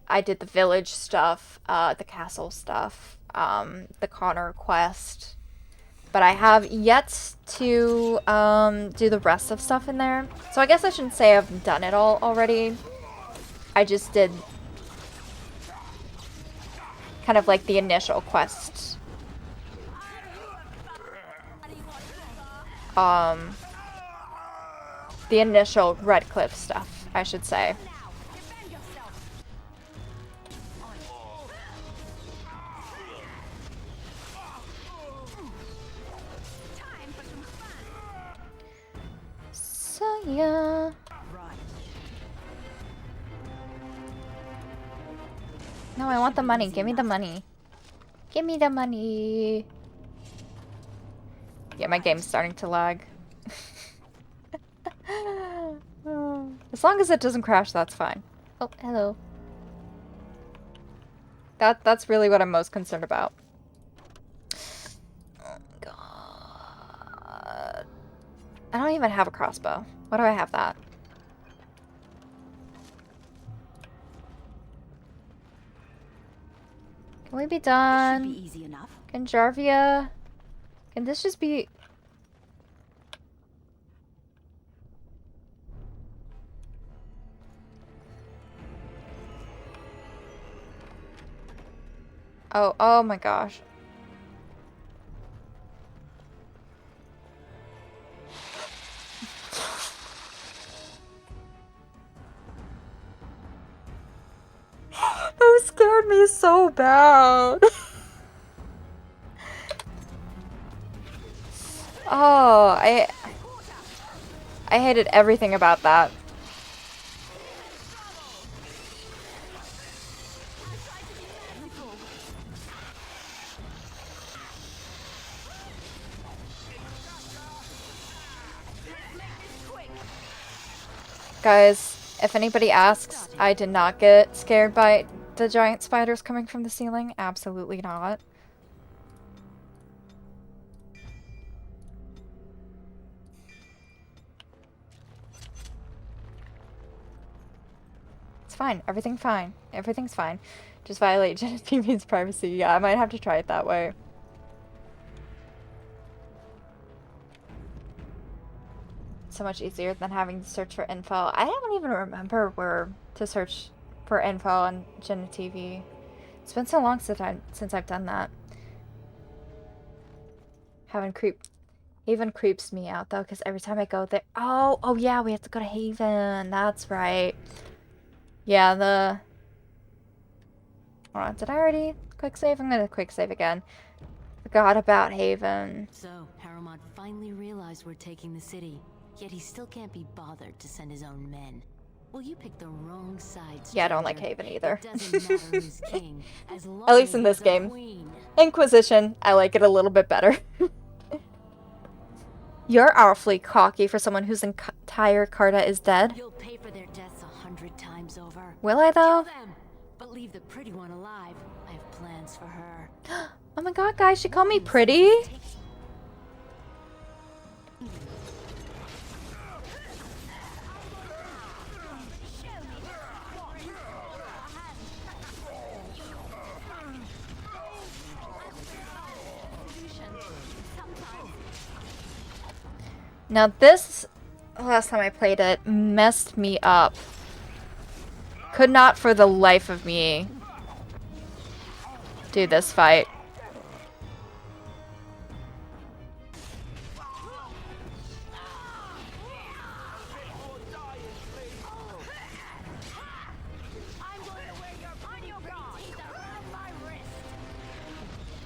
S1: I did the village stuff, the castle stuff, the Connor quest. But I have yet to do the rest of stuff in there. So I guess I shouldn't say I've done it all already. I just did kind of like the initial quest. The initial Redcliffe stuff, I should say. So yeah. No, I want the money. Give me the money. Give me the money. Yeah, my game's starting to lag. As long as it doesn't crash, that's fine. Oh, hello. That's really what I'm most concerned about. Oh my god. I don't even have a crossbow. Why do I have that? Can we be done?
S5: Should be easy enough.
S1: Can Jarvia... Can this just be... Oh my gosh. That scared me so bad. Oh, I hated everything about that. Guys, if anybody asks, I did not get scared by the giant spiders coming from the ceiling. Absolutely not. It's fine. Everything's fine. Everything's fine. Just violate Jenna's privacy. Yeah, I might have to try it that way. So much easier than having to search for info. I don't even remember where to search for info on Jenna TV. It's been so long since I've done that. Haven creeps me out though, because every time I go there, oh yeah, we have to go to Haven. That's right. Yeah, hold on, did I already quick save? I'm gonna quick save again. Forgot about Haven.
S5: So Harromount finally realized we're taking the city. Yet he still can't be bothered to send his own men. Well, you picked the wrong side.
S1: Yeah, I don't like Haven either.
S5: It doesn't matter who's king, as long
S1: At least in
S5: as
S1: this
S5: there's a
S1: game.
S5: queen.
S1: Inquisition, I like it a little bit better. You're awfully cocky for someone whose entire Carta is dead.
S5: You'll pay for their deaths 100 times over.
S1: Will I though?
S5: Kill them, but leave the pretty one alive. I have plans for her.
S1: Oh my god, guys, she called me pretty? Now this, last time I played it, messed me up. Could not for the life of me do this fight.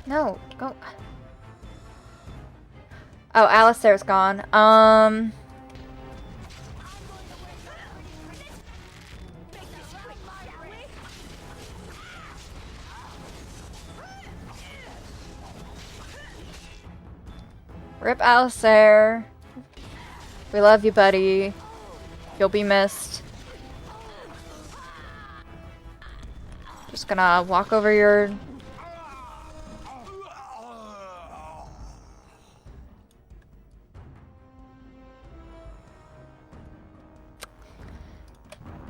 S1: No, go. Oh, Alistair's gone. Rip Alistair. We love you, buddy. You'll be missed. Just gonna walk over your...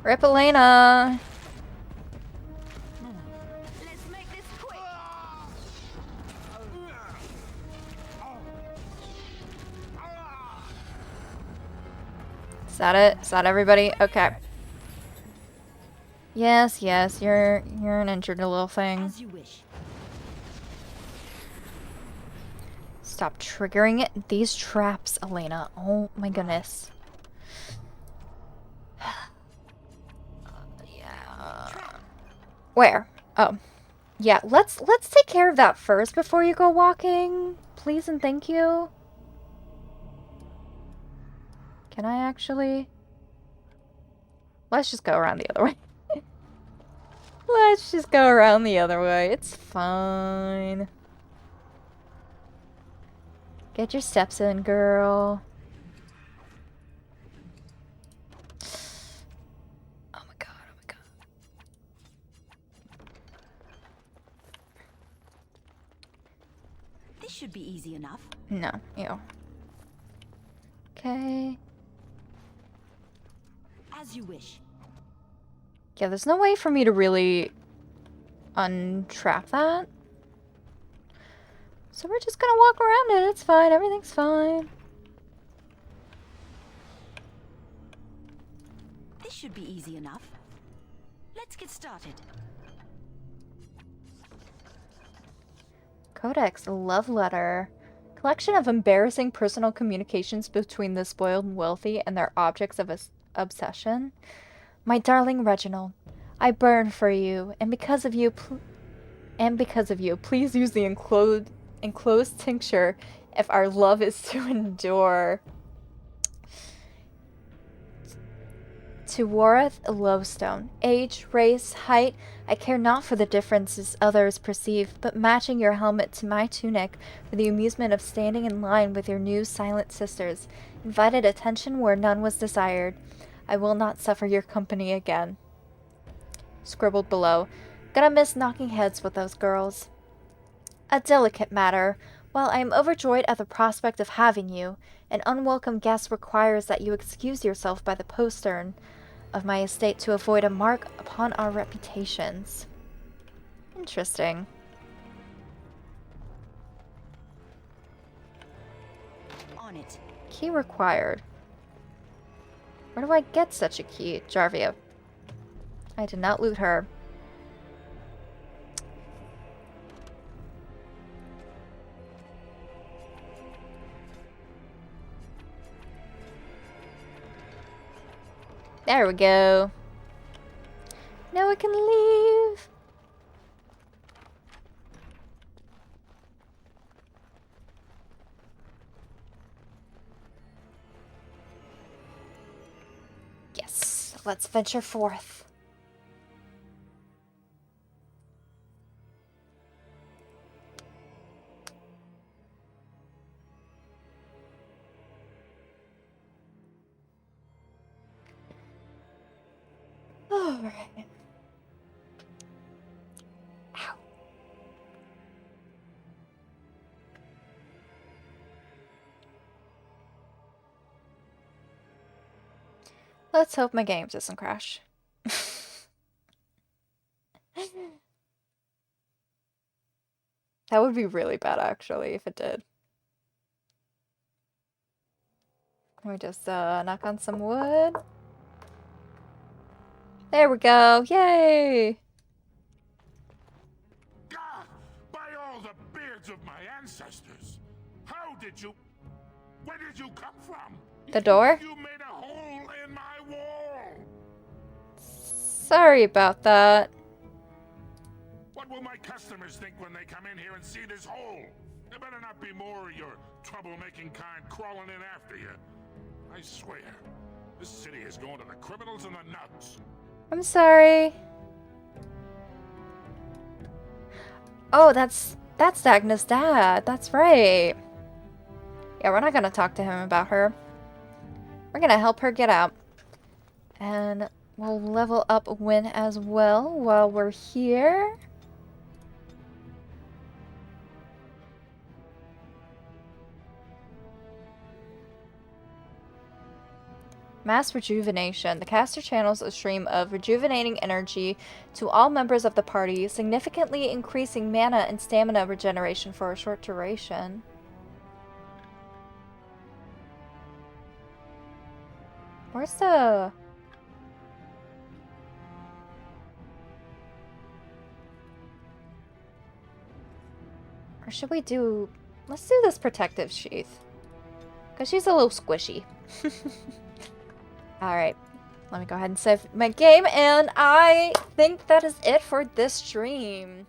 S1: Rip Elena. Is that it? Is that everybody? Okay. Yes, yes, you're an injured little thing.
S15: As you wish.
S1: Stop triggering these traps, Elena. Oh my goodness. Yeah. Where? Oh. Yeah, let's take care of that first before you go walking. Please and thank you. Can I actually? Let's just go around the other way. Let's just go around the other way. It's fine. Get your steps in, girl. Oh my god, oh my god.
S15: This should be easy enough.
S1: No, ew. Okay.
S15: As you wish.
S1: Yeah, there's no way for me to really untrap that. So we're just gonna walk around it. It's fine. Everything's fine.
S15: This should be easy enough. Let's get started.
S1: Codex Love Letter. Collection of embarrassing personal communications between the spoiled and wealthy and their objects of obsession. My darling Reginald, I burn for you, and because of you, please use the enclosed tincture if our love is to endure. To Wareth Lowstone. Age, race, height, I care not for the differences others perceive, but matching your helmet to my tunic for the amusement of standing in line with your new silent sisters, invited attention where none was desired. I will not suffer your company again. Scribbled below. Gonna miss knocking heads with those girls. A delicate matter. While I am overjoyed at the prospect of having you, an unwelcome guest requires that you excuse yourself by the postern of my estate to avoid a mark upon our reputations. Interesting.
S15: On it.
S1: Key required. Where do I get such a key? Jarvia. I did not loot her. There we go. Now we can leave. Yes, let's venture forth. All right. Ow. Let's hope my game doesn't crash. That would be really bad, actually, if it did. Let me just knock on some wood. There we go. Yay!
S12: By all the beards of my ancestors! How did you... Where did you come from?
S1: The door?
S12: You made a hole in my wall!
S1: Sorry about that.
S12: What will my customers think when they come in here and see this hole? There better not be more of your troublemaking kind crawling in after you. I swear, this city is going to the criminals and the nuts.
S1: I'm sorry. Oh, that's Dagna's dad. That's right. Yeah, we're not gonna talk to him about her. We're gonna help her get out. And we'll level up Win as well while we're here. Mass Rejuvenation. The caster channels a stream of rejuvenating energy to all members of the party, significantly increasing mana and stamina regeneration for a short duration. Where's the... Or should we do... Let's do this protective sheath. Because she's a little squishy. Alright, let me go ahead and save my game, and I think that is it for this stream.